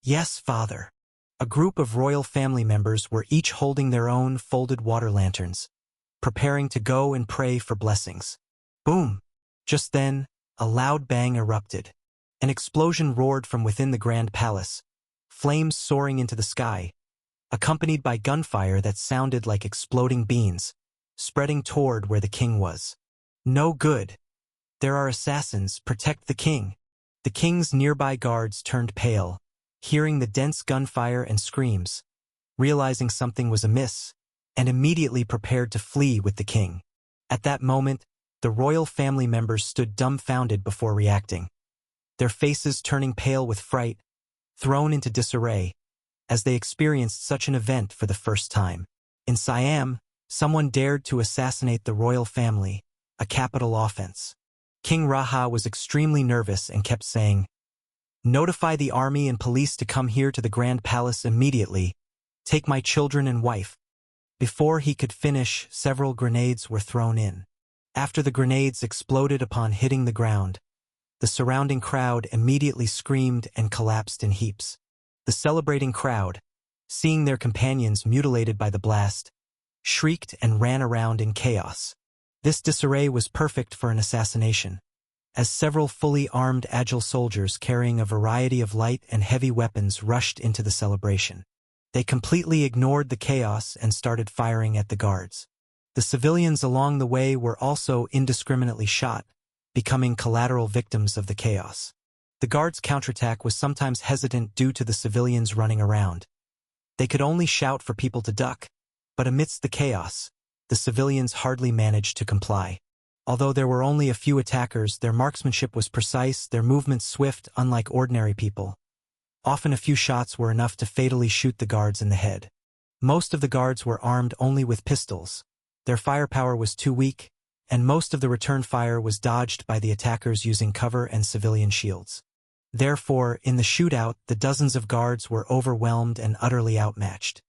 Yes, father. A group of royal family members were each holding their own folded water lanterns, preparing to go and pray for blessings. Boom! Just then, a loud bang erupted. An explosion roared from within the grand palace, flames soaring into the sky, accompanied by gunfire that sounded like exploding beans, spreading toward where the king was. No good. There are assassins, protect the king. The king's nearby guards turned pale, hearing the dense gunfire and screams, realizing something was amiss, and immediately prepared to flee with the king. At that moment, the royal family members stood dumbfounded before reacting, their faces turning pale with fright, thrown into disarray, as they experienced such an event for the first time. In Siam, someone dared to assassinate the royal family, a capital offense. King Raha was extremely nervous and kept saying, "Notify the army and police to come here to the Grand Palace immediately. Take my children and wife." Before he could finish, several grenades were thrown in. After the grenades exploded upon hitting the ground, the surrounding crowd immediately screamed and collapsed in heaps. The celebrating crowd, seeing their companions mutilated by the blast, shrieked and ran around in chaos. This disarray was perfect for an assassination, as several fully armed agile soldiers carrying a variety of light and heavy weapons rushed into the celebration. They completely ignored the chaos and started firing at the guards. The civilians along the way were also indiscriminately shot, becoming collateral victims of the chaos. The guards' counterattack was sometimes hesitant due to the civilians running around. They could only shout for people to duck, but amidst the chaos, the civilians hardly managed to comply. Although there were only a few attackers, their marksmanship was precise, their movements swift, unlike ordinary people. Often a few shots were enough to fatally shoot the guards in the head. Most of the guards were armed only with pistols. Their firepower was too weak, and most of the return fire was dodged by the attackers using cover and civilian shields. Therefore, in the shootout, the dozens of guards were overwhelmed and utterly outmatched.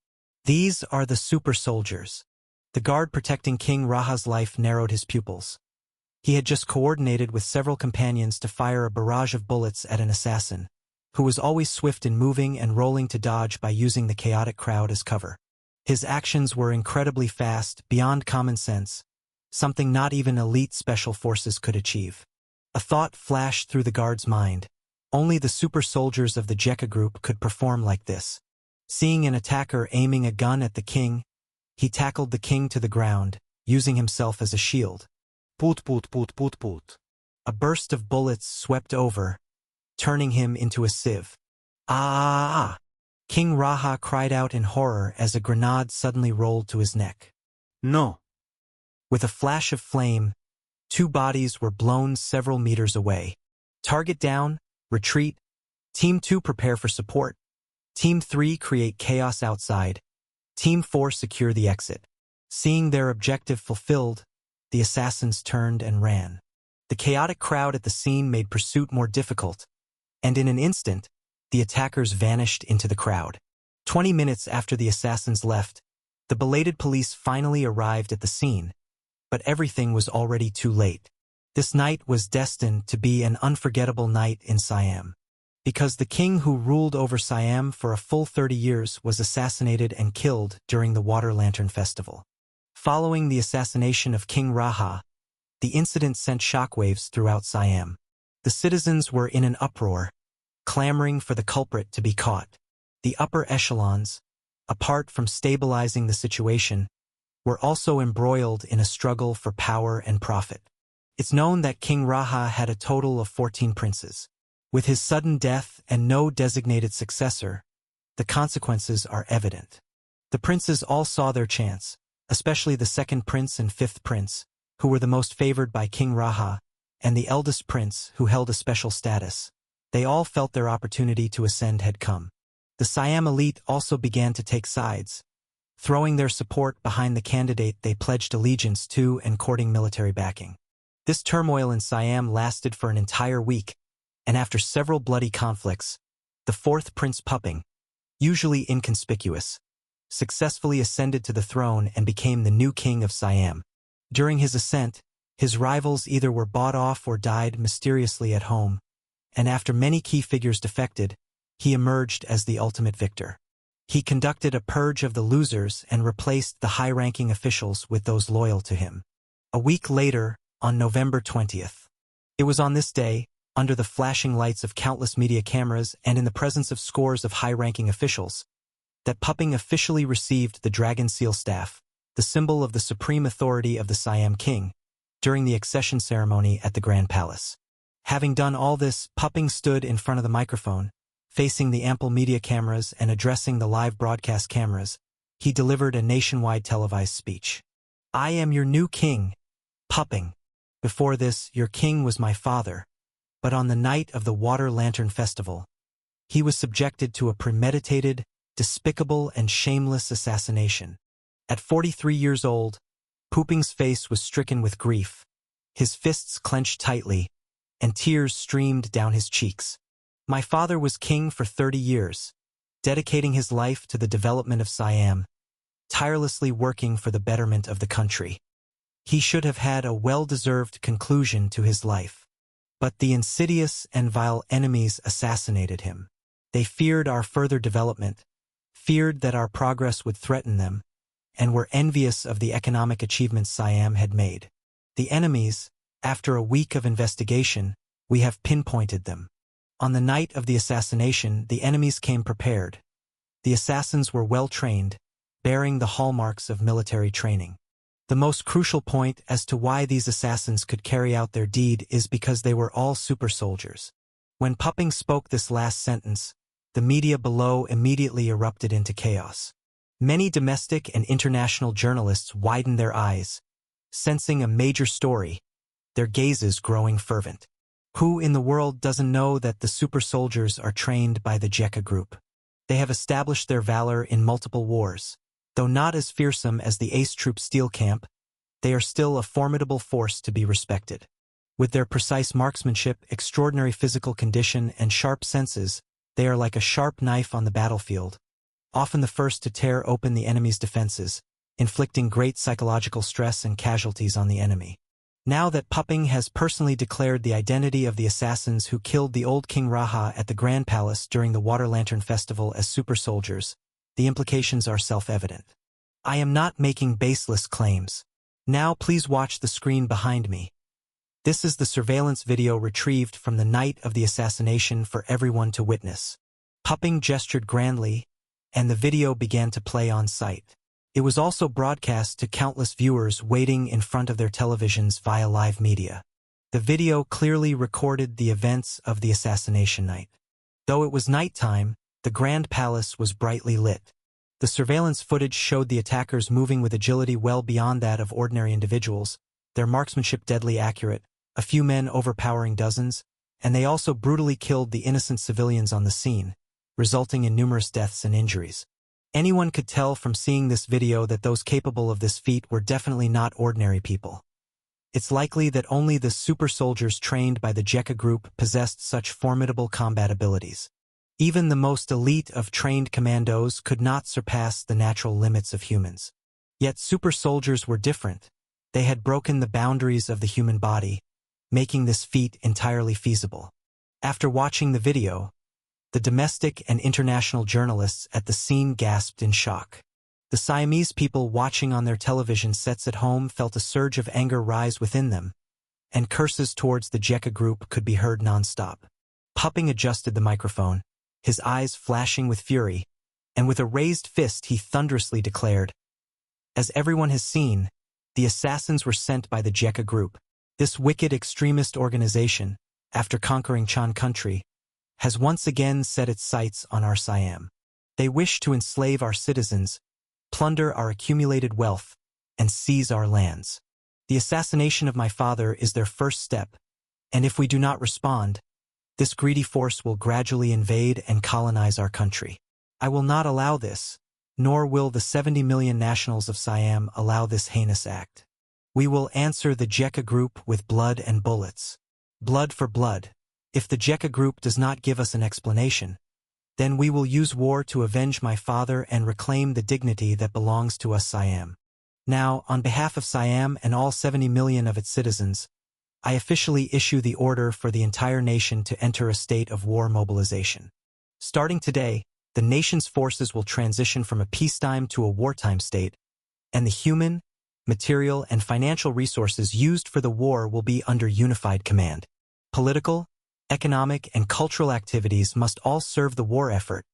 These are the super soldiers. The guard protecting King Raha's life narrowed his pupils. He had just coordinated with several companions to fire a barrage of bullets at an assassin, who was always swift in moving and rolling to dodge by using the chaotic crowd as cover. His actions were incredibly fast, beyond common sense, something not even elite special forces could achieve. A thought flashed through the guard's mind. Only the super soldiers of the Jekka group could perform like this. Seeing an attacker aiming a gun at the king, he tackled the king to the ground, using himself as a shield. Poot poot poot poot poot. A burst of bullets swept over, turning him into a sieve. Ah! King Raha cried out in horror as a grenade suddenly rolled to his neck. No! With a flash of flame, two bodies were blown several meters away. Target down, retreat. Team 2 prepare for support. Team 3 create chaos outside. Team 4 secure the exit. Seeing their objective fulfilled, the assassins turned and ran. The chaotic crowd at the scene made pursuit more difficult, and in an instant, the attackers vanished into the crowd. 20 minutes after the assassins left, the belated police finally arrived at the scene, but everything was already too late. This night was destined to be an unforgettable night in Siam, because the king who ruled over Siam for a full 30 years was assassinated and killed during the Water Lantern Festival. Following the assassination of King Raha, the incident sent shockwaves throughout Siam. The citizens were in an uproar, clamoring for the culprit to be caught. The upper echelons, apart from stabilizing the situation, were also embroiled in a struggle for power and profit. It's known that King Raha had a total of 14 princes. With his sudden death and no designated successor, the consequences are evident. The princes all saw their chance, especially the second prince and fifth prince, who were the most favored by King Raha, and the eldest prince, who held a special status. They all felt their opportunity to ascend had come. The Siam elite also began to take sides, throwing their support behind the candidate they pledged allegiance to and courting military backing. This turmoil in Siam lasted for an entire week, and after several bloody conflicts, the fourth Prince Puping, usually inconspicuous, successfully ascended to the throne and became the new king of Siam. During his ascent, his rivals either were bought off or died mysteriously at home, and after many key figures defected, he emerged as the ultimate victor. He conducted a purge of the losers and replaced the high-ranking officials with those loyal to him. A week later, on November 20th. It was on this day, under the flashing lights of countless media cameras and in the presence of scores of high-ranking officials, that Puping officially received the Dragon Seal Staff, the symbol of the supreme authority of the Siam King, during the accession ceremony at the Grand Palace. Having done all this, Puping stood in front of the microphone, facing the ample media cameras and addressing the live broadcast cameras. He delivered a nationwide televised speech. "I am your new king, Puping. Before this, your king was my father, but on the night of the Water Lantern Festival, he was subjected to a premeditated, despicable, and shameless assassination. At 43 years old, Puping's face was stricken with grief, his fists clenched tightly, and tears streamed down his cheeks. My father was king for 30 years, dedicating his life to the development of Siam, tirelessly working for the betterment of the country. He should have had a well-deserved conclusion to his life. But the insidious and vile enemies assassinated him. They feared our further development, feared that our progress would threaten them, and were envious of the economic achievements Siam had made. The enemies, after a week of investigation, we have pinpointed them. On the night of the assassination, the enemies came prepared. The assassins were well-trained, bearing the hallmarks of military training. The most crucial point as to why these assassins could carry out their deed is because they were all super soldiers. When Puping spoke this last sentence, the media below immediately erupted into chaos. Many domestic and international journalists widened their eyes, sensing a major story, their gazes growing fervent. Who in the world doesn't know that the super soldiers are trained by the Jekka Group? They have established their valor in multiple wars. Though not as fearsome as the Ace Troop Steel Camp, they are still a formidable force to be respected. With their precise marksmanship, extraordinary physical condition, and sharp senses, they are like a sharp knife on the battlefield, often the first to tear open the enemy's defenses, inflicting great psychological stress and casualties on the enemy. Now that Puping has personally declared the identity of the assassins who killed the old King Raha at the Grand Palace during the Water Lantern Festival as super soldiers, the implications are self-evident. I am not making baseless claims. Now please watch the screen behind me. This is the surveillance video retrieved from the night of the assassination for everyone to witness. Puping gestured grandly, and the video began to play on site. It was also broadcast to countless viewers waiting in front of their televisions via live media. The video clearly recorded the events of the assassination night. Though it was nighttime, the Grand Palace was brightly lit. The surveillance footage showed the attackers moving with agility well beyond that of ordinary individuals, their marksmanship deadly accurate, a few men overpowering dozens, and they also brutally killed the innocent civilians on the scene, resulting in numerous deaths and injuries. Anyone could tell from seeing this video that those capable of this feat were definitely not ordinary people. It's likely that only the super soldiers trained by the Jekka Group possessed such formidable combat abilities. Even the most elite of trained commandos could not surpass the natural limits of humans. Yet super soldiers were different. They had broken the boundaries of the human body, making this feat entirely feasible. After watching the video, the domestic and international journalists at the scene gasped in shock. The Siamese people watching on their television sets at home felt a surge of anger rise within them, and curses towards the Jekka Group could be heard non-stop. Puping adjusted the microphone, his eyes flashing with fury, and with a raised fist he thunderously declared, "As everyone has seen, the assassins were sent by the Jekka Group. This wicked extremist organization, after conquering Chan country, has once again set its sights on our Siam. They wish to enslave our citizens, plunder our accumulated wealth, and seize our lands. The assassination of my father is their first step, and if we do not respond, this greedy force will gradually invade and colonize our country. I will not allow this, nor will the 70 million nationals of Siam allow this heinous act. We will answer the Jekka Group with blood and bullets. Blood for blood. If the Jekka Group does not give us an explanation, then we will use war to avenge my father and reclaim the dignity that belongs to us Siam. Now, on behalf of Siam and all 70 million of its citizens, I officially issue the order for the entire nation to enter a state of war mobilization. Starting today, the nation's forces will transition from a peacetime to a wartime state, and the human, material, and financial resources used for the war will be under unified command. Political, economic, and cultural activities must all serve the war effort,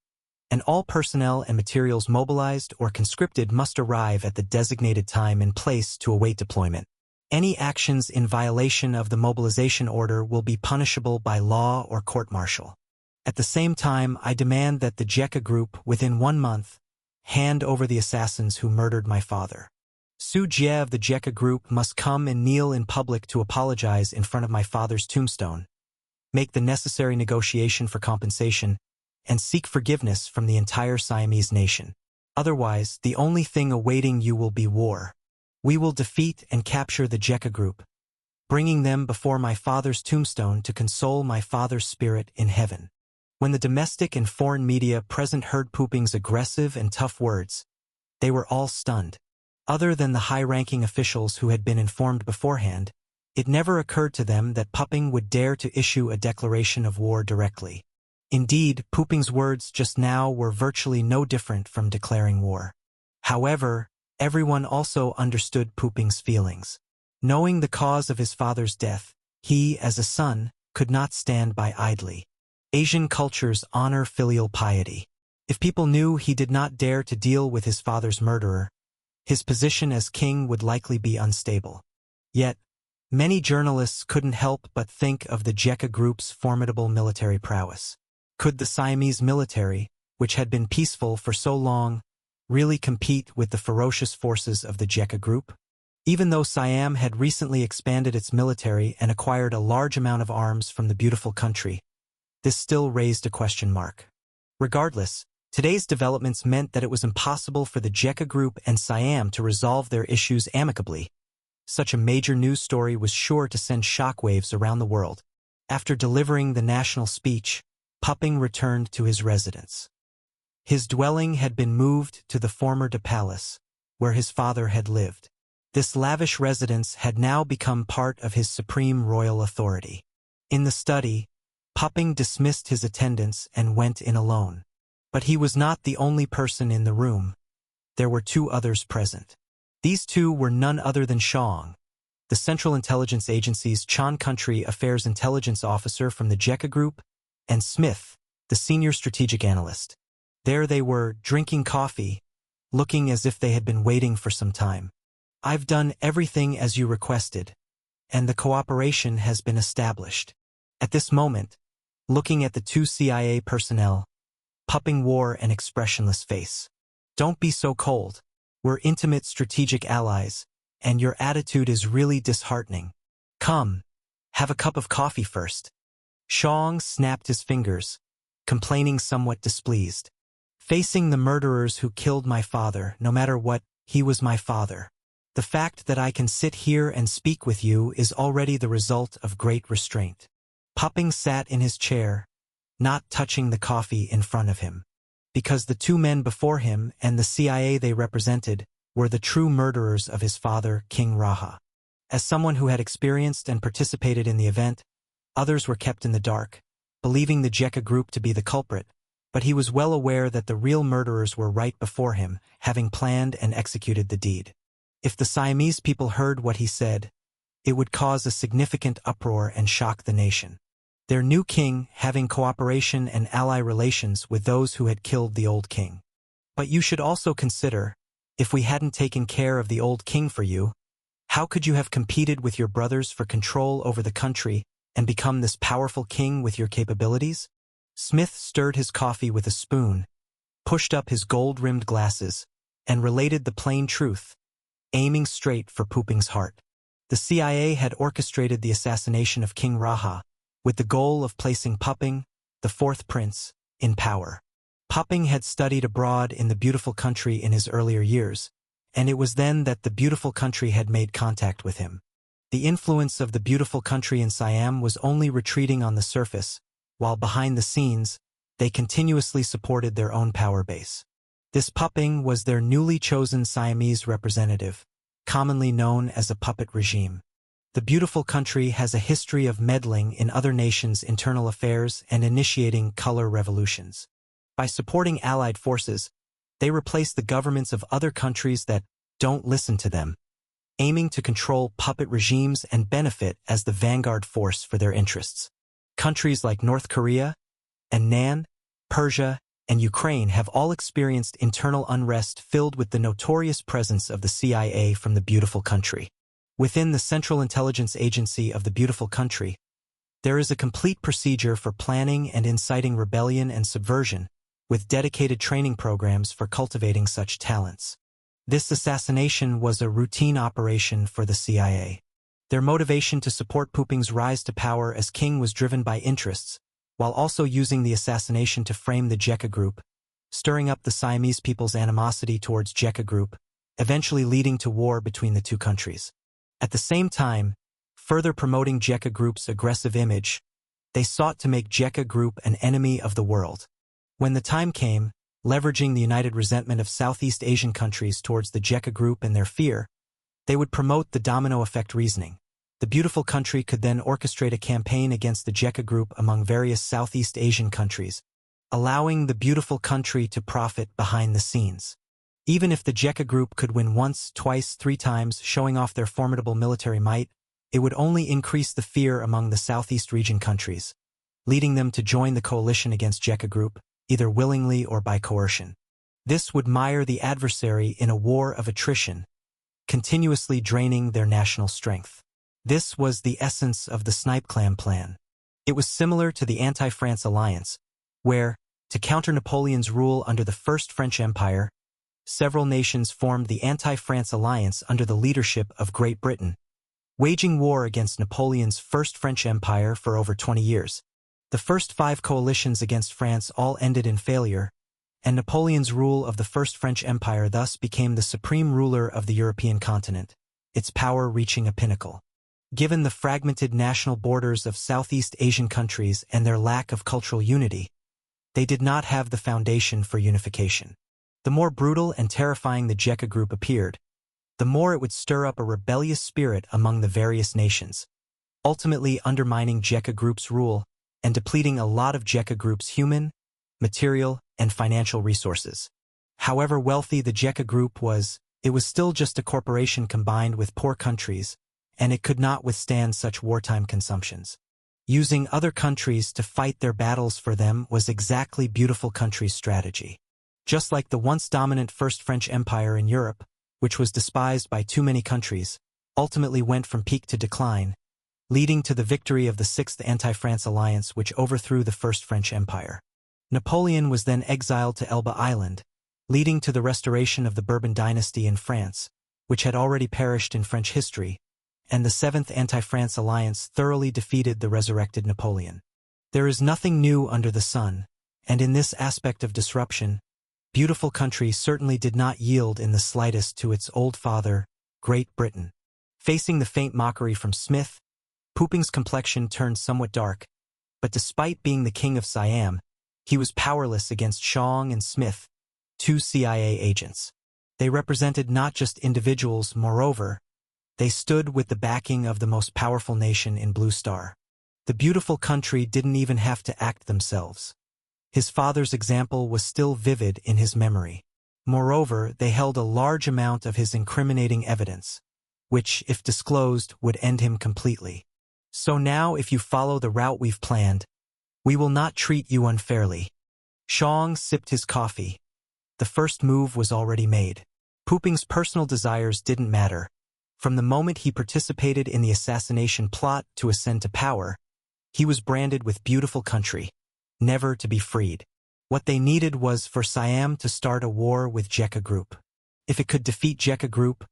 and all personnel and materials mobilized or conscripted must arrive at the designated time and place to await deployment. Any actions in violation of the mobilization order will be punishable by law or court-martial. At the same time, I demand that the Jekka Group, within 1 month, hand over the assassins who murdered my father. Su Jie of the Jekka Group must come and kneel in public to apologize in front of my father's tombstone, make the necessary negotiation for compensation, and seek forgiveness from the entire Siamese nation. Otherwise, the only thing awaiting you will be war. We will defeat and capture the Jekka Group, bringing them before my father's tombstone to console my father's spirit in heaven. When the domestic and foreign media present heard Puping's aggressive and tough words, they were all stunned. Other than the high-ranking officials who had been informed beforehand, it never occurred to them that Puping would dare to issue a declaration of war directly. Indeed, Puping's words just now were virtually no different from declaring war. However, everyone also understood Puping's feelings. Knowing the cause of his father's death, he, as a son, could not stand by idly. Asian cultures honor filial piety. If people knew he did not dare to deal with his father's murderer, his position as king would likely be unstable. Yet, many journalists couldn't help but think of the Jekka Group's formidable military prowess. Could the Siamese military, which had been peaceful for so long, really compete with the ferocious forces of the Jekka Group? Even though Siam had recently expanded its military and acquired a large amount of arms from the beautiful country, this still raised a question mark. Regardless, today's developments meant that it was impossible for the Jekka Group and Siam to resolve their issues amicably. Such a major news story was sure to send shockwaves around the world. After delivering the national speech, Puping returned to his residence. His dwelling had been moved to the former De Palace, where his father had lived. This lavish residence had now become part of his supreme royal authority. In the study, Puping dismissed his attendants and went in alone. But he was not the only person in the room. There were 2 others present. These 2 were none other than Shang, the Central Intelligence Agency's Chan Country Affairs Intelligence Officer from the Jekka Group, and Smith, the Senior Strategic Analyst. There they were, drinking coffee, looking as if they had been waiting for some time. I've done everything as you requested, and the cooperation has been established. At this moment, looking at the 2 CIA personnel, Puping wore an expressionless face. Don't be so cold. We're intimate strategic allies, and your attitude is really disheartening. Come, have a cup of coffee first. Shang snapped his fingers, complaining somewhat displeased. Facing the murderers who killed my father, no matter what, he was my father. The fact that I can sit here and speak with you is already the result of great restraint. Puping sat in his chair, not touching the coffee in front of him, because the 2 men before him and the CIA they represented were the true murderers of his father, King Raha. As someone who had experienced and participated in the event, others were kept in the dark, believing the Jekka Group to be the culprit, but he was well aware that the real murderers were right before him, having planned and executed the deed. If the Siamese people heard what he said, it would cause a significant uproar and shock the nation. Their new king having cooperation and ally relations with those who had killed the old king. But you should also consider, if we hadn't taken care of the old king for you, how could you have competed with your brothers for control over the country and become this powerful king with your capabilities? Smith stirred his coffee with a spoon, pushed up his gold-rimmed glasses, and related the plain truth, aiming straight for Puping's heart. The CIA had orchestrated the assassination of King Raha, with the goal of placing Puping, the 4th prince, in power. Puping had studied abroad in the beautiful country in his earlier years, and it was then that the beautiful country had made contact with him. The influence of the beautiful country in Siam was only retreating on the surface, while behind the scenes, they continuously supported their own power base. This Puping was their newly chosen Siamese representative, commonly known as a puppet regime. The beautiful country has a history of meddling in other nations' internal affairs and initiating color revolutions. By supporting allied forces, they replace the governments of other countries that don't listen to them, aiming to control puppet regimes and benefit as the vanguard force for their interests. Countries like North Korea, Iran, Persia, and Ukraine have all experienced internal unrest filled with the notorious presence of the CIA from the Beautiful Country. Within the Central Intelligence Agency of the Beautiful Country, there is a complete procedure for planning and inciting rebellion and subversion, with dedicated training programs for cultivating such talents. This assassination was a routine operation for the CIA. Their motivation to support Puping's rise to power as king was driven by interests, while also using the assassination to frame the Jeka Group, stirring up the Siamese people's animosity towards Jeka Group, eventually leading to war between the two countries. At the same time, further promoting Jeka Group's aggressive image, they sought to make Jeka Group an enemy of the world. When the time came, leveraging the united resentment of Southeast Asian countries towards the Jeka Group and their fear, they would promote the domino effect reasoning. The Beautiful Country could then orchestrate a campaign against the Jeka Group among various Southeast Asian countries, allowing the Beautiful Country to profit behind the scenes. Even if the Jeka Group could win once, twice, 3 times, showing off their formidable military might, it would only increase the fear among the Southeast region countries, leading them to join the coalition against Jeka Group, either willingly or by coercion. This would mire the adversary in a war of attrition, continuously draining their national strength. This was the essence of the Snipeclam plan. It was similar to the anti-France alliance, where, to counter Napoleon's rule under the First French Empire, several nations formed the anti-France alliance under the leadership of Great Britain, waging war against Napoleon's First French Empire for over 20 years. The first 5 coalitions against France all ended in failure, and Napoleon's rule of the First French Empire thus became the supreme ruler of the European continent, its power reaching a pinnacle. Given the fragmented national borders of Southeast Asian countries and their lack of cultural unity, they did not have the foundation for unification. The more brutal and terrifying the Jeka Group appeared, the more it would stir up a rebellious spirit among the various nations, ultimately undermining Jeka Group's rule and depleting a lot of Jeka Group's human, material, and financial resources. However wealthy the Jeka Group was, it was still just a corporation combined with poor countries, and it could not withstand such wartime consumptions. Using other countries to fight their battles for them was exactly Beautiful Country's strategy. Just like the once dominant First French Empire in Europe, which was despised by too many countries, ultimately went from peak to decline, leading to the victory of the Sixth Anti-France Alliance which overthrew the First French Empire. Napoleon was then exiled to Elba Island, leading to the restoration of the Bourbon dynasty in France, which had already perished in French history, and the Seventh Anti-France Alliance thoroughly defeated the resurrected Napoleon. There is nothing new under the sun, and in this aspect of disruption, Beautiful Country certainly did not yield in the slightest to its old father, Great Britain. Facing the faint mockery from Smith, Puping's complexion turned somewhat dark, but despite being the king of Siam, he was powerless against Chong and Smith, 2 CIA agents. They represented not just individuals, moreover, they stood with the backing of the most powerful nation in Blue Star. The Beautiful Country didn't even have to act themselves. His father's example was still vivid in his memory. Moreover, they held a large amount of his incriminating evidence, which, if disclosed, would end him completely. So now, if you follow the route we've planned, we will not treat you unfairly. Chong sipped his coffee. The first move was already made. Puping's personal desires didn't matter. From the moment he participated in the assassination plot to ascend to power, he was branded with Beautiful Country, never to be freed. What they needed was for Siam to start a war with Jeka Group. If it could defeat Jeka Group,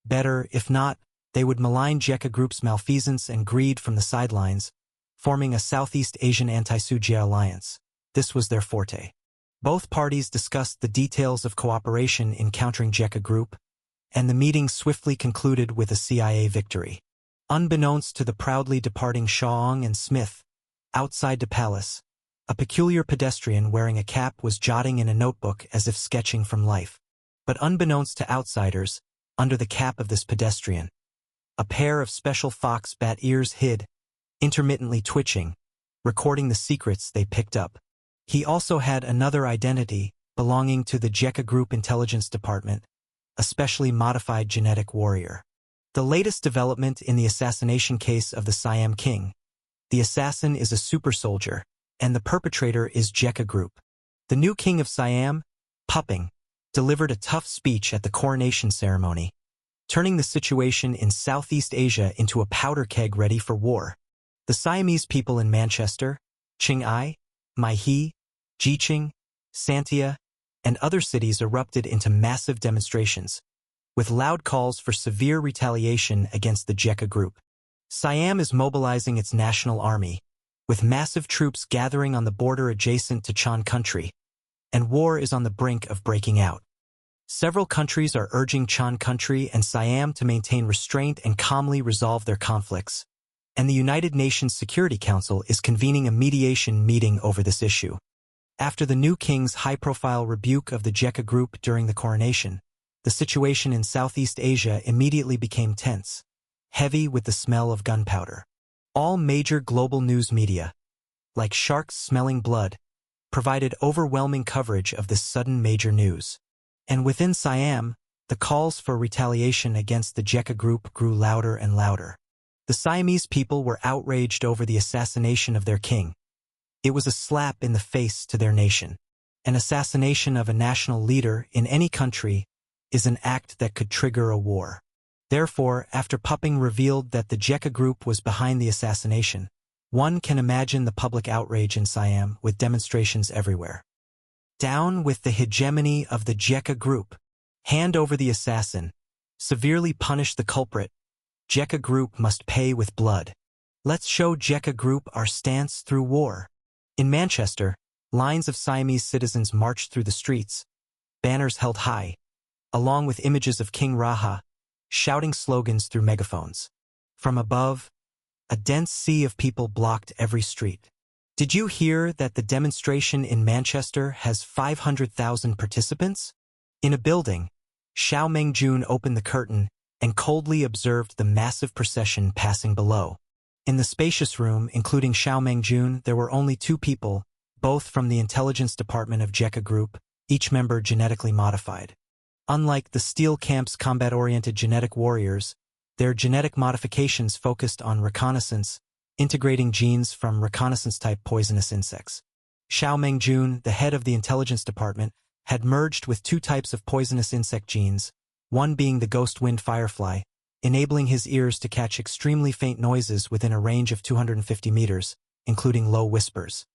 better; if not, they would malign Jeka Group's malfeasance and greed from the sidelines, forming a Southeast Asian anti-Sujia alliance. This was their forte. Both parties discussed the details of cooperation in countering Jeka Group, and the meeting swiftly concluded with a CIA victory. Unbeknownst to the proudly departing Chong and Smith, outside the palace, a peculiar pedestrian wearing a cap was jotting in a notebook as if sketching from life. But unbeknownst to outsiders, under the cap of this pedestrian, a pair of special fox bat ears hid, intermittently twitching, recording the secrets they picked up. He also had another identity, belonging to the Jekka Group Intelligence Department, a specially modified genetic warrior. The latest development in the assassination case of the Siam King. The assassin is a super soldier, and the perpetrator is Jekka Group. The new king of Siam, Pupping, delivered a tough speech at the coronation ceremony, turning the situation in Southeast Asia into a powder keg ready for war. The Siamese people in Manchester, Qinghai, Mai He, Jiqing, Santia, and other cities erupted into massive demonstrations, with loud calls for severe retaliation against the Jekka Group. Siam is mobilizing its national army, with massive troops gathering on the border adjacent to Chan country, and war is on the brink of breaking out. Several countries are urging Chan country and Siam to maintain restraint and calmly resolve their conflicts, and the United Nations Security Council is convening a mediation meeting over this issue. After the new king's high-profile rebuke of the Jekka Group during the coronation, the situation in Southeast Asia immediately became tense, heavy with the smell of gunpowder. All major global news media, like sharks smelling blood, provided overwhelming coverage of this sudden major news. And within Siam, the calls for retaliation against the Jekka Group grew louder and louder. The Siamese people were outraged over the assassination of their king. It was a slap in the face to their nation. An assassination of a national leader in any country is an act that could trigger a war. Therefore, after Pupping revealed that the Jekka Group was behind the assassination, one can imagine the public outrage in Siam with demonstrations everywhere. Down with the hegemony of the Jekka Group. Hand over the assassin. Severely punish the culprit. Jekka Group must pay with blood. Let's show Jekka Group our stance through war. In Manchester, lines of Siamese citizens marched through the streets, banners held high, along with images of King Raja, shouting slogans through megaphones. From above, a dense sea of people blocked every street. Did you hear that the demonstration in Manchester has 500,000 participants? In a building, Xiao Mengjun opened the curtain and coldly observed the massive procession passing below. In the spacious room, including Xiao Mengjun, there were only 2 people, both from the intelligence department of Jekka Group, each member genetically modified. Unlike the Steel Camp's combat-oriented genetic warriors, their genetic modifications focused on reconnaissance, integrating genes from reconnaissance-type poisonous insects. Xiao Mengjun, the head of the intelligence department, had merged with 2 types of poisonous insect genes, one being the ghost wind firefly, enabling his ears to catch extremely faint noises within a range of 250 meters, including low whispers.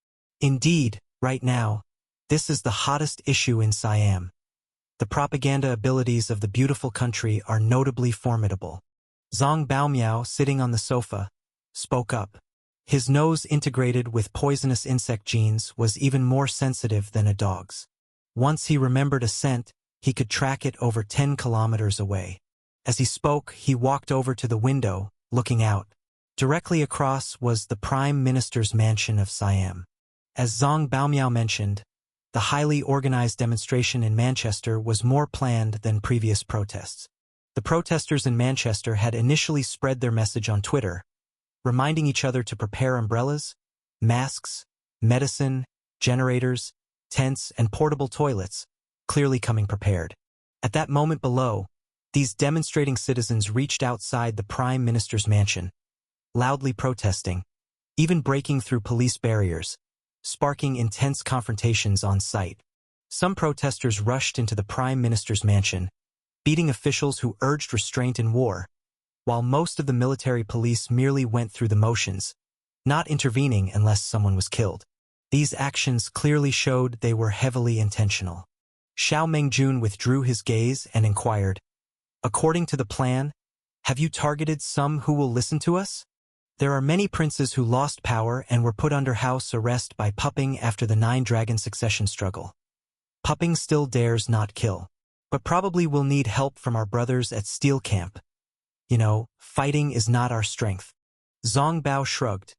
Indeed, right now, this is the hottest issue in Siam. The propaganda abilities of the beautiful country are notably formidable. Zhang Baomiao, sitting on the sofa, spoke up. His nose integrated with poisonous insect genes was even more sensitive than a dog's. Once he remembered a scent, he could track it over 10 kilometers away. As he spoke, he walked over to the window, looking out. Directly across was the Prime Minister's mansion of Siam. As Zhang Baomiao mentioned, the highly organized demonstration in Manchester was more planned than previous protests. The protesters in Manchester had initially spread their message on Twitter, reminding each other to prepare umbrellas, masks, medicine, generators, tents, and portable toilets, clearly coming prepared. At that moment below, these demonstrating citizens reached outside the Prime Minister's mansion, loudly protesting, even breaking through police barriers, sparking intense confrontations on site. Some protesters rushed into the Prime Minister's mansion, beating officials who urged restraint in war, while most of the military police merely went through the motions, not intervening unless someone was killed. These actions clearly showed they were heavily intentional. Xiao Mengjun withdrew his gaze and inquired, "According to the plan, have you targeted some who will listen to us? There are many princes who lost power and were put under house arrest by Pupping after the 9-dragon succession struggle. Pupping still dares not kill, but probably will need help from our brothers at Steel Camp. You know, fighting is not our strength." Zhang Bao shrugged.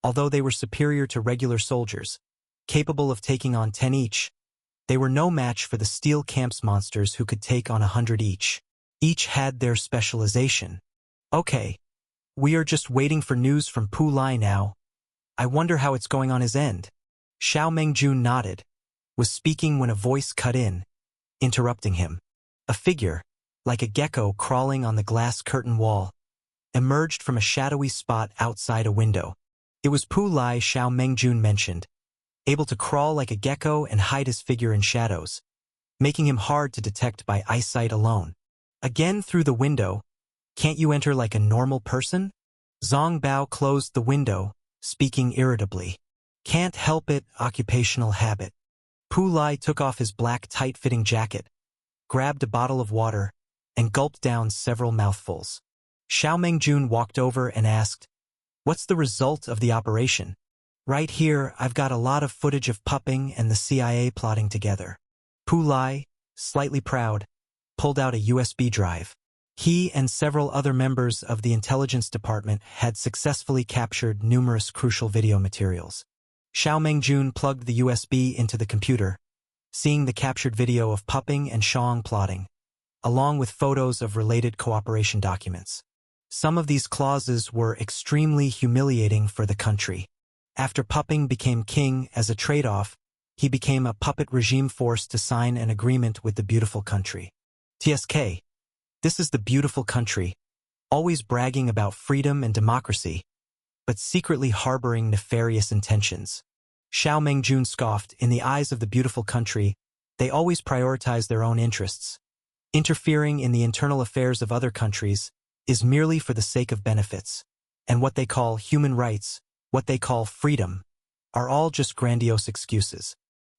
Although they were superior to regular soldiers, capable of taking on 10 each, they were no match for the Steel Camp's monsters who could take on 100 each. Each had their specialization. Okay, we are just waiting for news from Pu Lai now. I wonder how it's going on his end. Xiao Mengjun nodded, was speaking when a voice cut in, interrupting him. A figure, like a gecko crawling on the glass curtain wall, emerged from a shadowy spot outside a window. It was Pu Lai Xiao Mengjun mentioned, able to crawl like a gecko and hide his figure in shadows, making him hard to detect by eyesight alone. Again through the window, can't you enter like a normal person? Zhang Bao closed the window, speaking irritably. Can't help it, occupational habit. Pu Lai took off his black tight-fitting jacket, grabbed a bottle of water, and gulped down several mouthfuls. Xiao Mengjun walked over and asked, "What's the result of the operation?" "Right here, I've got a lot of footage of Pupping and the CIA plotting together." Pu Lai, slightly proud, pulled out a USB drive. He and several other members of the intelligence department had successfully captured numerous crucial video materials. Xiao Mengjun plugged the USB into the computer, seeing the captured video of Pupping and Shang plotting, along with photos of related cooperation documents. Some of these clauses were extremely humiliating for the country. After Pupping became king as a trade-off, he became a puppet regime forced to sign an agreement with the beautiful country. TSK. This is the beautiful country, always bragging about freedom and democracy, but secretly harboring nefarious intentions. Xiao Mengjun scoffed. In the eyes of the beautiful country, they always prioritize their own interests. Interfering in the internal affairs of other countries is merely for the sake of benefits, and what they call human rights, what they call freedom, are all just grandiose excuses.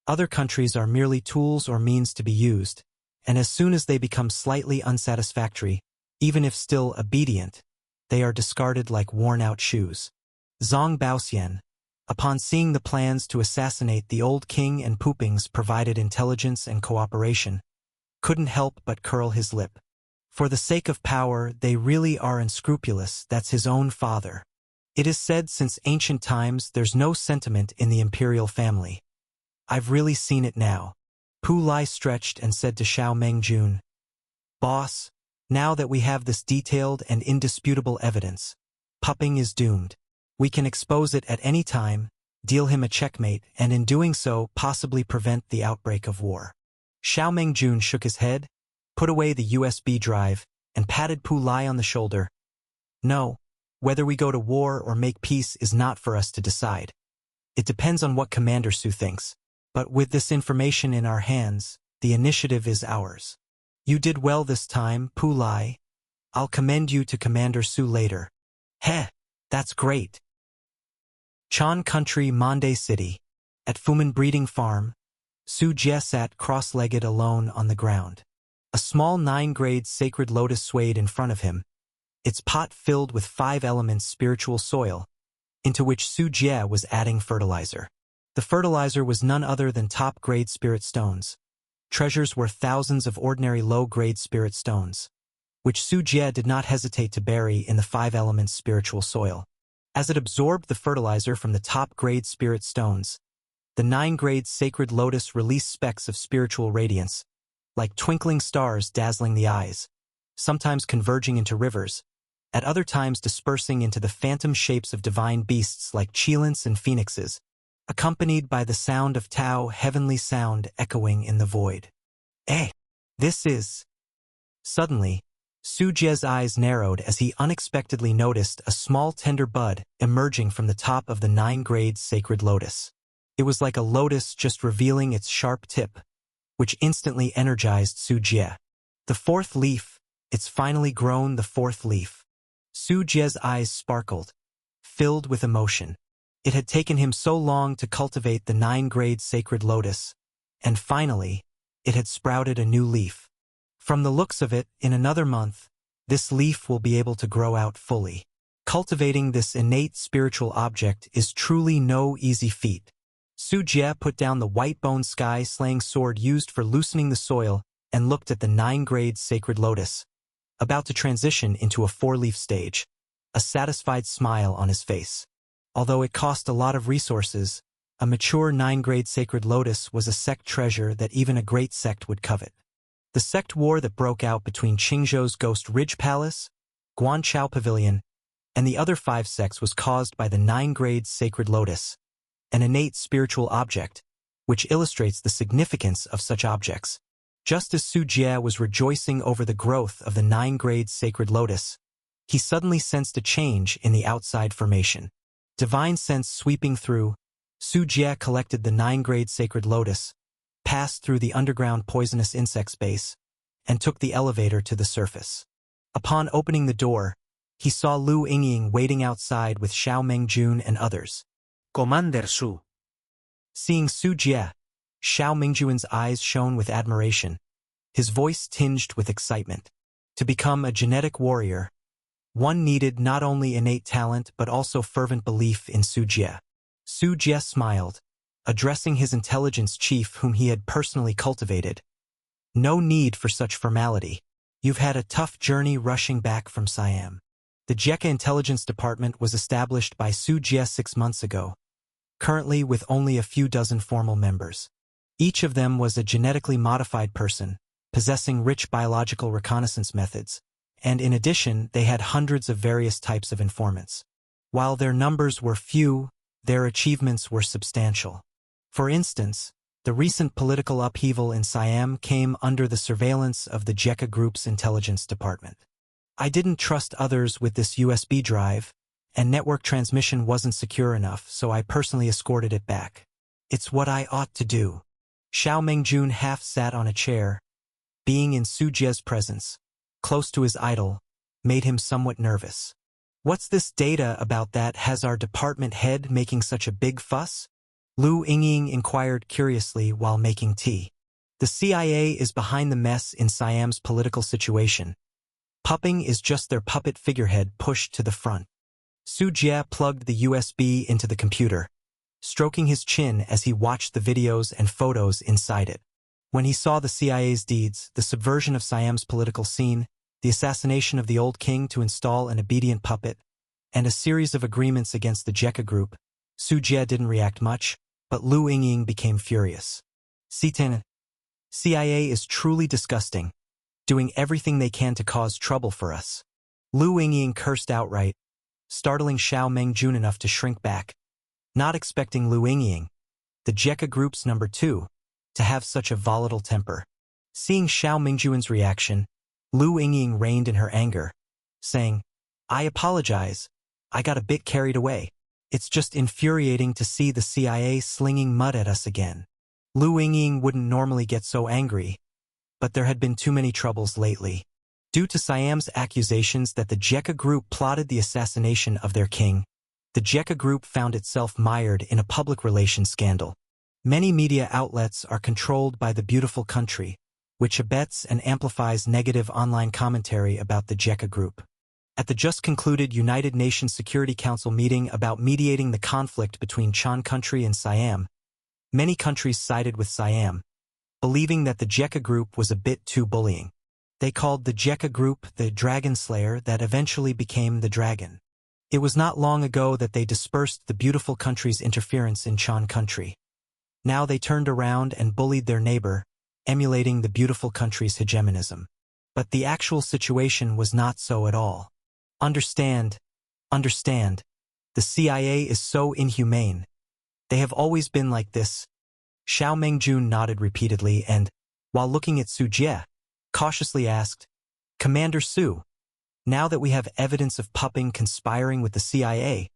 Other countries are merely tools or means to be used, and as soon as they become slightly unsatisfactory, even if still obedient, they are discarded like worn-out shoes. Zhang Baoxian, upon seeing the plans to assassinate the old king and Puping's provided intelligence and cooperation, couldn't help but curl his lip. For the sake of power, they really are unscrupulous. That's his own father. It is said since ancient times there's no sentiment in the imperial family. I've really seen it now. Pu Lai stretched and said to Xiao Mengjun, "Boss, now that we have this detailed and indisputable evidence, Pupping is doomed. We can expose it at any time, deal him a checkmate, and in doing so possibly prevent the outbreak of war." Xiao Mengjun shook his head, put away the USB drive, and patted Pu Lai on the shoulder. "No, whether we go to war or make peace is not for us to decide. It depends on what Commander Su thinks. But with this information in our hands, the initiative is ours. You did well this time, Pu Lai. I'll commend you to Commander Su later." "Heh, that's great." Chan Country, Monday City. At Fumin Breeding Farm, Su Jie sat cross-legged alone on the ground. A small 9-grade sacred lotus swayed in front of him, its pot filled with 5 elements spiritual soil, into which Su Jie was adding fertilizer. The fertilizer was none other than top-grade spirit stones, treasures worth thousands of ordinary low-grade spirit stones, which Su Jie did not hesitate to bury in the 5 elements spiritual soil. As it absorbed the fertilizer from the top-grade spirit stones, the 9-grade sacred lotus released specks of spiritual radiance, like twinkling stars dazzling the eyes, sometimes converging into rivers, at other times dispersing into the phantom shapes of divine beasts like cheilants and phoenixes, accompanied by the sound of Tao, heavenly sound echoing in the void. This is... Suddenly, Su Jie's eyes narrowed as he unexpectedly noticed a small tender bud emerging from the top of the 9-grade sacred lotus. It was like a lotus just revealing its sharp tip, which instantly energized Su Jie. The 4th leaf, it's finally grown, the 4th leaf. Su Jie's eyes sparkled, filled with emotion. It had taken him so long to cultivate the 9-grade sacred lotus, and finally, it had sprouted a new leaf. From the looks of it, in another month, this leaf will be able to grow out fully. Cultivating this innate spiritual object is truly no easy feat. Su Jie put down the white-bone sky-slaying sword used for loosening the soil and looked at the 9-grade sacred lotus, about to transition into a 4-leaf stage, a satisfied smile on his face. Although it cost a lot of resources, a mature 9-grade sacred lotus was a sect treasure that even a great sect would covet. The sect war that broke out between Qingzhou's Ghost Ridge Palace, Guanchao Pavilion, and the other 5 sects was caused by the 9-grade sacred lotus, an innate spiritual object, which illustrates the significance of such objects. Just as Su Jie was rejoicing over the growth of the 9-grade sacred lotus, he suddenly sensed a change in the outside formation. Divine sense sweeping through, Su Jie collected the 9-grade sacred lotus, passed through the underground poisonous insect's base, and took the elevator to the surface. Upon opening the door, he saw Lu Yingying waiting outside with Xiao Mengjun and others. Commander Su. Seeing Su Jie, Xiao Mengjun's eyes shone with admiration, his voice tinged with excitement. To become a genetic warrior, one needed not only innate talent but also fervent belief in Su Jie. Su Jie smiled, addressing his intelligence chief whom he had personally cultivated. No need for such formality. You've had a tough journey rushing back from Siam. The Jekka Intelligence Department was established by Su Jie 6 months ago, currently with only a few dozen formal members. Each of them was a genetically modified person, possessing rich biological reconnaissance methods, and in addition they had hundreds of various types of informants. While their numbers were few, their achievements were substantial. For instance, the recent political upheaval in Siam came under the surveillance of the Jekka Group's intelligence department. I didn't trust others with this USB drive, and network transmission wasn't secure enough, so I personally escorted it back. It's what I ought to do. Xiao Mengjun half sat on a chair. Being in Su Jie's presence, close to his idol, made him somewhat nervous. What's this data about that has our department head making such a big fuss? Lu Yingying inquired curiously while making tea. The CIA is behind the mess in Siam's political situation. Pupping is just their puppet figurehead pushed to the front. Su Jie plugged the USB into the computer, stroking his chin as he watched the videos and photos inside it. When he saw the CIA's deeds, the subversion of Siam's political scene, the assassination of the old king to install an obedient puppet, and a series of agreements against the Jekka Group, Su Jie didn't react much, but Lu Yingying became furious. CIA is truly disgusting, doing everything they can to cause trouble for us. Lu Yingying cursed outright, startling Xiao Mengjun enough to shrink back. Not expecting Lu Yingying, the Jekka Group's number 2, to have such a volatile temper. Seeing Xiao Mengjun's reaction, Lu Yingying reined in her anger, saying, I apologize, I got a bit carried away. It's just infuriating to see the CIA slinging mud at us again. Lu Yingying wouldn't normally get so angry, but there had been too many troubles lately. Due to Siam's accusations that the Jekka Group plotted the assassination of their king, the Jekka Group found itself mired in a public relations scandal. Many media outlets are controlled by the beautiful country, which abets and amplifies negative online commentary about the Jekka Group. At the just concluded United Nations Security Council meeting about mediating the conflict between Chan country and Siam, many countries sided with Siam, believing that the Jekka Group was a bit too bullying. They called the Jekka Group the Dragon Slayer that eventually became the Dragon. It was not long ago that they dispersed the beautiful country's interference in Chan country. Now they turned around and bullied their neighbor, emulating the beautiful country's hegemonism. But the actual situation was not so at all. Understand. The CIA is so inhumane. They have always been like this. Xiao Mengjun nodded repeatedly and, while looking at Su Jie, cautiously asked, Commander Su, now that we have evidence of pupping conspiring with the CIA,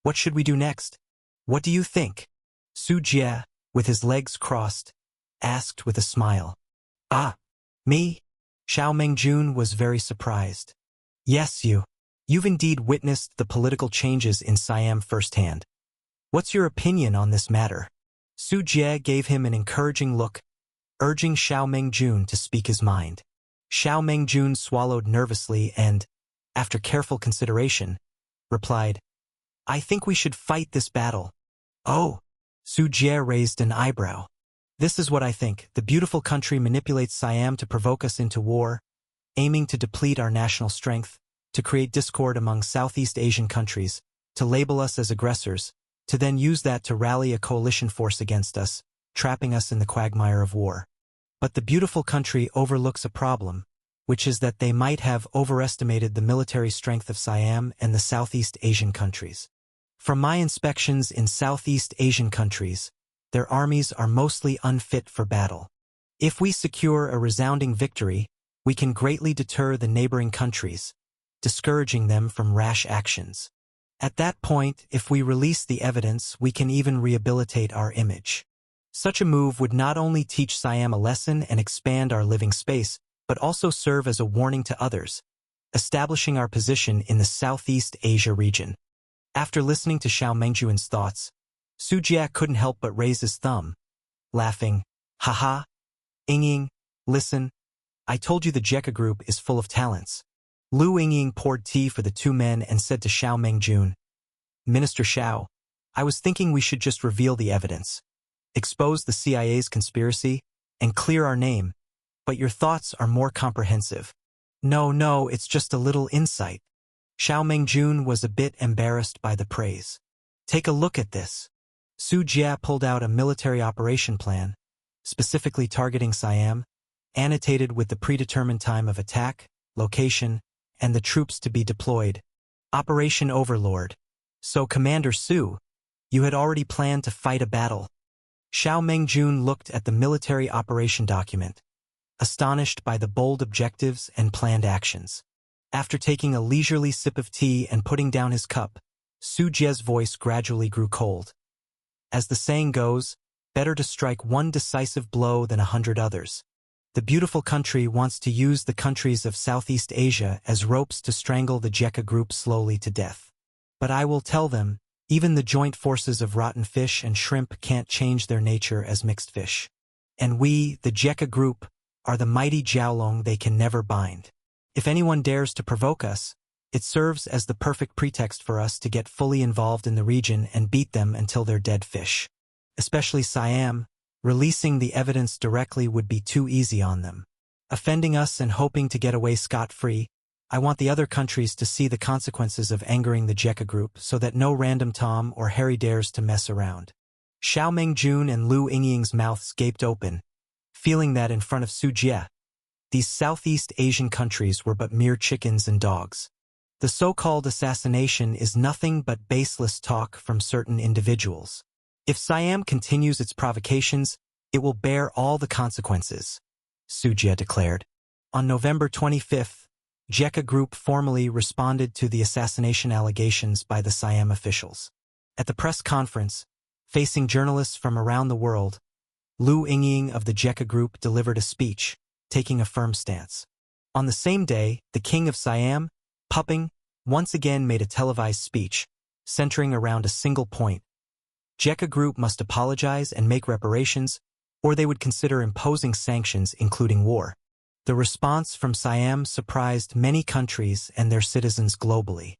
what should we do next? What do you think? Su Jie, with his legs crossed, asked with a smile. Ah, me? Xiao Mengjun was very surprised. Yes, you've indeed witnessed the political changes in Siam firsthand. What's your opinion on this matter? Su Jie gave him an encouraging look, urging Xiao Mengjun to speak his mind. Xiao Mengjun swallowed nervously and, after careful consideration, replied, I think we should fight this battle. Oh, Su Jie raised an eyebrow. This is what I think. The beautiful country manipulates Siam to provoke us into war, aiming to deplete our national strength, to create discord among Southeast Asian countries, to label us as aggressors, to then use that to rally a coalition force against us, trapping us in the quagmire of war. But the beautiful country overlooks a problem, which is that they might have overestimated the military strength of Siam and the Southeast Asian countries. From my inspections in Southeast Asian countries, their armies are mostly unfit for battle. If we secure a resounding victory, we can greatly deter the neighboring countries, discouraging them from rash actions. At that point, if we release the evidence, we can even rehabilitate our image. Such a move would not only teach Siam a lesson and expand our living space, but also serve as a warning to others, establishing our position in the Southeast Asia region. After listening to Xiao Mengjun's thoughts, Su Jie couldn't help but raise his thumb, laughing, "Haha, Yingying, listen, I told you the Jekka group is full of talents." Lu Yingying poured tea for the two men and said to Xiao Mengjun, "Minister Xiao, I was thinking we should just reveal the evidence, expose the CIA's conspiracy, and clear our name, but your thoughts are more comprehensive." No, it's just a little insight." Xiao Mengjun was a bit embarrassed by the praise. "Take a look at this." Su Jie pulled out a military operation plan, specifically targeting Siam, annotated with the predetermined time of attack, location, and the troops to be deployed. Operation Overlord. "So, Commander Su, you had already planned to fight a battle." Xiao Mengjun looked at the military operation document, astonished by the bold objectives and planned actions. After taking a leisurely sip of tea and putting down his cup, Su Jie's voice gradually grew cold. As the saying goes, better to strike one decisive blow than 100 others. The beautiful country wants to use the countries of Southeast Asia as ropes to strangle the Jekka group slowly to death. But I will tell them, even the joint forces of rotten fish and shrimp can't change their nature as mixed fish. And we, the Jekka group, are the mighty Jiaolong they can never bind. If anyone dares to provoke us, it serves as the perfect pretext for us to get fully involved in the region and beat them until they're dead fish. Especially Siam, releasing the evidence directly would be too easy on them. Offending us and hoping to get away scot-free, I want the other countries to see the consequences of angering the Jekka group so that no random Tom or Harry dares to mess around. Xiao Mengjun and Lu Yingying's mouths gaped open, feeling that in front of Su Jie, these Southeast Asian countries were but mere chickens and dogs. The so-called assassination is nothing but baseless talk from certain individuals. If Siam continues its provocations, it will bear all the consequences, Su Jie declared. On November 25th, Jekka Group formally responded to the assassination allegations by the Siam officials. At the press conference, facing journalists from around the world, Lu Yingying of the Jekka Group delivered a speech, taking a firm stance. On the same day, the king of Siam, Puping, once again made a televised speech, centering around a single point. Jekka Group must apologize and make reparations, or they would consider imposing sanctions including war. The response from Siam surprised many countries and their citizens globally.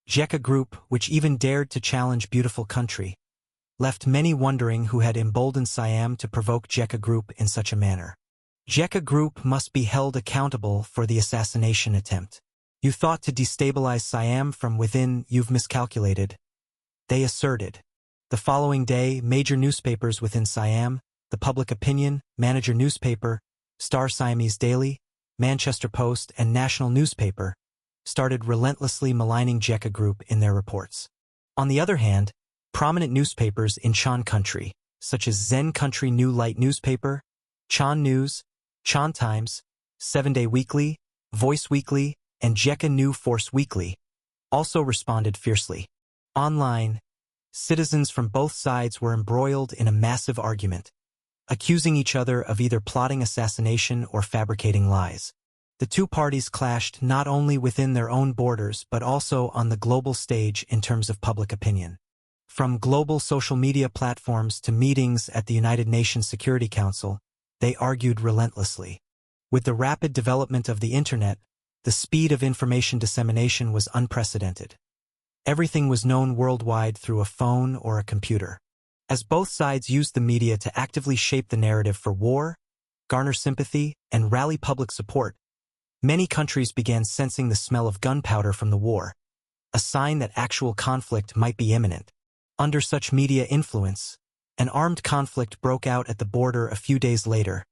Jekka Group, which even dared to challenge beautiful country, left many wondering who had emboldened Siam to provoke Jekka Group in such a manner. Jekka Group must be held accountable for the assassination attempt. You thought to destabilize Siam from within, you've miscalculated, they asserted. The following day, major newspapers within Siam, the Public Opinion, Manager Newspaper, Star Siamese Daily, Manchester Post, and National Newspaper, started relentlessly maligning Jekka Group in their reports. On the other hand, prominent newspapers in Chan Country, such as Zen Country New Light Newspaper, Chan News, Chan Times, 7-Day Weekly, Voice Weekly, and Jekka New Force Weekly, also responded fiercely. Online, citizens from both sides were embroiled in a massive argument, accusing each other of either plotting assassination or fabricating lies. The two parties clashed not only within their own borders but also on the global stage in terms of public opinion. From global social media platforms to meetings at the United Nations Security Council, they argued relentlessly. With the rapid development of the Internet, the speed of information dissemination was unprecedented. Everything was known worldwide through a phone or a computer. As both sides used the media to actively shape the narrative for war, garner sympathy, and rally public support, many countries began sensing the smell of gunpowder from the war, a sign that actual conflict might be imminent. Under such media influence, an armed conflict broke out at the border a few days later,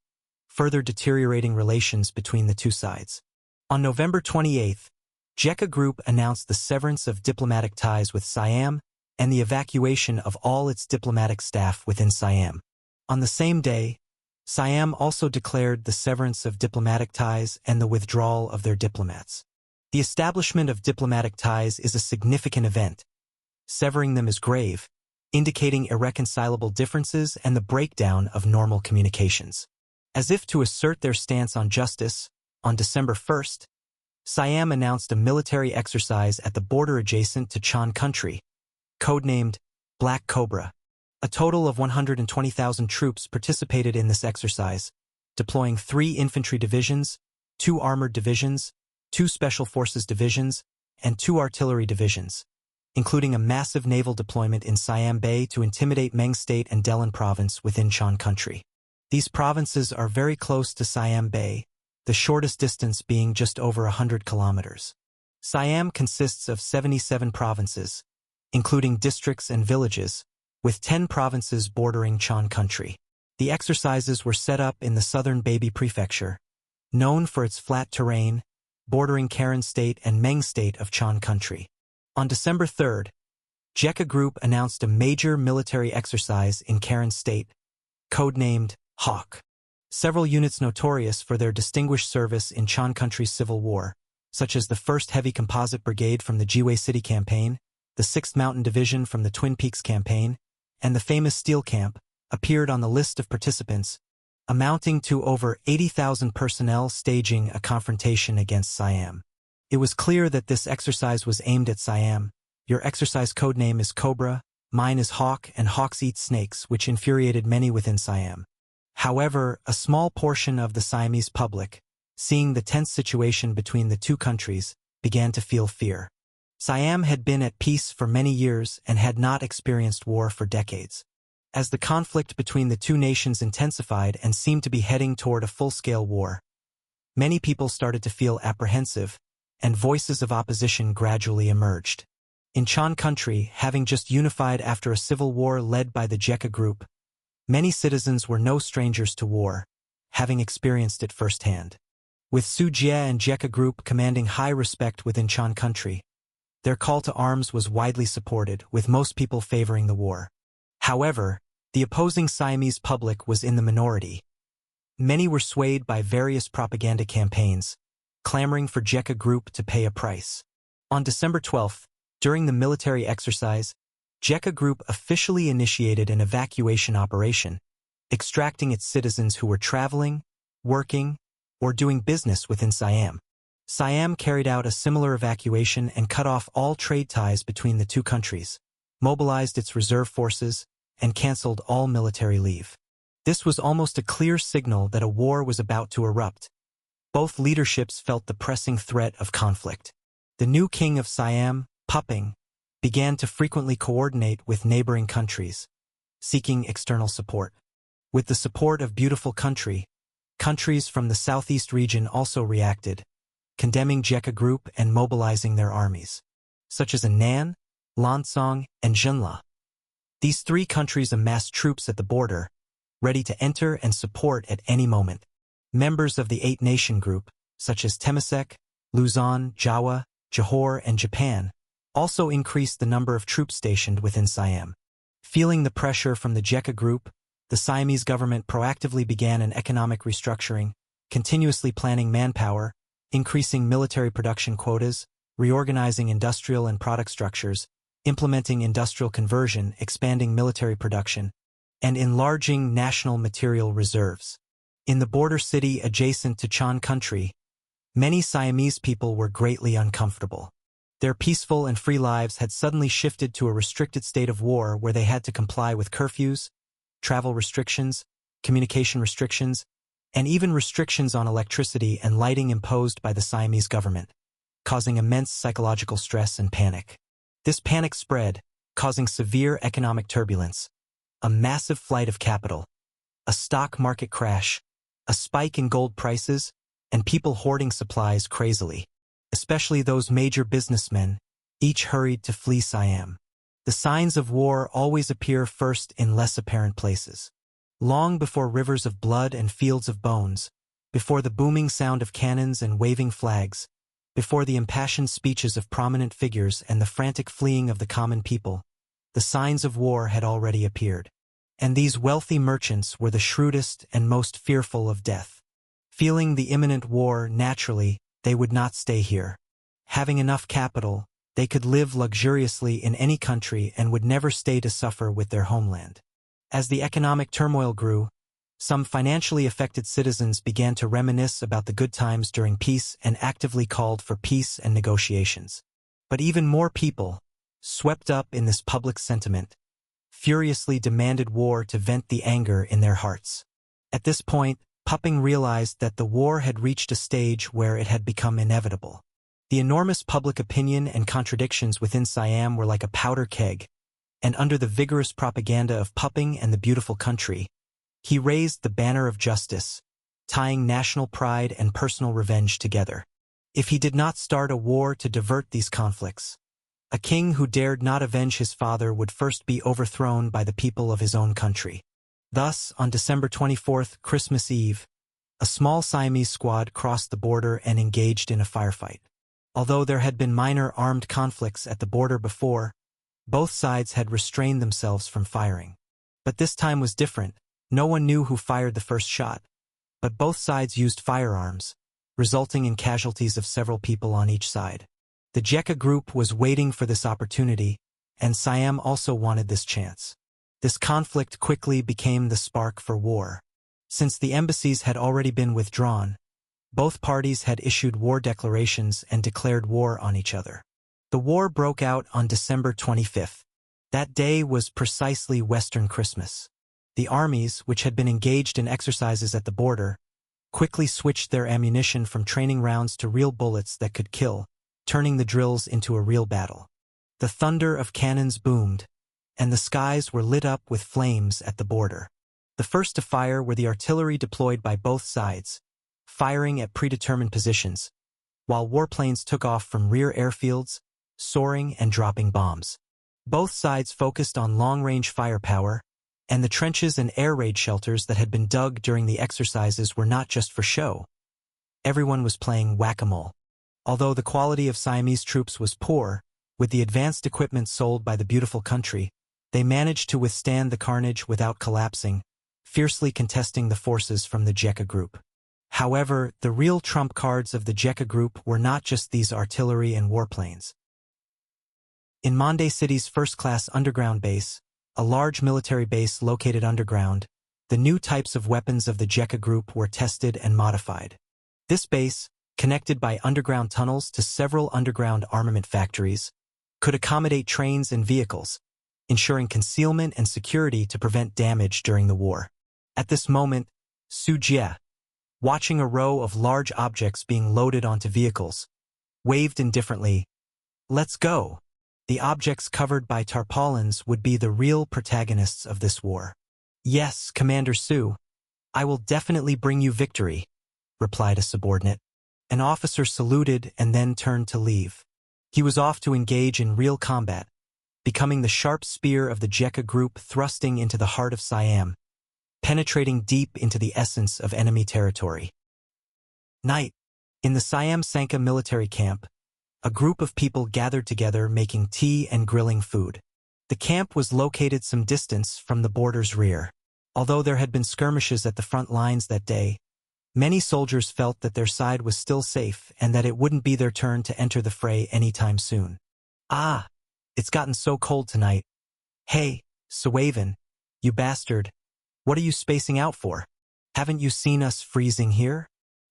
further deteriorating relations between the two sides. On November 28th, Jekka Group announced the severance of diplomatic ties with Siam and the evacuation of all its diplomatic staff within Siam. On the same day, Siam also declared the severance of diplomatic ties and the withdrawal of their diplomats. The establishment of diplomatic ties is a significant event. Severing them is grave, indicating irreconcilable differences and the breakdown of normal communications. As if to assert their stance on justice, on December 1st, Siam announced a military exercise at the border adjacent to Chan country, codenamed Black Cobra. A total of 120,000 troops participated in this exercise, deploying 3 infantry divisions, 2 armored divisions, 2 special forces divisions, and 2 artillery divisions, including a massive naval deployment in Siam Bay to intimidate Meng State and Delin Province within Chan country. These provinces are very close to Siam Bay, the shortest distance being just over 100 kilometers. Siam consists of 77 provinces, including districts and villages, with 10 provinces bordering Chan country. The exercises were set up in the southern Baby Prefecture, known for its flat terrain, bordering Karen State and Meng State of Chan country. On December 3rd, JECA Group announced a major military exercise in Karen State, codenamed Hawk. Several units notorious for their distinguished service in Chan country's civil war, such as the 1st Heavy Composite Brigade from the Jiwei City Campaign, the 6th Mountain Division from the Twin Peaks Campaign, and the famous Steel Camp, appeared on the list of participants, amounting to over 80,000 personnel staging a confrontation against Siam. It was clear that this exercise was aimed at Siam. Your exercise codename is Cobra, mine is Hawk, and hawks eat snakes, which infuriated many within Siam. However, a small portion of the Siamese public, seeing the tense situation between the two countries, began to feel fear. Siam had been at peace for many years and had not experienced war for decades. As the conflict between the two nations intensified and seemed to be heading toward a full-scale war, many people started to feel apprehensive, and voices of opposition gradually emerged. In Chan country, having just unified after a civil war led by the JECA Group, many citizens were no strangers to war, having experienced it firsthand. With Su Jie and JECA Group commanding high respect within Chan country, their call to arms was widely supported, with most people favoring the war. However, the opposing Siamese public was in the minority. Many were swayed by various propaganda campaigns, clamoring for JECA Group to pay a price. On December 12th, during the military exercise, JECA Group officially initiated an evacuation operation, extracting its citizens who were traveling, working, or doing business within Siam. Siam carried out a similar evacuation and cut off all trade ties between the two countries, mobilized its reserve forces, and canceled all military leave. This was almost a clear signal that a war was about to erupt. Both leaderships felt the pressing threat of conflict. The new king of Siam, Puping, began to frequently coordinate with neighboring countries, seeking external support. With the support of Beautiful Country, countries from the southeast region also reacted, condemning JECA Group and mobilizing their armies, such as Anan, Lansong, and Junla. These 3 countries amassed troops at the border, ready to enter and support at any moment. Members of the 8-nation group, such as Temasek, Luzon, Jawa, Johor, and Japan, also increased the number of troops stationed within Siam. Feeling the pressure from the JECA Group, the Siamese government proactively began an economic restructuring, continuously planning manpower, increasing military production quotas, reorganizing industrial and product structures, implementing industrial conversion, expanding military production, and enlarging national material reserves. In the border city adjacent to Chan country, many Siamese people were greatly uncomfortable. Their peaceful and free lives had suddenly shifted to a restricted state of war where they had to comply with curfews, travel restrictions, communication restrictions, and even restrictions on electricity and lighting imposed by the Siamese government, causing immense psychological stress and panic. This panic spread, causing severe economic turbulence, a massive flight of capital, a stock market crash, a spike in gold prices, and people hoarding supplies crazily. Especially those major businessmen, each hurried to flee Siam. The signs of war always appear first in less apparent places. Long before rivers of blood and fields of bones, before the booming sound of cannons and waving flags, before the impassioned speeches of prominent figures and the frantic fleeing of the common people, the signs of war had already appeared. And these wealthy merchants were the shrewdest and most fearful of death. Feeling the imminent war, naturally, they would not stay here. Having enough capital, they could live luxuriously in any country and would never stay to suffer with their homeland. As the economic turmoil grew, some financially affected citizens began to reminisce about the good times during peace and actively called for peace and negotiations. But even more people, swept up in this public sentiment, furiously demanded war to vent the anger in their hearts. At this point, Puping realized that the war had reached a stage where it had become inevitable. The enormous public opinion and contradictions within Siam were like a powder keg, and under the vigorous propaganda of Puping and the beautiful country, he raised the banner of justice, tying national pride and personal revenge together. If he did not start a war to divert these conflicts, a king who dared not avenge his father would first be overthrown by the people of his own country. Thus, on December 24th, Christmas Eve, a small Siamese squad crossed the border and engaged in a firefight. Although there had been minor armed conflicts at the border before, both sides had restrained themselves from firing. But this time was different. No one knew who fired the first shot, but both sides used firearms, resulting in casualties of several people on each side. The Jekka group was waiting for this opportunity, and Siam also wanted this chance. This conflict quickly became the spark for war. Since the embassies had already been withdrawn, both parties had issued war declarations and declared war on each other. The war broke out on December 25th. That day was precisely Western Christmas. The armies, which had been engaged in exercises at the border, quickly switched their ammunition from training rounds to real bullets that could kill, turning the drills into a real battle. The thunder of cannons boomed, and the skies were lit up with flames at the border. The first to fire were the artillery deployed by both sides, firing at predetermined positions, while warplanes took off from rear airfields, soaring and dropping bombs. Both sides focused on long-range firepower, and the trenches and air raid shelters that had been dug during the exercises were not just for show. Everyone was playing whack-a-mole. Although the quality of Siamese troops was poor, with the advanced equipment sold by the beautiful country, they managed to withstand the carnage without collapsing, fiercely contesting the forces from the Jekka group. However, the real trump cards of the Jekka group were not just these artillery and warplanes. In Mande City's first-class underground base, a large military base located underground, the new types of weapons of the Jekka group were tested and modified. This base, connected by underground tunnels to several underground armament factories, could accommodate trains and vehicles, ensuring concealment and security to prevent damage during the war. At this moment, Su Jie, watching a row of large objects being loaded onto vehicles, waved indifferently, "Let's go." The objects covered by tarpaulins would be the real protagonists of this war. "Yes, Commander Su, I will definitely bring you victory," replied a subordinate. An officer saluted and then turned to leave. He was off to engage in real combat, becoming the sharp spear of the Jekka group thrusting into the heart of Siam, penetrating deep into the essence of enemy territory. Night. In the Siam Sanka military camp, a group of people gathered together making tea and grilling food. The camp was located some distance from the border's rear. Although there had been skirmishes at the front lines that day, many soldiers felt that their side was still safe and that it wouldn't be their turn to enter the fray anytime soon. "Ah, it's gotten so cold tonight. Hey, Suaven, you bastard, what are you spacing out for? Haven't you seen us freezing here?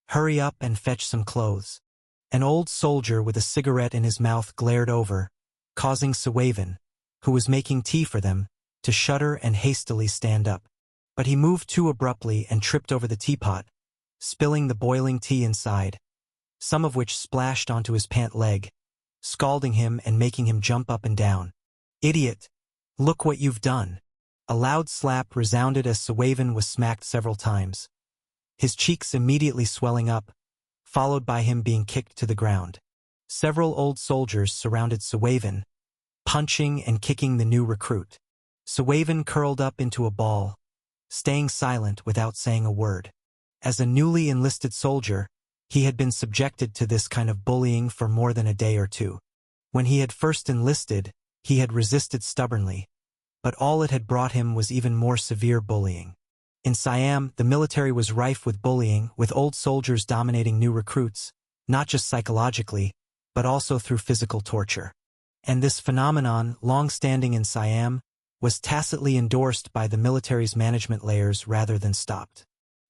Hurry up and fetch some clothes." An old soldier with a cigarette in his mouth glared over, causing Suaven, who was making tea for them, to shudder and hastily stand up. But he moved too abruptly and tripped over the teapot, spilling the boiling tea inside, some of which splashed onto his pant leg, scalding him and making him jump up and down. "Idiot! Look what you've done." A loud slap resounded as Suaven was smacked several times, his cheeks immediately swelling up, followed by him being kicked to the ground. Several old soldiers surrounded Suaven, punching and kicking the new recruit. Suaven curled up into a ball, staying silent without saying a word. As a newly enlisted soldier, he had been subjected to this kind of bullying for more than a day or two. When he had first enlisted, He had resisted stubbornly, but all it had brought him was even more severe bullying. In Siam, the military was rife with bullying, with old soldiers dominating new recruits, not just psychologically, but also through physical torture. And this phenomenon, long-standing in Siam, was tacitly endorsed by the military's management layers rather than stopped.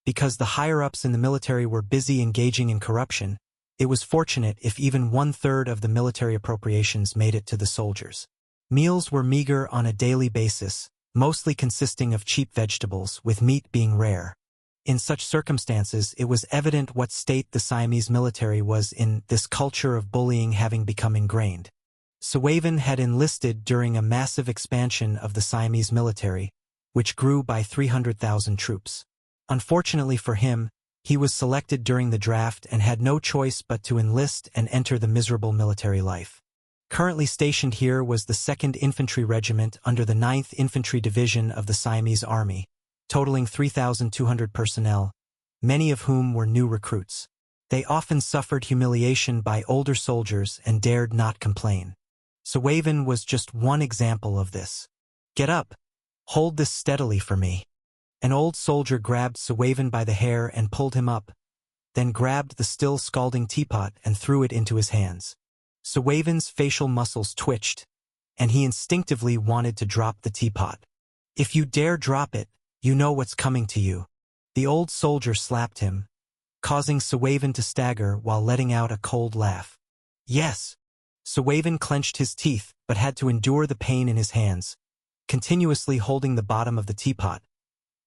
Because the higher-ups in the military were busy engaging in corruption, it was fortunate if even 1/3 of the military appropriations made it to the soldiers. Meals were meager on a daily basis, mostly consisting of cheap vegetables, with meat being rare. In such circumstances, it was evident what state the Siamese military was in, this culture of bullying having become ingrained. Suwaven had enlisted during a massive expansion of the Siamese military, which grew by 300,000 troops. Unfortunately for him, he was selected during the draft and had no choice but to enlist and enter the miserable military life. Currently stationed here was the 2nd Infantry Regiment under the 9th Infantry Division of the Siamese Army, totaling 3,200 personnel, many of whom were new recruits. They often suffered humiliation by older soldiers and dared not complain. Suwaven was just one example of this. "Get up. Hold this steadily for me." An old soldier grabbed Suwaven by the hair and pulled him up, then grabbed the still scalding teapot and threw it into his hands. Suwaven's facial muscles twitched, and he instinctively wanted to drop the teapot. "If you dare drop it, you know what's coming to you." The old soldier slapped him, causing Suwaven to stagger while letting out a cold laugh. "Yes." Suwaven clenched his teeth but had to endure the pain in his hands, continuously holding the bottom of the teapot,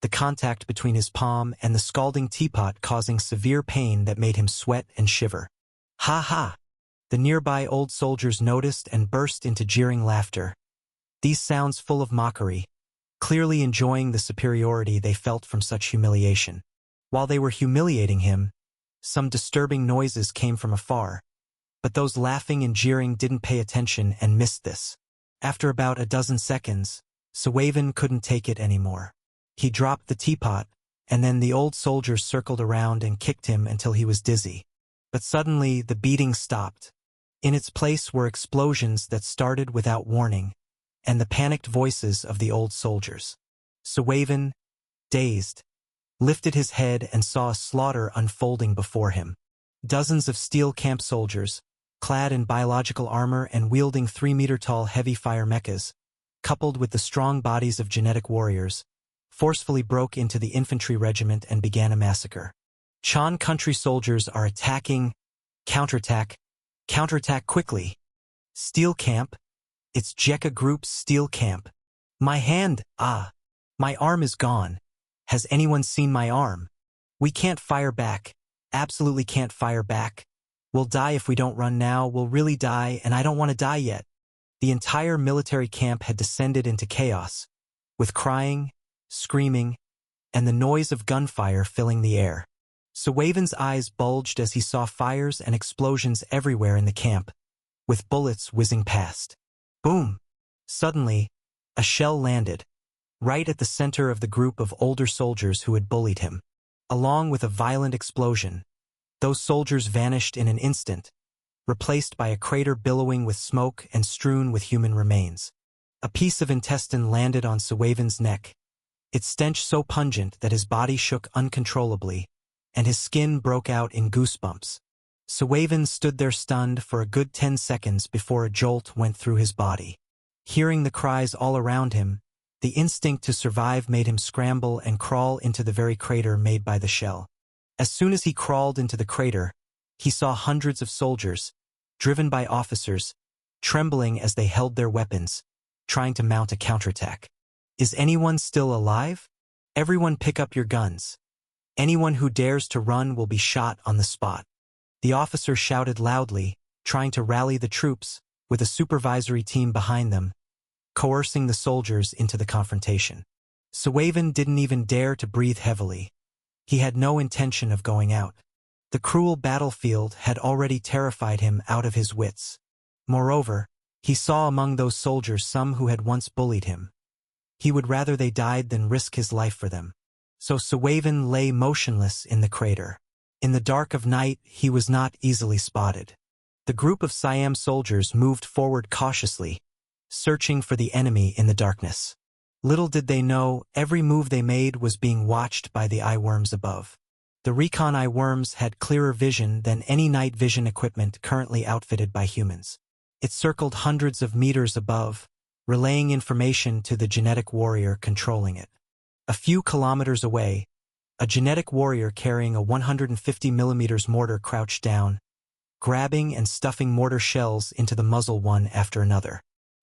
the contact between his palm and the scalding teapot causing severe pain that made him sweat and shiver. "Ha ha!" The nearby old soldiers noticed and burst into jeering laughter, these sounds full of mockery, clearly enjoying the superiority they felt from such humiliation. While they were humiliating him, some disturbing noises came from afar, but those laughing and jeering didn't pay attention and missed this. After about a dozen seconds, Suwaven couldn't take it anymore. He dropped the teapot, and then the old soldiers circled around and kicked him until he was dizzy. But suddenly the beating stopped. In its place were explosions that started without warning, and the panicked voices of the old soldiers. Suwaven, dazed, lifted his head and saw a slaughter unfolding before him. Dozens of steel camp soldiers, clad in biological armor and wielding 3-meter-tall heavy-fire mechas, coupled with the strong bodies of genetic warriors, forcefully broke into the infantry regiment and began a massacre. Chan country soldiers are attacking. Counterattack. Counterattack quickly. Steel camp. It's Jekka Group's steel camp. My hand, my arm is gone. Has anyone seen my arm? We can't fire back. Absolutely can't fire back. We'll die if we don't run now. We'll really die, and I don't want to die yet. The entire military camp had descended into chaos, with crying, screaming, and the noise of gunfire filling the air. Suwaven's eyes bulged as he saw fires and explosions everywhere in the camp, with bullets whizzing past. Boom! Suddenly, a shell landed, right at the center of the group of older soldiers who had bullied him. Along with a violent explosion, those soldiers vanished in an instant, replaced by a crater billowing with smoke and strewn with human remains. A piece of intestine landed on Suwaven's neck, its stench so pungent that his body shook uncontrollably, and his skin broke out in goosebumps. Suwaven stood there stunned for a good 10 seconds before a jolt went through his body. Hearing the cries all around him, the instinct to survive made him scramble and crawl into the very crater made by the shell. As soon as he crawled into the crater, he saw hundreds of soldiers, driven by officers, trembling as they held their weapons, trying to mount a counterattack. "Is anyone still alive? Everyone pick up your guns. Anyone who dares to run will be shot on the spot." The officer shouted loudly, trying to rally the troops, with a supervisory team behind them, coercing the soldiers into the confrontation. Suwaven didn't even dare to breathe heavily. He had no intention of going out. The cruel battlefield had already terrified him out of his wits. Moreover, he saw among those soldiers some who had once bullied him. He would rather they died than risk his life for them. So Suwaven lay motionless in the crater. In the dark of night, he was not easily spotted. The group of Siam soldiers moved forward cautiously, searching for the enemy in the darkness. Little did they know, every move they made was being watched by the eye-worms above. The recon eye-worms had clearer vision than any night vision equipment currently outfitted by humans. It circled hundreds of meters above, relaying information to the genetic warrior controlling it. A few kilometers away, a genetic warrior carrying a 150mm mortar crouched down, grabbing and stuffing mortar shells into the muzzle one after another.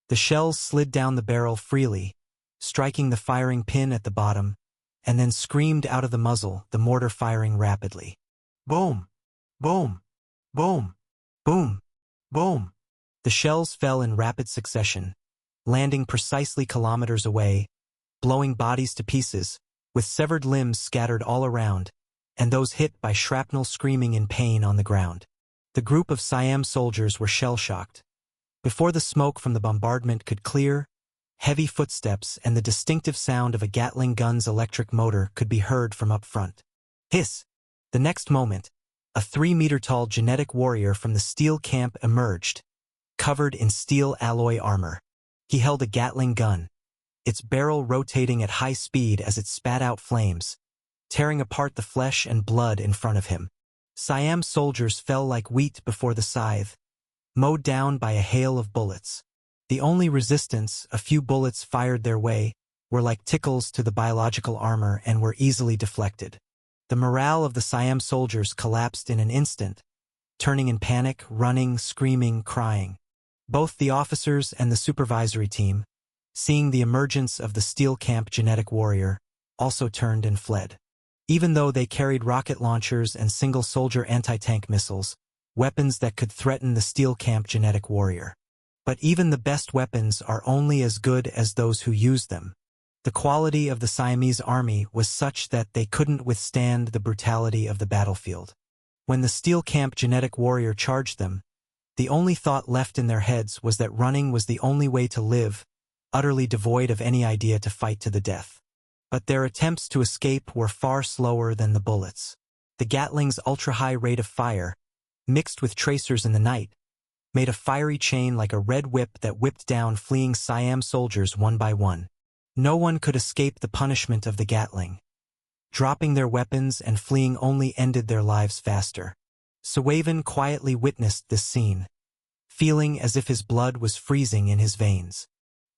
The shells slid down the barrel freely, striking the firing pin at the bottom, and then screamed out of the muzzle, the mortar firing rapidly. Boom! Boom! Boom! Boom! Boom! The shells fell in rapid succession, landing precisely kilometers away, blowing bodies to pieces, with severed limbs scattered all around, and those hit by shrapnel screaming in pain on the ground. The group of Siam soldiers were shell-shocked. Before the smoke from the bombardment could clear, heavy footsteps and the distinctive sound of a Gatling gun's electric motor could be heard from up front. Hiss! The next moment, a 3-meter-tall genetic warrior from the steel camp emerged, covered in steel alloy armor. He held a Gatling gun, its barrel rotating at high speed as it spat out flames, tearing apart the flesh and blood in front of him. Siam soldiers fell like wheat before the scythe, mowed down by a hail of bullets. The only resistance, a few bullets fired their way, were like tickles to the biological armor and were easily deflected. The morale of the Siam soldiers collapsed in an instant, turning in panic, running, screaming, crying. Both the officers and the supervisory team, seeing the emergence of the steel camp genetic warrior, also turned and fled. Even though they carried rocket launchers and single-soldier anti-tank missiles, weapons that could threaten the steel camp genetic warrior. But even the best weapons are only as good as those who use them. The quality of the Siamese army was such that they couldn't withstand the brutality of the battlefield. When the steel camp genetic warrior charged them, the only thought left in their heads was that running was the only way to live, utterly devoid of any idea to fight to the death. But their attempts to escape were far slower than the bullets. The Gatling's ultra-high rate of fire, mixed with tracers in the night, made a fiery chain like a red whip that whipped down fleeing Siam soldiers one by one. No one could escape the punishment of the Gatling. Dropping their weapons and fleeing only ended their lives faster. Suwaven quietly witnessed this scene, feeling as if his blood was freezing in his veins.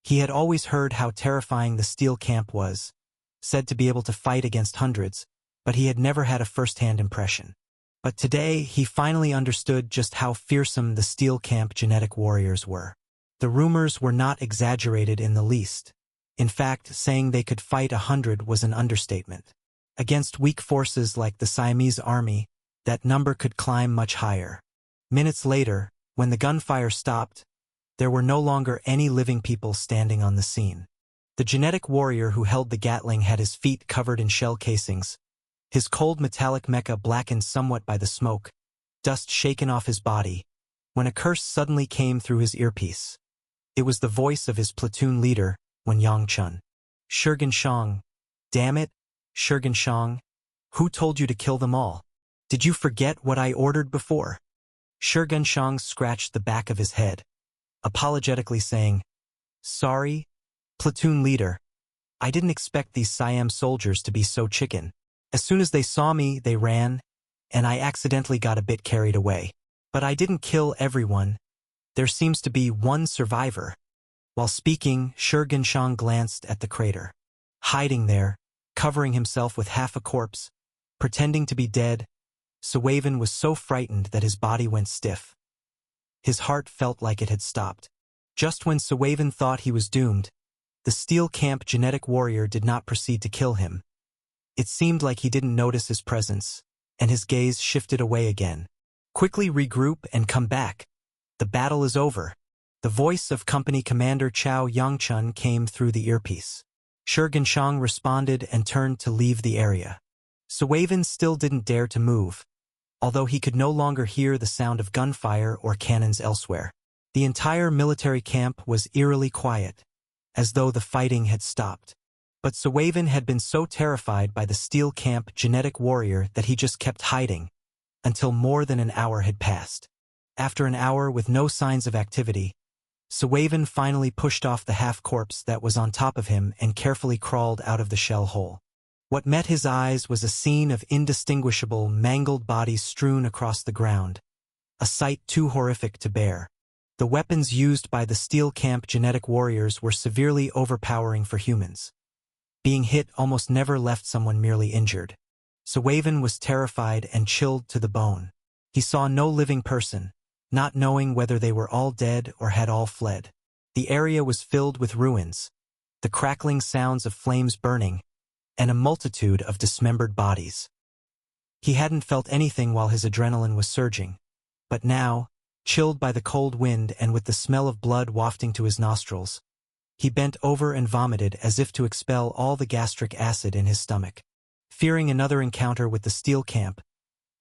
He had always heard how terrifying the steel camp was, said to be able to fight against hundreds, but he had never had a first-hand impression. But today, he finally understood just how fearsome the steel camp genetic warriors were. The rumors were not exaggerated in the least. In fact, saying they could fight 100 was an understatement. Against weak forces like the Siamese army, that number could climb much higher. Minutes later, when the gunfire stopped, there were no longer any living people standing on the scene. The genetic warrior who held the Gatling had his feet covered in shell casings, his cold metallic mecha blackened somewhat by the smoke, dust shaken off his body, when a curse suddenly came through his earpiece. It was the voice of his platoon leader, Wen Yongchun. Shurgan Shang. Damn it, Shurgan Shang. Who told you to kill them all? Did you forget what I ordered before? Shurgan Shang scratched the back of his head, apologetically saying, Sorry, platoon leader. I didn't expect these Siam soldiers to be so chicken. As soon as they saw me, they ran, and I accidentally got a bit carried away. But I didn't kill everyone. There seems to be one survivor. While speaking, Shurgan Shang glanced at the crater. Hiding there, covering himself with half a corpse, pretending to be dead, Suwaven was so frightened that his body went stiff. His heart felt like it had stopped. Just when Suwaven thought he was doomed, the steel camp genetic warrior did not proceed to kill him. It seemed like he didn't notice his presence, and his gaze shifted away again. Quickly regroup and come back. The battle is over. The voice of Company Commander Chao Yongchun came through the earpiece. Shurgan Shang responded and turned to leave the area. Suwaven still didn't dare to move, although he could no longer hear the sound of gunfire or cannons elsewhere. The entire military camp was eerily quiet, as though the fighting had stopped. But Suwaven had been so terrified by the steel camp genetic warrior that he just kept hiding, until more than an hour had passed. After an hour with no signs of activity, Suwaven finally pushed off the half-corpse that was on top of him and carefully crawled out of the shell hole. What met his eyes was a scene of indistinguishable, mangled bodies strewn across the ground, a sight too horrific to bear. The weapons used by the Steel Camp genetic warriors were severely overpowering for humans. Being hit almost never left someone merely injured. Suwaven was terrified and chilled to the bone. He saw no living person, not knowing whether they were all dead or had all fled. The area was filled with ruins, the crackling sounds of flames burning, and a multitude of dismembered bodies. He hadn't felt anything while his adrenaline was surging, but now, chilled by the cold wind and with the smell of blood wafting to his nostrils, he bent over and vomited as if to expel all the gastric acid in his stomach. Fearing another encounter with the Steel Camp,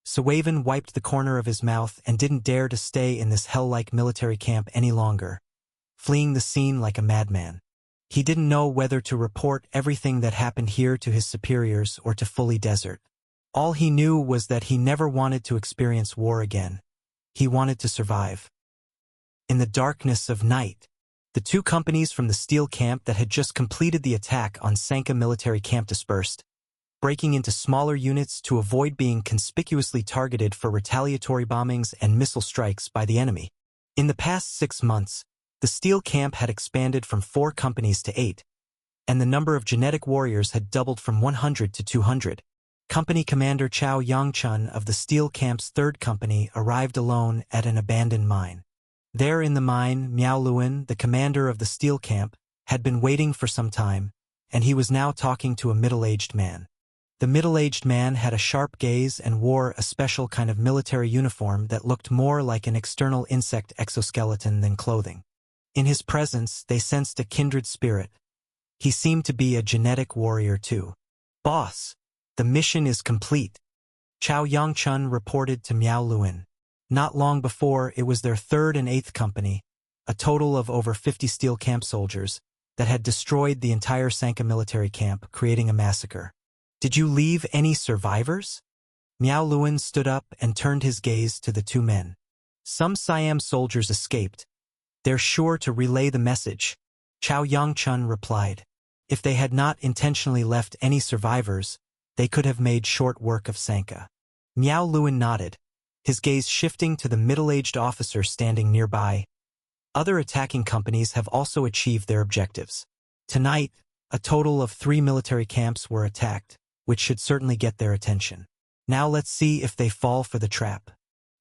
Suwaven wiped the corner of his mouth and didn't dare to stay in this hell-like military camp any longer, fleeing the scene like a madman. He didn't know whether to report everything that happened here to his superiors or to Fully Desert. All he knew was that he never wanted to experience war again. He wanted to survive. In the darkness of night, the two companies from the Steel Camp that had just completed the attack on Sanka military camp dispersed, breaking into smaller units to avoid being conspicuously targeted for retaliatory bombings and missile strikes by the enemy. In the past 6 months, the Steel Camp had expanded from 4 companies to 8, and the number of genetic warriors had doubled from 100 to 200. Company Commander Chao Yangchun of the Steel Camp's 3rd Company arrived alone at an abandoned mine. There in the mine, Miao Luan, the commander of the Steel Camp, had been waiting for some time, and he was now talking to a middle-aged man. The middle-aged man had a sharp gaze and wore a special kind of military uniform that looked more like an external insect exoskeleton than clothing. In his presence, they sensed a kindred spirit. He seemed to be a genetic warrior too. "Boss, the mission is complete," Chao Yangchun reported to Miao Luan. Not long before, it was their 3rd and 8th Company, a total of over 50 Steel Camp soldiers, that had destroyed the entire Sanka military camp, creating a massacre. "Did you leave any survivors?" Miao Luan stood up and turned his gaze to the two men. "Some Siam soldiers escaped. They're sure to relay the message," Chao Yangchun replied. "If they had not intentionally left any survivors, they could have made short work of Sanka." Miao Luan nodded, his gaze shifting to the middle-aged officer standing nearby. "Other attacking companies have also achieved their objectives. Tonight, a total of 3 military camps were attacked, which should certainly get their attention. Now let's see if they fall for the trap.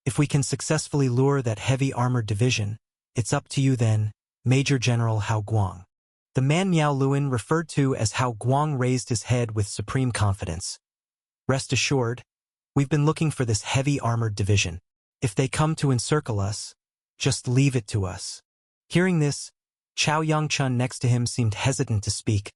If we can successfully lure that heavy armored division, it's up to you then, Major General Hao Guang." The man Miao Luan referred to as Hao Guang raised his head with supreme confidence. "Rest assured, we've been looking for this heavy armored division. If they come to encircle us, just leave it to us." Hearing this, Chao Yangchun next to him seemed hesitant to speak.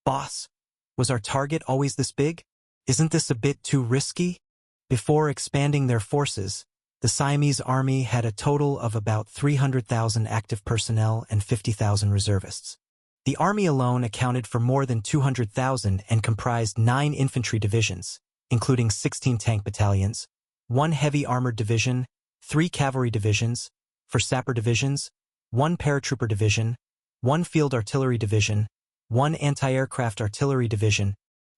"Boss, was our target always this big? Isn't this a bit too risky?" Before expanding their forces, the Siamese army had a total of about 300,000 active personnel and 50,000 reservists. The army alone accounted for more than 200,000 and comprised 9 infantry divisions, including 16 tank battalions, 1 heavy armored division, 3 cavalry divisions, 4 sapper divisions, 1 paratrooper division, 1 field artillery division, 1 anti-aircraft artillery division,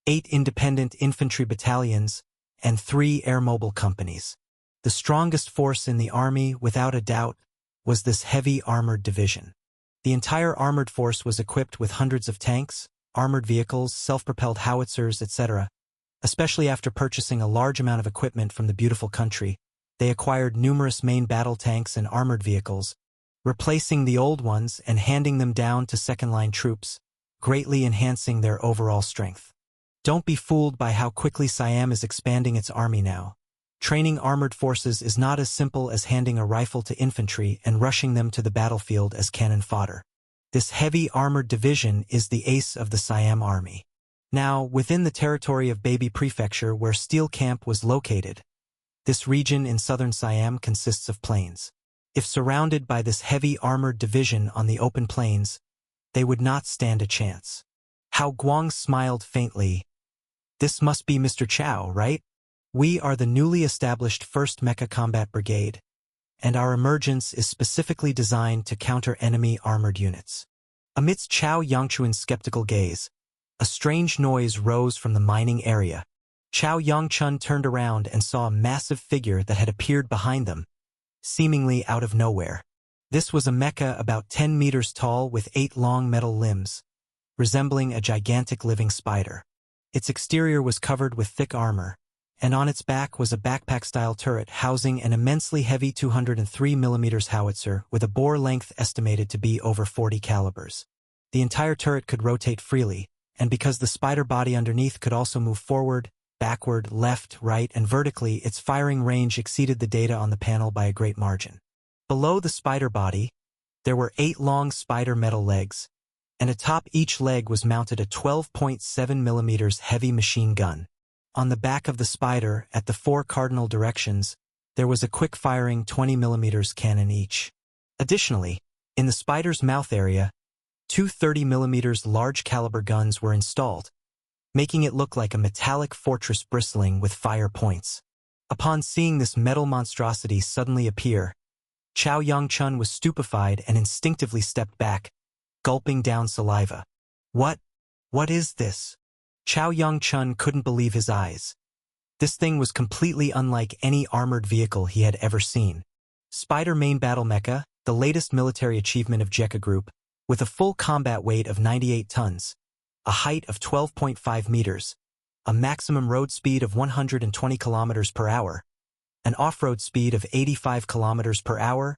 8 independent infantry battalions, and 3 air mobile companies. The strongest force in the army, without a doubt, was this heavy armored division. The entire armored force was equipped with hundreds of tanks, armored vehicles, self-propelled howitzers, etc. Especially after purchasing a large amount of equipment from the beautiful country, they acquired numerous main battle tanks and armored vehicles, replacing the old ones and handing them down to second-line troops, greatly enhancing their overall strength. Don't be fooled by how quickly Siam is expanding its army now. Training armored forces is not as simple as handing a rifle to infantry and rushing them to the battlefield as cannon fodder. This heavy armored division is the ace of the Siam army. Now, within the territory of Baby Prefecture where Steel Camp was located, this region in southern Siam consists of plains. If surrounded by this heavy armored division on the open plains, they would not stand a chance. Hao Guang smiled faintly. "This must be Mr. Chao, right? We are the newly established 1st Mecha Combat Brigade. and our emergence is specifically designed to counter enemy armored units. Amidst Chao Yangchuan's skeptical gaze, a strange noise rose from the mining area. Chao Yangchun turned around and saw a massive figure that had appeared behind them, seemingly out of nowhere. This was a mecha about 10 meters tall with 8 long metal limbs, resembling a gigantic living spider. Its exterior was covered with thick armor, and on its back was a backpack-style turret housing an immensely heavy 203mm howitzer with a bore length estimated to be over 40 calibers. The entire turret could rotate freely, and because the spider body underneath could also move forward, backward, left, right, and vertically, its firing range exceeded the data on the panel by a great margin. Below the spider body, there were 8 long spider metal legs, and atop each leg was mounted a 12.7mm heavy machine gun. On the back of the spider, at the 4 cardinal directions, there was a quick-firing 20mm cannon each. Additionally, in the spider's mouth area, 2 30mm large-caliber guns were installed, making it look like a metallic fortress bristling with fire points. Upon seeing this metal monstrosity suddenly appear, Chao Yangchun was stupefied and instinctively stepped back, gulping down saliva. What is this? Chao Yangchun couldn't believe his eyes. This thing was completely unlike any armored vehicle he had ever seen. Spider Main Battle Mecha, the latest military achievement of JECA Group, with a full combat weight of 98 tons, a height of 12.5 meters, a maximum road speed of 120 kilometers per hour, an off-road speed of 85 kilometers per hour,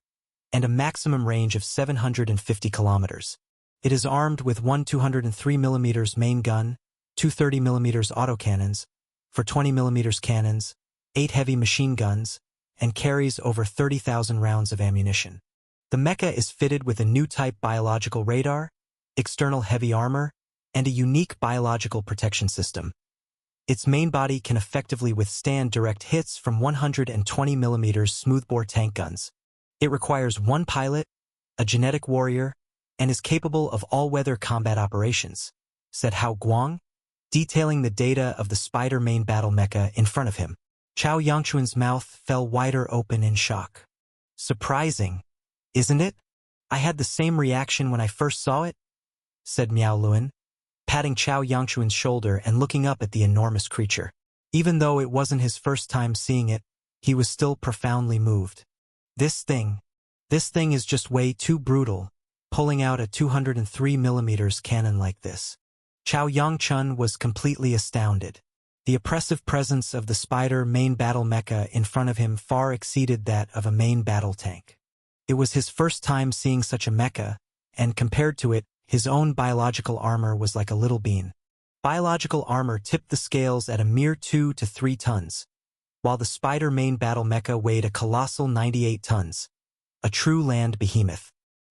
and a maximum range of 750 kilometers. It is armed with one 203mm main gun, 2 30mm autocannons, 4 20mm cannons, 8 heavy machine guns, and carries over 30,000 rounds of ammunition. The mecha is fitted with a new type biological radar, external heavy armor, and a unique biological protection system. Its main body can effectively withstand direct hits from 120mm smoothbore tank guns. It requires one pilot, a genetic warrior, and is capable of all-weather combat operations, said Hao Guang, detailing the data of the spider main battle mecha in front of him. Chao Yangchuan's mouth fell wider open in shock. Surprising, isn't it? I had the same reaction when I first saw it, said Miao Luan, patting Chao Yangchuan's shoulder and looking up at the enormous creature. Even though it wasn't his first time seeing it, he was still profoundly moved. This thing is just way too brutal, pulling out a 203mm cannon like this. Chao Yangchun was completely astounded. The oppressive presence of the spider main battle mecha in front of him far exceeded that of a main battle tank. It was his first time seeing such a mecha, and compared to it, his own biological armor was like a little bean. Biological armor tipped the scales at a mere 2 to 3 tons, while the spider main battle mecha weighed a colossal 98 tons, a true land behemoth.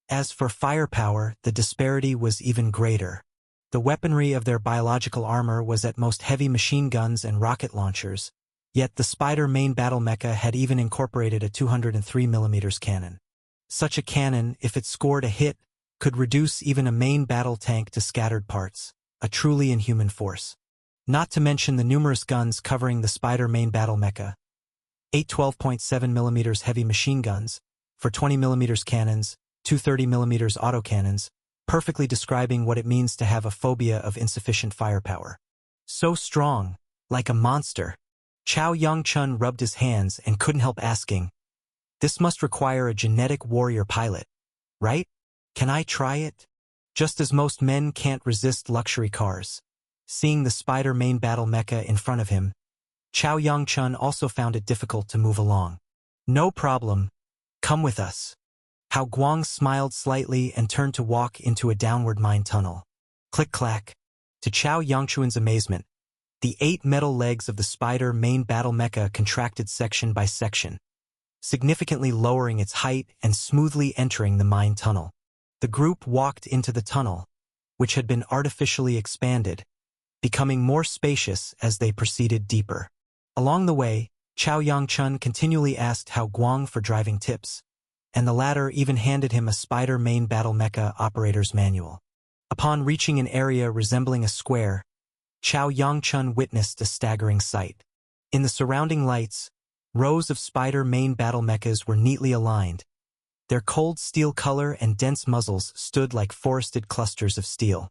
As for firepower, the disparity was even greater. The weaponry of their biological armor was at most heavy machine guns and rocket launchers, yet the spider main battle mecha had even incorporated a 203mm cannon. Such a cannon, if it scored a hit, could reduce even a main battle tank to scattered parts, a truly inhuman force. Not to mention the numerous guns covering the spider main battle mecha. 8 12.7mm heavy machine guns, 4 20mm cannons, 2 30mm autocannons, perfectly describing what it means to have a phobia of insufficient firepower. So strong, like a monster. Chao Yangchun rubbed his hands and couldn't help asking, "This must require a genetic warrior pilot, right? Can I try it?" Just as most men can't resist luxury cars. Seeing the spider main battle mecha in front of him, Chao Yangchun also found it difficult to move along. "No problem. Come with us." Hao Guang smiled slightly and turned to walk into a downward mine tunnel. Click-clack. To Chao Yangchuan's amazement, the 8 metal legs of the spider main battle mecha contracted section by section, significantly lowering its height and smoothly entering the mine tunnel. The group walked into the tunnel, which had been artificially expanded, becoming more spacious as they proceeded deeper. Along the way, Chao Yangchun continually asked Hao Guang for driving tips, and the latter even handed him a spider main battle mecha operator's manual. Upon reaching an area resembling a square, Chao Yangchun witnessed a staggering sight. In the surrounding lights, Rows of Spider main battle mechas were neatly aligned. Their cold steel color and dense muzzles stood like forested clusters of steel.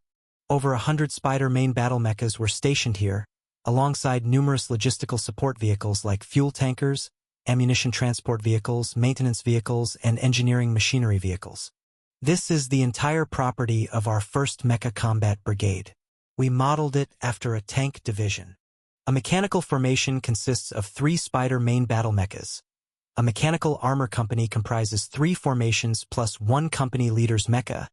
Over 100 Spider main battle mechas were stationed here, alongside numerous logistical support vehicles like fuel tankers, ammunition transport vehicles, maintenance vehicles, and engineering machinery vehicles. This is the entire property of our 1st Mecha Combat Brigade. We modeled it after a tank division. A mechanical formation consists of 3 Spider main battle mechas. A mechanical armor company comprises 3 formations plus 1 company leader's mecha,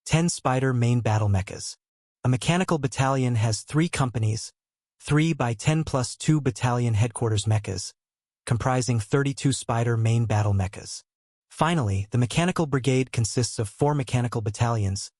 10 Spider main battle mechas. A mechanical battalion has 3 companies, 3 by 10 plus 2 battalion headquarters mechas, comprising 32 Spider main battle mechas. Finally, the mechanical brigade consists of 4 mechanical battalions,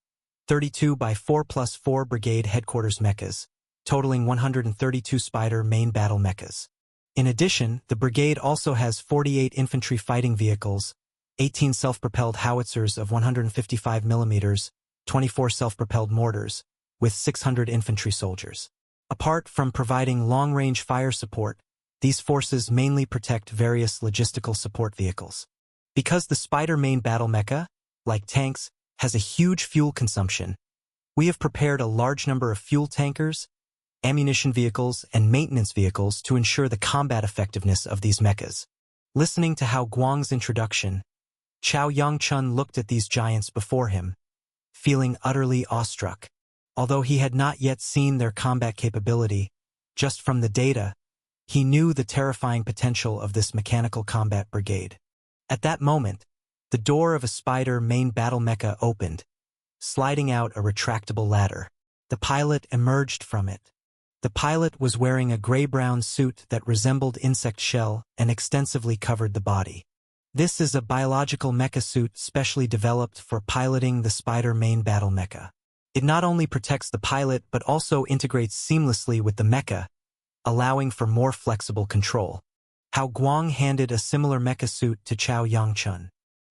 32 by 4 plus 4 brigade headquarters mechas, totaling 132 Spider main battle mechas. In addition, the brigade also has 48 infantry fighting vehicles, 18 self-propelled howitzers of 155 mm, 24 self-propelled mortars, with 600 infantry soldiers. Apart from providing long-range fire support, these forces mainly protect various logistical support vehicles. Because the Spider main battle mecha, like tanks, has a huge fuel consumption, we have prepared a large number of fuel tankers, ammunition vehicles, and maintenance vehicles to ensure the combat effectiveness of these mechas. Listening to Hao Guang's introduction, Chao Yangchun looked at these giants before him, feeling utterly awestruck. Although he had not yet seen their combat capability, just from the data, he knew the terrifying potential of this mechanical combat brigade. At that moment, the door of a Spider main battle mecha opened, sliding out a retractable ladder. The pilot emerged from it. The pilot was wearing a gray-brown suit that resembled insect shell and extensively covered the body. This is a biological mecha suit specially developed for piloting the Spider main battle mecha. It not only protects the pilot but also integrates seamlessly with the mecha, allowing for more flexible control. Hao Guang handed a similar mecha suit to Chao Yangchun.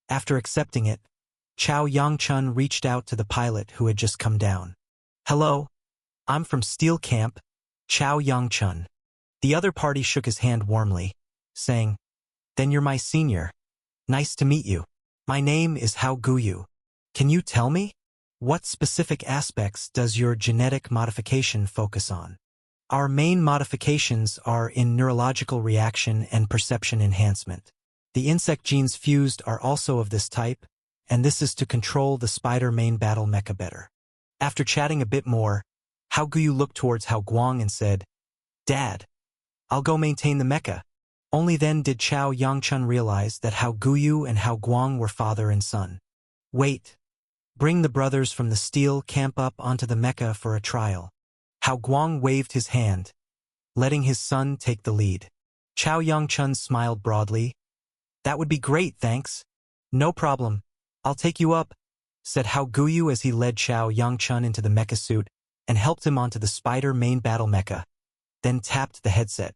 After accepting it, Chao Yangchun reached out to the pilot who had just come down. "Hello, I'm from Steel Camp, Chao Yangchun." The other party shook his hand warmly, saying, "Then you're my senior. Nice to meet you. My name is Hao Guyu. Can you tell me? What specific aspects does your genetic modification focus on?" "Our main modifications are in neurological reaction and perception enhancement. The insect genes fused are also of this type, and this is to control the Spider main battle mecha better." After chatting a bit more, Hao Guyu looked towards Hao Guang and said, "Dad, I'll go maintain the mecha." Only then did Chao Yangchun realize that Hao Guyu and Hao Guang were father and son. "Wait. Bring the brothers from the Steel Camp up onto the mecha for a trial." Hao Guang waved his hand, letting his son take the lead. Chao Yangchun smiled broadly. "That would be great, thanks." "No problem. I'll take you up," said Hao Guyu as he led Chao Yangchun into the mecha suit and helped him onto the Spider main battle mecha, then tapped the headset.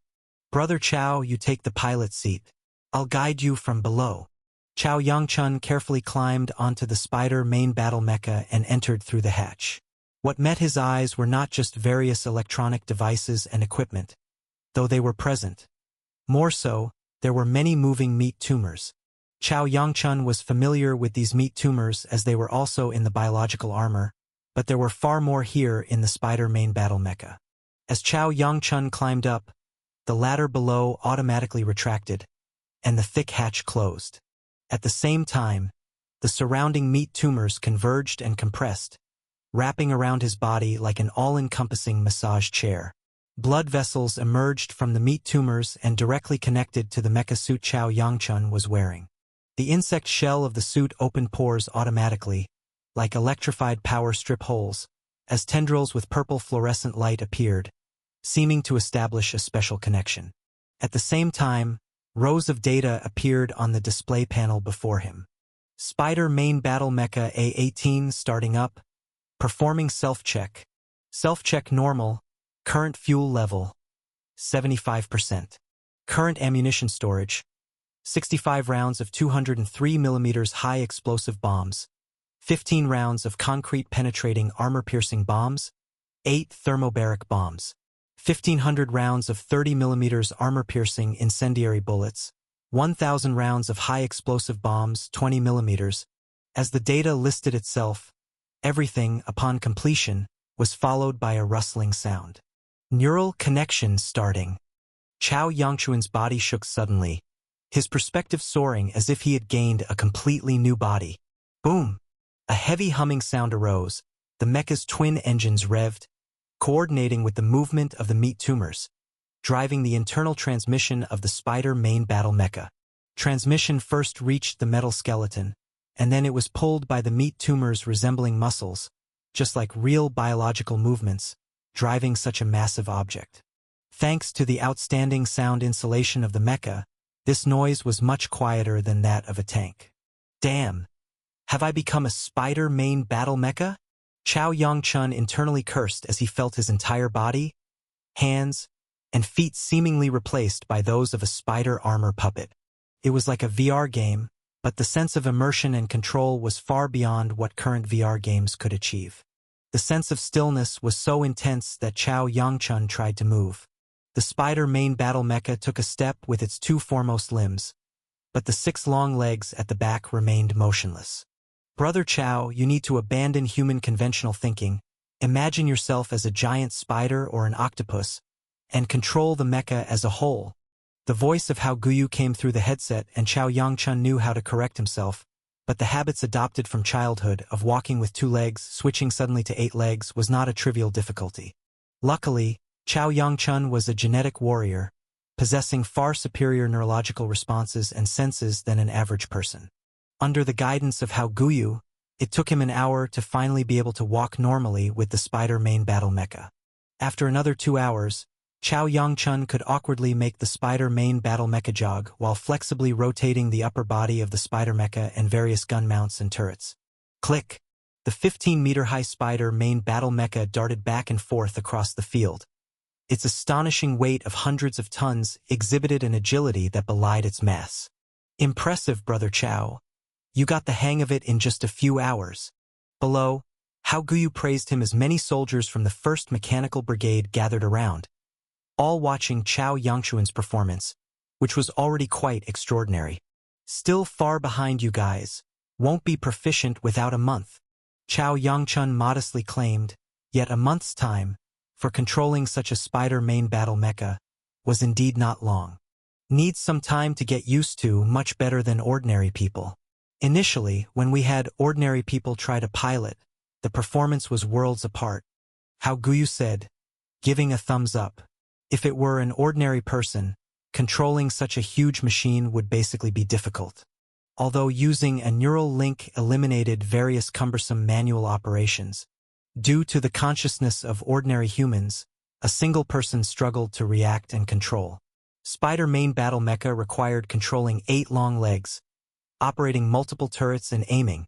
"Brother Chao, you take the pilot seat. I'll guide you from below." Chao Yangchun carefully climbed onto the Spider main battle mecha and entered through the hatch. What met his eyes were not just various electronic devices and equipment, though they were present. More so, there were many moving meat tumors. Chao Yangchun was familiar with these meat tumors as they were also in the biological armor, but there were far more here in the Spider main battle mecha. As Chao Yangchun climbed up, the ladder below automatically retracted, and the thick hatch closed. At the same time, the surrounding meat tumors converged and compressed, wrapping around his body like an all-encompassing massage chair. Blood vessels emerged from the meat tumors and directly connected to the mecha suit Chao Yangchun was wearing. The insect shell of the suit opened pores automatically, like electrified power strip holes, as tendrils with purple fluorescent light appeared, seeming to establish a special connection. At the same time, rows of data appeared on the display panel before him. Spider main battle mecha A18 starting up, performing self-check. Self-check normal, current fuel level, 75%. Current ammunition storage, 65 rounds of 203 mm high explosive bombs, 15 rounds of concrete penetrating armor-piercing bombs, 8 thermobaric bombs, 1,500 rounds of 30mm armor-piercing incendiary bullets, 1,000 rounds of high-explosive bombs, 20mm. As the data listed itself, everything, upon completion, was followed by a rustling sound. Neural connection starting. Chao Yangchuan's body shook suddenly, his perspective soaring as if he had gained a completely new body. Boom! A heavy humming sound arose, the mecha's twin engines revved, coordinating with the movement of the meat tumors, driving the internal transmission of the Spider main battle mecha. Transmission first reached the metal skeleton, and then it was pulled by the meat tumors resembling muscles, just like real biological movements, driving such a massive object. Thanks to the outstanding sound insulation of the mecha, this noise was much quieter than that of a tank. Damn! Have I become a Spider main battle mecha? Chao Yangchun internally cursed as he felt his entire body, hands, and feet seemingly replaced by those of a spider armor puppet. It was like a VR game, but the sense of immersion and control was far beyond what current VR games could achieve. The sense of stillness was so intense that Chao Yangchun tried to move. The Spider main battle mecha took a step with its two foremost limbs, but the 6 long legs at the back remained motionless. Brother Chao, you need to abandon human conventional thinking, imagine yourself as a giant spider or an octopus, and control the mecha as a whole. The voice of Hao Guyu came through the headset and Chao Yangchun knew how to correct himself, but the habits adopted from childhood of walking with 2 legs, switching suddenly to 8 legs was not a trivial difficulty. Luckily, Chao Yangchun was a genetic warrior, possessing far superior neurological responses and senses than an average person. Under the guidance of Hao Guyu, it took him an hour to finally be able to walk normally with the Spider main battle mecha. After another 2 hours, Chao Yangchun could awkwardly make the Spider main battle mecha jog while flexibly rotating the upper body of the Spider mecha and various gun mounts and turrets. Click! The 15-meter-high Spider main battle mecha darted back and forth across the field. Its astonishing weight of hundreds of tons exhibited an agility that belied its mass. Impressive, Brother Chao. You got the hang of it in just a few hours. Below, Hao Guyu praised him as many soldiers from the 1st Mechanical Brigade gathered around, all watching Chao Yangchuan's performance, which was already quite extraordinary. Still far behind you guys, won't be proficient without a month. Chao Yangchun modestly claimed, yet a month's time, for controlling such a Spider main battle mecha, was indeed not long. Needs some time to get used to, much better than ordinary people. Initially, when we had ordinary people try to pilot, the performance was worlds apart. Hao Guyu said, giving a thumbs up. If it were an ordinary person, controlling such a huge machine would basically be difficult. Although using a neural link eliminated various cumbersome manual operations, due to the consciousness of ordinary humans, a single person struggled to react and control. Spider main battle mecha required controlling 8 long legs, operating multiple turrets and aiming,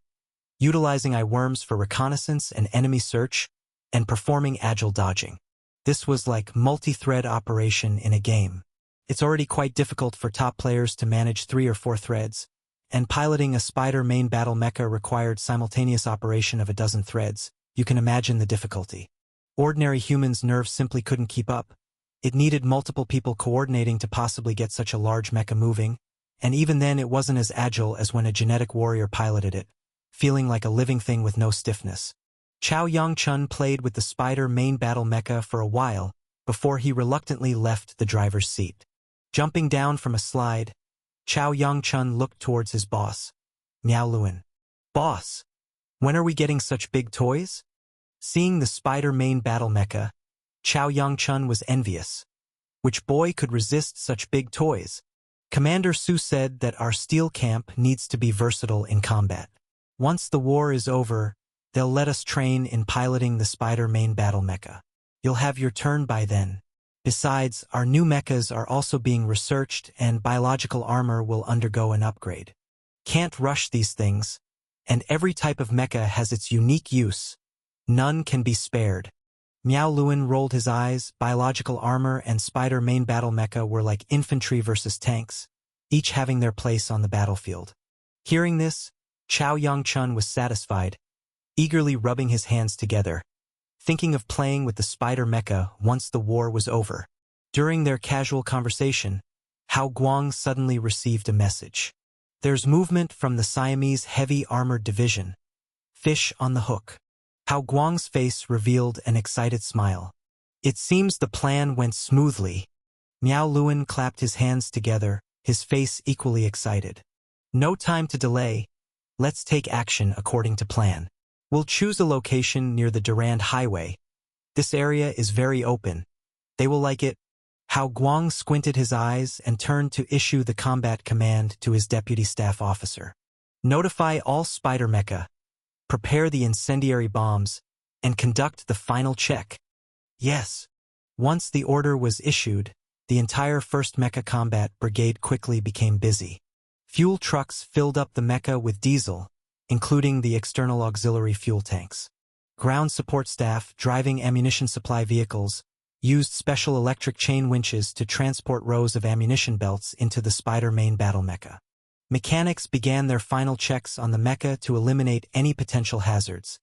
utilizing eye-worms for reconnaissance and enemy search, and performing agile dodging. This was like multi-thread operation in a game. It's already quite difficult for top players to manage 3 or 4 threads, and piloting a Spider main battle mecha required simultaneous operation of a dozen threads. You can imagine the difficulty. Ordinary humans' nerves simply couldn't keep up. It needed multiple people coordinating to possibly get such a large mecha moving, and even then it wasn't as agile as when a genetic warrior piloted it, feeling like a living thing with no stiffness. Chao Yangchun played with the Spider main battle mecha for a while before he reluctantly left the driver's seat. Jumping down from a slide, Chao Yangchun looked towards his boss, Miao Luan. Boss, when are we getting such big toys? Seeing the Spider main battle mecha, Chao Yangchun was envious. Which boy could resist such big toys? Commander Su said that our steel camp needs to be versatile in combat. Once the war is over, they'll let us train in piloting the Spider main battle mecha. You'll have your turn by then. Besides, our new mechas are also being researched and biological armor will undergo an upgrade. Can't rush these things, and every type of mecha has its unique use. None can be spared. Miao Luan rolled his eyes. Biological armor and Spider main battle mecha were like infantry versus tanks, each having their place on the battlefield. Hearing this, Chao Yangchun was satisfied, eagerly rubbing his hands together. thinking of playing with the spider mecha once the war was over. During their casual conversation, Hao Guang suddenly received a message. There's movement from the Siamese Heavy Armored Division. Fish on the hook. Hao Guang's face revealed an excited smile. It seems the plan went smoothly. Miao Luan clapped his hands together, his face equally excited. No time to delay. Let's take action according to plan. We'll choose a location near the Durand Highway. This area is very open. They will like it. Hao Guang squinted his eyes and turned to issue the combat command to his deputy staff officer. Notify all spider mecha. Prepare the incendiary bombs, and conduct the final check. Yes. Once the order was issued, the entire 1st Mecha Combat Brigade quickly became busy. Fuel trucks filled up the mecha with diesel, including the external auxiliary fuel tanks. Ground support staff driving ammunition supply vehicles used special electric chain winches to transport rows of ammunition belts into the Spider main battle mecha. Mechanics began their final checks on the mecha to eliminate any potential hazards,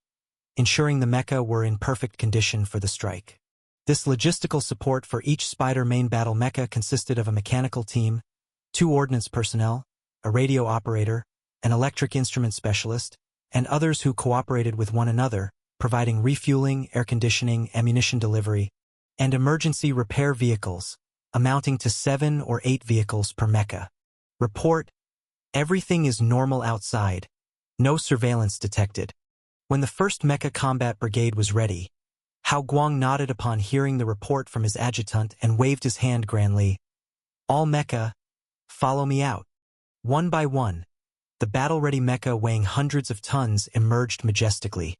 ensuring the mecha were in perfect condition for the strike. This logistical support for each Spider main battle mecha consisted of a mechanical team, 2 ordnance personnel, a radio operator, an electric instrument specialist, and others who cooperated with one another, providing refueling, air conditioning, ammunition delivery, and emergency repair vehicles, amounting to 7 or 8 vehicles per mecha. Report: everything is normal outside. No surveillance detected. When the 1st Mecha Combat Brigade was ready, Hao Guang nodded upon hearing the report from his adjutant and waved his hand grandly. All mecha, follow me out. One by one, the battle-ready mecha weighing hundreds of tons emerged majestically,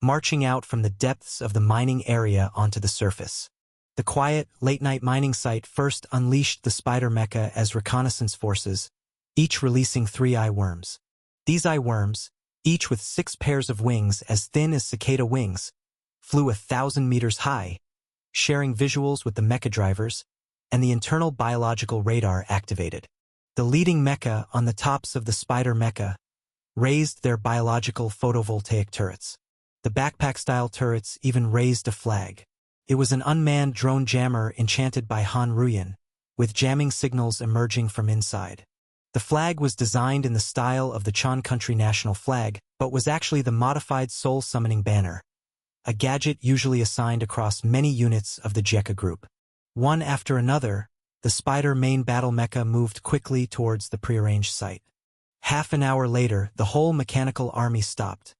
marching out from the depths of the mining area onto the surface. The quiet, late-night mining site first unleashed the spider mecha as reconnaissance forces, each releasing 3 eye worms. These eye worms, each with 6 pairs of wings as thin as cicada wings, flew 1,000 meters high, sharing visuals with the mecha drivers, and the internal biological radar activated. The leading mecha on the tops of the spider mecha raised their biological photovoltaic turrets. The backpack-style turrets even raised a flag. It was an unmanned drone jammer enchanted by Han Ruyan, with jamming signals emerging from inside. The flag was designed in the style of the Chan Country national flag, but was actually the modified soul-summoning banner, a gadget usually assigned across many units of the Jekka group. One after another, the Spider main battle mecha moved quickly towards the prearranged site. Half an hour later, the whole mechanical army stopped.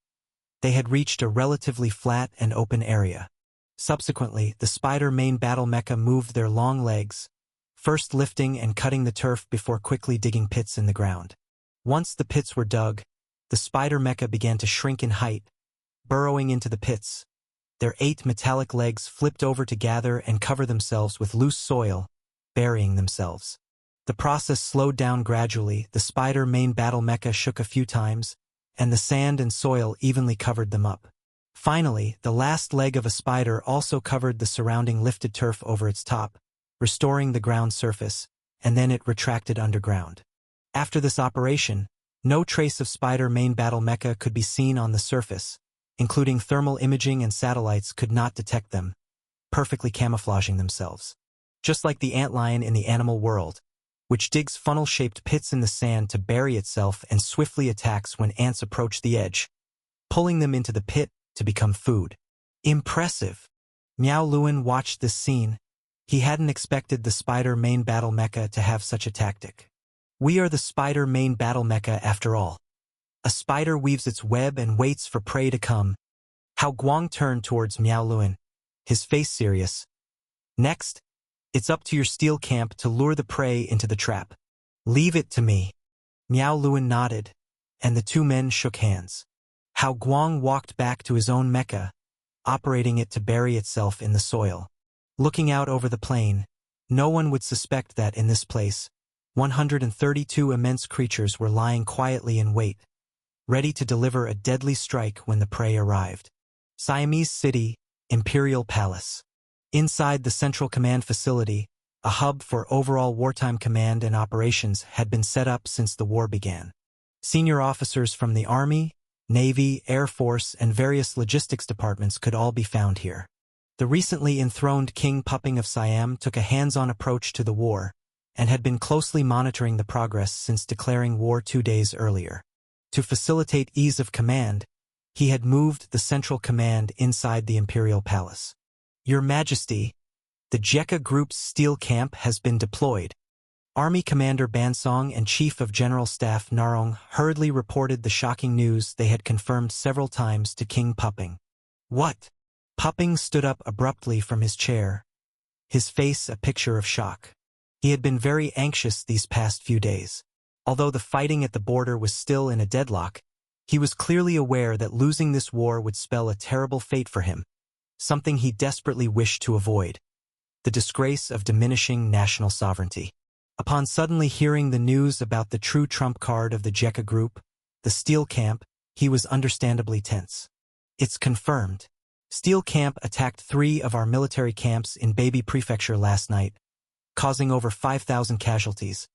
They had reached a relatively flat and open area. Subsequently, the Spider main battle mecha moved their long legs, first lifting and cutting the turf before quickly digging pits in the ground. Once the pits were dug, the Spider mecha began to shrink in height, burrowing into the pits. Their 8 metallic legs flipped over to gather and cover themselves with loose soil, burying themselves. The process slowed down gradually. The Spider main battle mecha shook a few times, and the sand and soil evenly covered them up. Finally, the last leg of a spider also covered the surrounding lifted turf over its top, restoring the ground surface, and then it retracted underground. After this operation, no trace of Spider main battle mecha could be seen on the surface, including thermal imaging and satellites could not detect them, perfectly camouflaging themselves. Just like the antlion in the animal world, which digs funnel-shaped pits in the sand to bury itself and swiftly attacks when ants approach the edge, pulling them into the pit to become food. Impressive! Miao Luan watched this scene. He hadn't expected the Spider main battle mecha to have such a tactic. We are the Spider main battle mecha after all. A spider weaves its web and waits for prey to come. Hao Guang turned towards Miao Luan, his face serious. Next, it's up to your steel camp to lure the prey into the trap. Leave it to me. Miao Luan nodded, and the 2 men shook hands. Hao Guang walked back to his own mecha, operating it to bury itself in the soil. Looking out over the plain, no one would suspect that in this place, 132 immense creatures were lying quietly in wait, ready to deliver a deadly strike when the prey arrived. Siamese City, Imperial Palace. Inside the Central Command Facility, a hub for overall wartime command and operations had been set up since the war began. Senior officers from the Army, Navy, Air Force, and various logistics departments could all be found here. The recently enthroned King Puping of Siam took a hands-on approach to the war and had been closely monitoring the progress since declaring war 2 days earlier. To facilitate ease of command, he had moved the central command inside the Imperial Palace. Your Majesty, the Jekka Group's steel camp has been deployed. Army Commander Bansong and Chief of General Staff Narong hurriedly reported the shocking news they had confirmed several times to King Puping. What? Puping stood up abruptly from his chair, his face a picture of shock. He had been very anxious these past few days. Although the fighting at the border was still in a deadlock, he was clearly aware that losing this war would spell a terrible fate for him, something he desperately wished to avoid: the disgrace of diminishing national sovereignty. Upon suddenly hearing the news about the true trump card of the Jekka Group, the Steel Camp, he was understandably tense. It's confirmed. Steel Camp attacked 3 of our military camps in Baby Prefecture last night, causing over 5,000 casualties,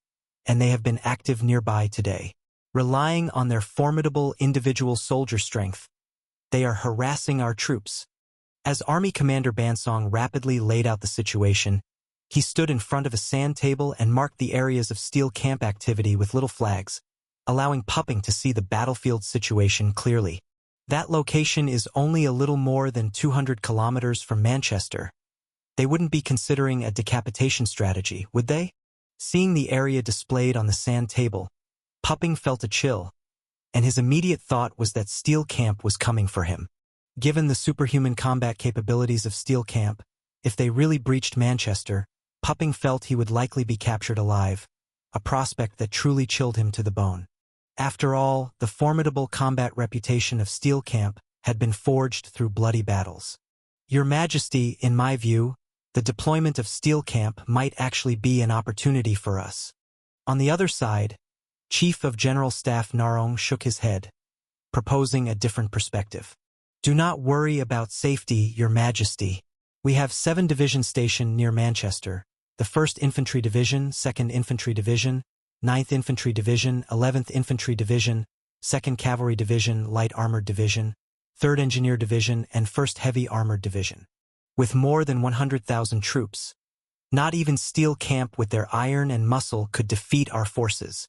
and they have been active nearby today. Relying on their formidable individual soldier strength, they are harassing our troops. As Army Commander Bansong rapidly laid out the situation, he stood in front of a sand table and marked the areas of Steel Camp activity with little flags, allowing Puping to see the battlefield situation clearly. That location is only a little more than 200 kilometers from Manchester. They wouldn't be considering a decapitation strategy, would they? Seeing the area displayed on the sand table, Puping felt a chill, and his immediate thought was that Steel Camp was coming for him. Given the superhuman combat capabilities of Steel Camp, if they really breached Manchester, Puping felt he would likely be captured alive, a prospect that truly chilled him to the bone. After all, the formidable combat reputation of Steel Camp had been forged through bloody battles. Your Majesty, in my view, the deployment of Steel Camp might actually be an opportunity for us. On the other side, Chief of General Staff Narong shook his head, proposing a different perspective. Do not worry about safety, Your Majesty. We have 7 divisions stationed near Manchester: the 1st Infantry Division, 2nd Infantry Division, 9th Infantry Division, 11th Infantry Division, 2nd Cavalry Division, Light Armored Division, 3rd Engineer Division, and 1st Heavy Armored Division. With more than 100,000 troops, not even Steel Camp with their iron and muscle could defeat our forces.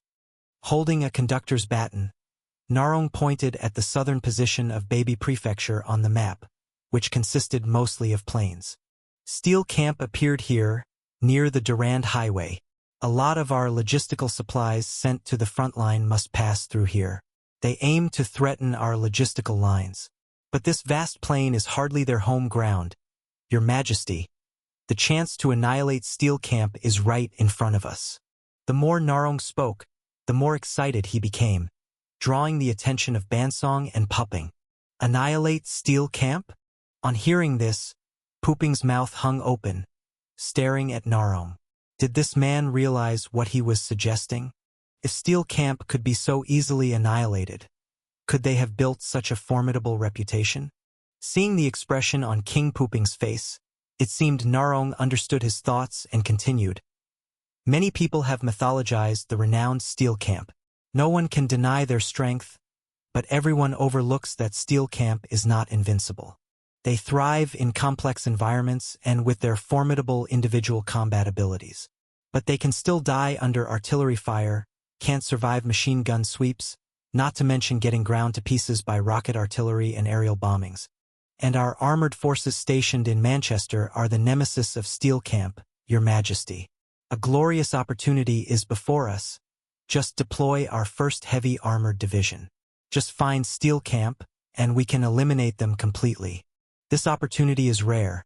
Holding a conductor's baton, Narong pointed at the southern position of Baby Prefecture on the map, which consisted mostly of plains. Steel Camp appeared here, near the Durand Highway. A lot of our logistical supplies sent to the front line must pass through here. They aim to threaten our logistical lines. But this vast plain is hardly their home ground. Your Majesty, the chance to annihilate Steel Camp is right in front of us. The more Narong spoke, the more excited he became, drawing the attention of Bansong and Puping. Annihilate Steel Camp? On hearing this, Puping's mouth hung open, staring at Narong. Did this man realize what he was suggesting? If Steel Camp could be so easily annihilated, could they have built such a formidable reputation? Seeing the expression on King Puping's face, it seemed Narong understood his thoughts and continued. Many people have mythologized the renowned Steel Camp. No one can deny their strength, but everyone overlooks that Steel Camp is not invincible. They thrive in complex environments and with their formidable individual combat abilities. But they can still die under artillery fire, can't survive machine gun sweeps, not to mention getting ground to pieces by rocket artillery and aerial bombings. And our armored forces stationed in Manchester are the nemesis of Steel Camp, Your Majesty. A glorious opportunity is before us. Just deploy our 1st Heavy Armored Division. Just find Steel Camp, and we can eliminate them completely. This opportunity is rare.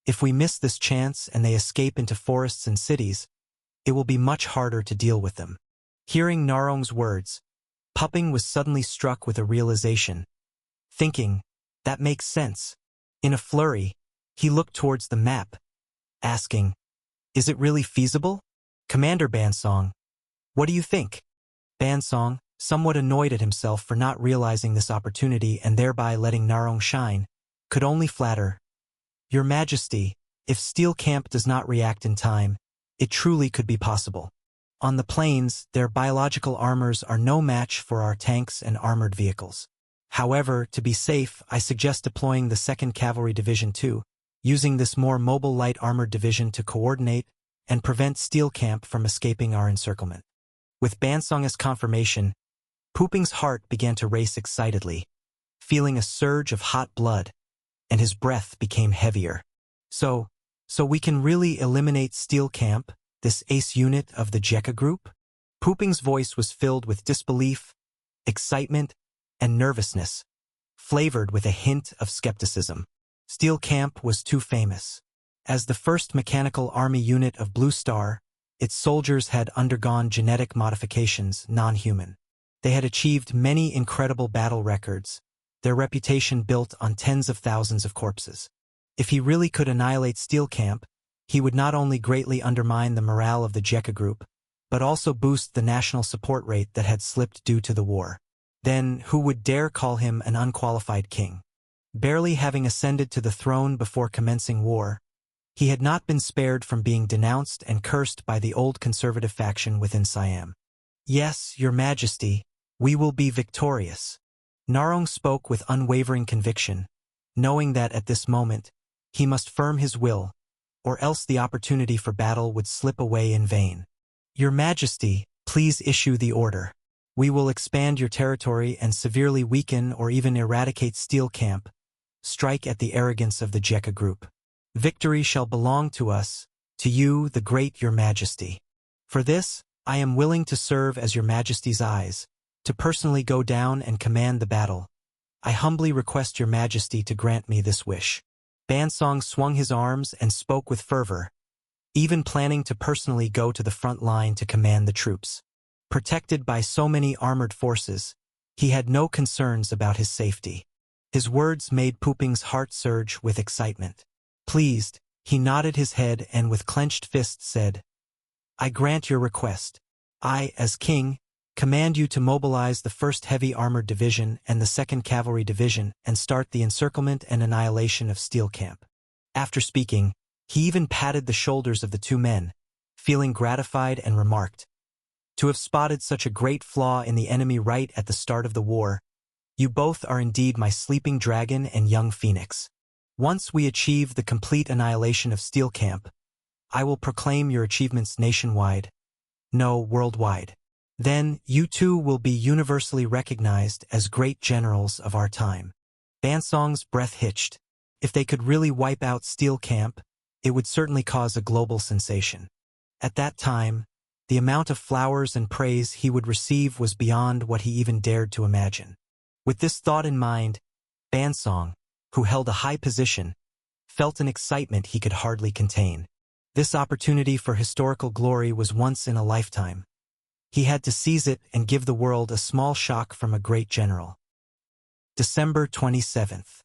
If we miss this chance and they escape into forests and cities, it will be much harder to deal with them. Hearing Narong's words, Puping was suddenly struck with a realization. Thinking, that makes sense. In a flurry, he looked towards the map, asking, is it really feasible? Commander Bansong, what do you think? Bansong, somewhat annoyed at himself for not realizing this opportunity and thereby letting Narong shine, could only flatter. Your Majesty, if Steel Camp does not react in time, it truly could be possible. On the plains, their biological armors are no match for our tanks and armored vehicles. However, to be safe, I suggest deploying the 2nd Cavalry Division too, using this more mobile light armored division to coordinate and prevent Steel Camp from escaping our encirclement. With Bansong's confirmation, Puping's heart began to race excitedly, feeling a surge of hot blood, and his breath became heavier. So we can really eliminate Steel Camp, this ace unit of the Jekka group? Puping's voice was filled with disbelief, excitement, and nervousness, flavored with a hint of skepticism. Steel Camp was too famous. As the first mechanical army unit of Blue Star, its soldiers had undergone genetic modifications, non-human. They had achieved many incredible battle records, their reputation built on tens of thousands of corpses. If he really could annihilate Steel Camp, he would not only greatly undermine the morale of the Jekka group, but also boost the national support rate that had slipped due to the war. Then, who would dare call him an unqualified king? Barely having ascended to the throne before commencing war, he had not been spared from being denounced and cursed by the old conservative faction within Siam. Yes, Your Majesty, we will be victorious. Narong spoke with unwavering conviction, knowing that at this moment, he must firm his will, or else the opportunity for battle would slip away in vain. Your Majesty, please issue the order. We will expand your territory and severely weaken or even eradicate Steel Camp. Strike at the arrogance of the Jekka group. Victory shall belong to us, to you, the great Your Majesty. For this, I am willing to serve as Your Majesty's eyes, to personally go down and command the battle. I humbly request Your Majesty to grant me this wish. Bansong swung his arms and spoke with fervor, even planning to personally go to the front line to command the troops. Protected by so many armored forces, he had no concerns about his safety. His words made Puping's heart surge with excitement. Pleased, he nodded his head and with clenched fists said, I grant your request. I, as king, command you to mobilize the 1st Heavy Armored Division and the 2nd Cavalry Division and start the encirclement and annihilation of Steel Camp. After speaking, he even patted the shoulders of the two men, feeling gratified and remarked, To have spotted such a great flaw in the enemy right at the start of the war, you both are indeed my sleeping dragon and young phoenix. Once we achieve the complete annihilation of Steel Camp, I will proclaim your achievements nationwide, no, worldwide. Then, you two will be universally recognized as great generals of our time. Bansong's breath hitched. If they could really wipe out Steel Camp, it would certainly cause a global sensation. At that time, the amount of flowers and praise he would receive was beyond what he even dared to imagine. With this thought in mind, Bansong, who held a high position, felt an excitement he could hardly contain. This opportunity for historical glory was once in a lifetime. He had to seize it and give the world a small shock from a great general. December 27th.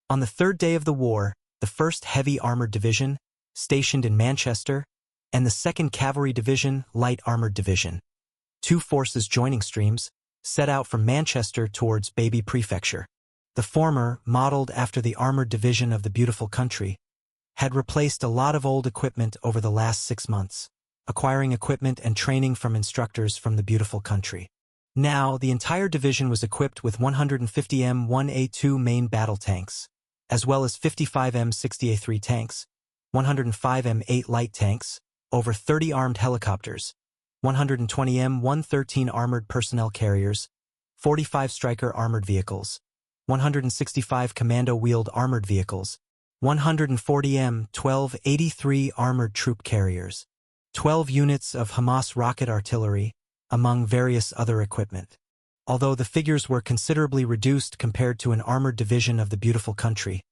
On the 3rd day of the war, the 1st Heavy Armored Division, stationed in Manchester, and the 2nd Cavalry Division, Light Armored Division, two forces joining streams, set out from Manchester towards Baby Prefecture. The former, modeled after the Armored Division of the Beautiful Country, had replaced a lot of old equipment over the last 6 months, acquiring equipment and training from instructors from the Beautiful Country. Now, the entire division was equipped with 150 M1A2 main battle tanks, as well as 55 M60A3 tanks, 105 M8 light tanks, over 30 armed helicopters, 120 M113 armored personnel carriers, 45 Stryker armored vehicles, 165 commando-wheeled armored vehicles, 140 M1283 armored troop carriers, 12 units of Hamas rocket artillery, among various other equipment. Although the figures were considerably reduced compared to an armored division of the Beautiful Country,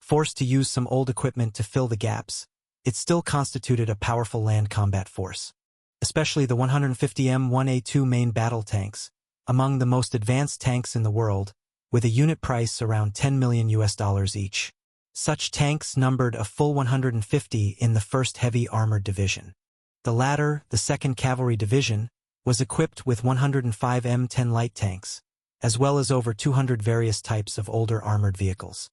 forced to use some old equipment to fill the gaps, it still constituted a powerful land combat force. Especially the 150 M1A2 main battle tanks, among the most advanced tanks in the world, with a unit price around $10 million each. Such tanks numbered a full 150 in the 1st Heavy Armored Division. The latter, the 2nd Cavalry Division, was equipped with 105 M10 light tanks, as well as over 200 various types of older armored vehicles.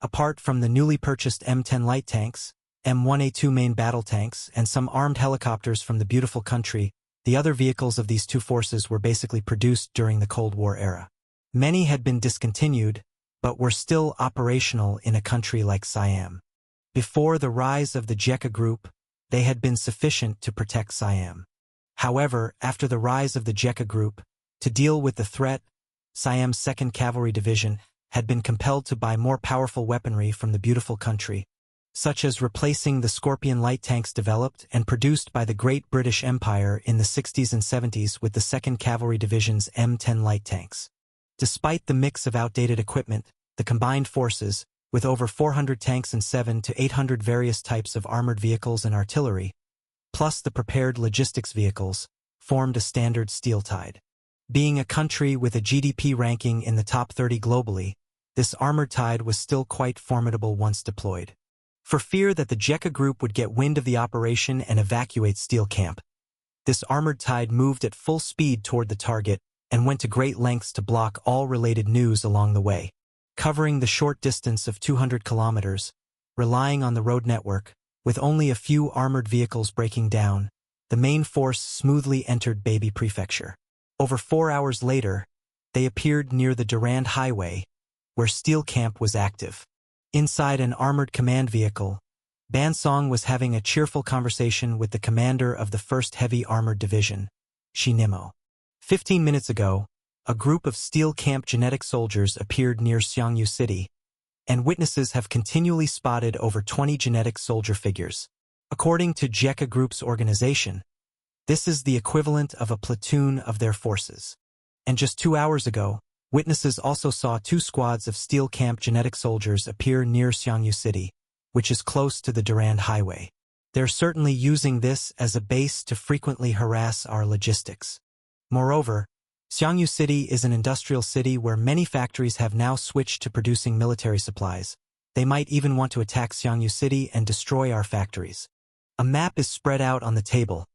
Apart from the newly purchased M10 light tanks, M1A2 main battle tanks, and some armed helicopters from the Beautiful Country, the other vehicles of these two forces were basically produced during the Cold War era. Many had been discontinued, but were still operational in a country like Siam. Before the rise of the Jekka Group, they had been sufficient to protect Siam. However, after the rise of the Jekka Group, to deal with the threat, Siam's 2nd Cavalry Division had been compelled to buy more powerful weaponry from the beautiful country, such as replacing the Scorpion light tanks developed and produced by the Great British Empire in the 60s and 70s with the 2nd Cavalry Division's M10 light tanks. Despite the mix of outdated equipment, the combined forces, with over 400 tanks and 700 to 800 various types of armored vehicles and artillery, plus the prepared logistics vehicles, formed a standard steel tide. Being a country with a GDP ranking in the top 30 globally, this armored tide was still quite formidable once deployed. For fear that the Jekka Group would get wind of the operation and evacuate Steel Camp, this armored tide moved at full speed toward the target and went to great lengths to block all related news along the way. Covering the short distance of 200 kilometers, relying on the road network, with only a few armored vehicles breaking down, the main force smoothly entered Baby Prefecture. Over 4 hours later, they appeared near the Durand Highway, where Steel Camp was active. Inside an armored command vehicle, Bansong was having a cheerful conversation with the commander of the 1st Heavy Armored Division, Shi Nimo. 15 minutes ago, a group of Steel Camp genetic soldiers appeared near Xiangyu City, and witnesses have continually spotted over 20 genetic soldier figures. According to Jekka Group's organization, this is the equivalent of a platoon of their forces. And just 2 hours ago, witnesses also saw 2 squads of Steel Camp genetic soldiers appear near Xiangyu City, which is close to the Durand Highway. They're certainly using this as a base to frequently harass our logistics. Moreover, Xiangyu City is an industrial city where many factories have now switched to producing military supplies. They might even want to attack Xiangyu City and destroy our factories. A map is spread out on the table,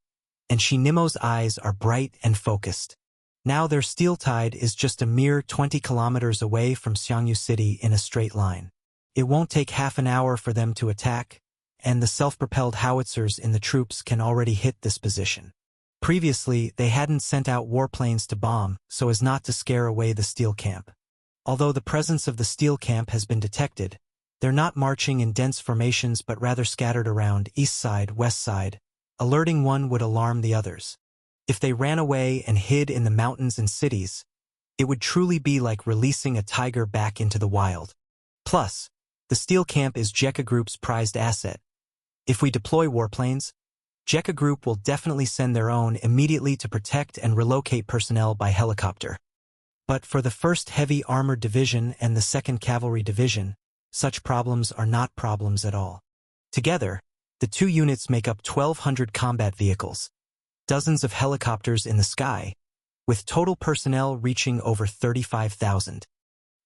and Shi Nimo's eyes are bright and focused. Now their steel tide is just a mere 20 kilometers away from Xiangyu City in a straight line. It won't take half an hour for them to attack, and the self-propelled howitzers in the troops can already hit this position. Previously, they hadn't sent out warplanes to bomb so as not to scare away the Steel Camp. Although the presence of the Steel Camp has been detected, they're not marching in dense formations but rather scattered around east side, west side. Alerting one would alarm the others. If they ran away and hid in the mountains and cities, it would truly be like releasing a tiger back into the wild. Plus, the Steel Camp is Jekka Group's prized asset. If we deploy warplanes, Jekka Group will definitely send their own immediately to protect and relocate personnel by helicopter. But for the 1st Heavy Armored Division and the 2nd Cavalry Division, such problems are not problems at all. Together, the 2 units make up 1,200 combat vehicles, dozens of helicopters in the sky, with total personnel reaching over 35,000.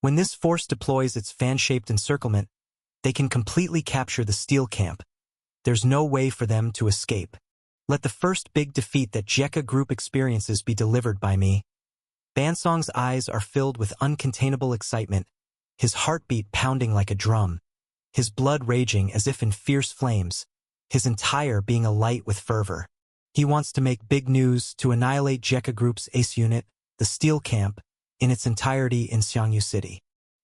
When this force deploys its fan-shaped encirclement, they can completely capture the Steel Camp. There's no way for them to escape. Let the first big defeat that Jekka Group experiences be delivered by me. Bansong's eyes are filled with uncontainable excitement, his heartbeat pounding like a drum, his blood raging as if in fierce flames, his entire being alight with fervor. He wants to make big news to annihilate Jekka Group's ace unit, the Steel Camp, in its entirety in Xiangyu City.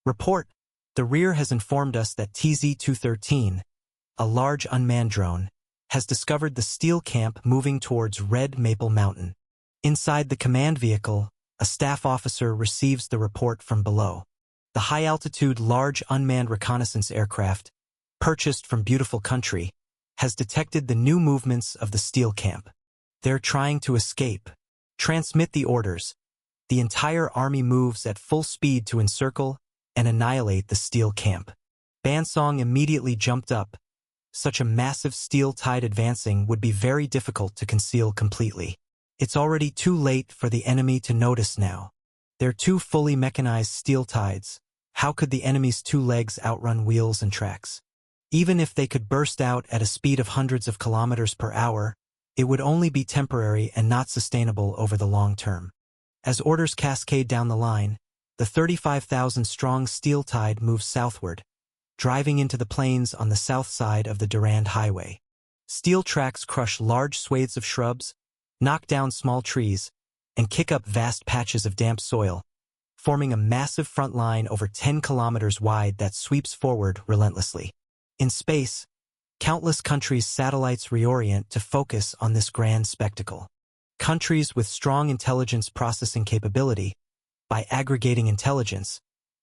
Report: the rear has informed us that TZ-213, a large unmanned drone, has discovered the Steel Camp moving towards Red Maple Mountain. Inside the command vehicle, a staff officer receives the report from below. The high-altitude large unmanned reconnaissance aircraft, purchased from beautiful country, has detected the new movements of the Steel Camp. They're trying to escape. Transmit the orders. The entire army moves at full speed to encircle and annihilate the Steel Camp. Bansong immediately jumped up. Such a massive steel tide advancing would be very difficult to conceal completely. It's already too late for the enemy to notice now. They're 2 fully mechanized steel tides. How could the enemy's 2 legs outrun wheels and tracks? Even if they could burst out at a speed of hundreds of kilometers per hour, it would only be temporary and not sustainable over the long term. As orders cascade down the line, the 35,000-strong steel tide moves southward, driving into the plains on the south side of the Durand Highway. Steel tracks crush large swathes of shrubs, knock down small trees, and kick up vast patches of damp soil, forming a massive front line over 10 kilometers wide that sweeps forward relentlessly. In space, countless countries' satellites reorient to focus on this grand spectacle. Countries with strong intelligence processing capability, by aggregating intelligence,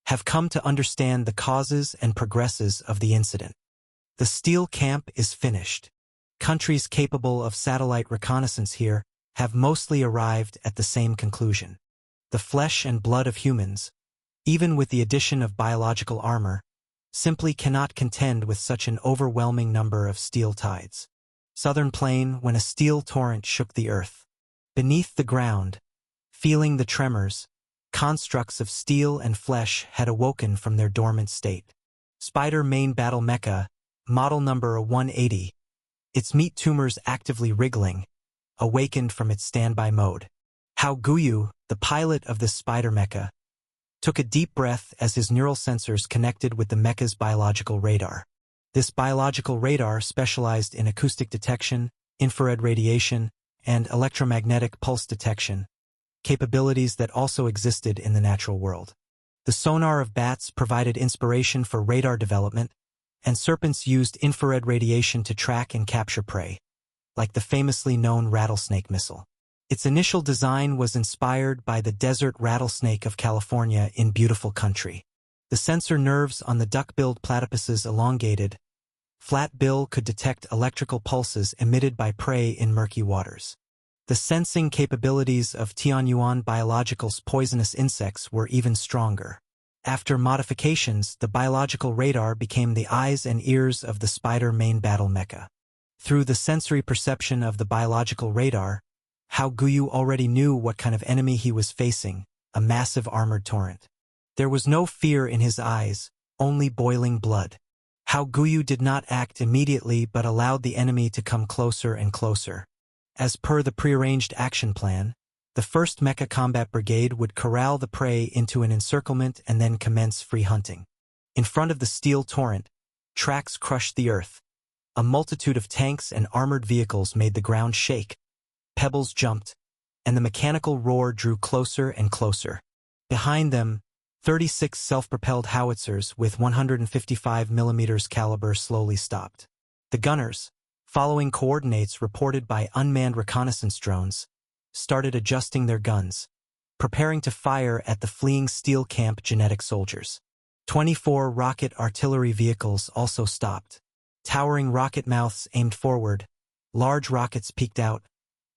have come to understand the causes and progresses of the incident. The steel camp is finished. Countries capable of satellite reconnaissance here have mostly arrived at the same conclusion. The flesh and blood of humans, even with the addition of biological armor, simply cannot contend with such an overwhelming number of steel tides. Southern Plain, when a steel torrent shook the earth. Beneath the ground, feeling the tremors, constructs of steel and flesh had awoken from their dormant state. Spider main battle mecha, model number 180, its meat tumors actively wriggling, awakened from its standby mode. Hao Guyu, the pilot of this spider mecha, took a deep breath as his neural sensors connected with the mecha's biological radar. This biological radar specialized in acoustic detection, infrared radiation, and electromagnetic pulse detection, capabilities that also existed in the natural world. The sonar of bats provided inspiration for radar development, and serpents used infrared radiation to track and capture prey, like the famously known rattlesnake missile. Its initial design was inspired by the desert rattlesnake of California in Beautiful Country. The sensor nerves on the duck-billed platypus's elongated, flat bill could detect electrical pulses emitted by prey in murky waters. The sensing capabilities of Tianyuan Biological's poisonous insects were even stronger. After modifications, the biological radar became the eyes and ears of the spider main battle mecha. Through the sensory perception of the biological radar, Hao Guyu already knew what kind of enemy he was facing, a massive armored torrent. There was no fear in his eyes, only boiling blood. Hao Guyu did not act immediately but allowed the enemy to come closer and closer. As per the prearranged action plan, the 1st Mecha Combat Brigade would corral the prey into an encirclement and then commence free hunting. In front of the steel torrent, tracks crushed the earth. A multitude of tanks and armored vehicles made the ground shake. Pebbles jumped, and the mechanical roar drew closer and closer. Behind them, 36 self-propelled howitzers with 155 mm caliber slowly stopped. The gunners, following coordinates reported by unmanned reconnaissance drones, started adjusting their guns, preparing to fire at the fleeing steel camp genetic soldiers. 24 rocket artillery vehicles also stopped. Towering rocket mouths aimed forward, large rockets peeked out,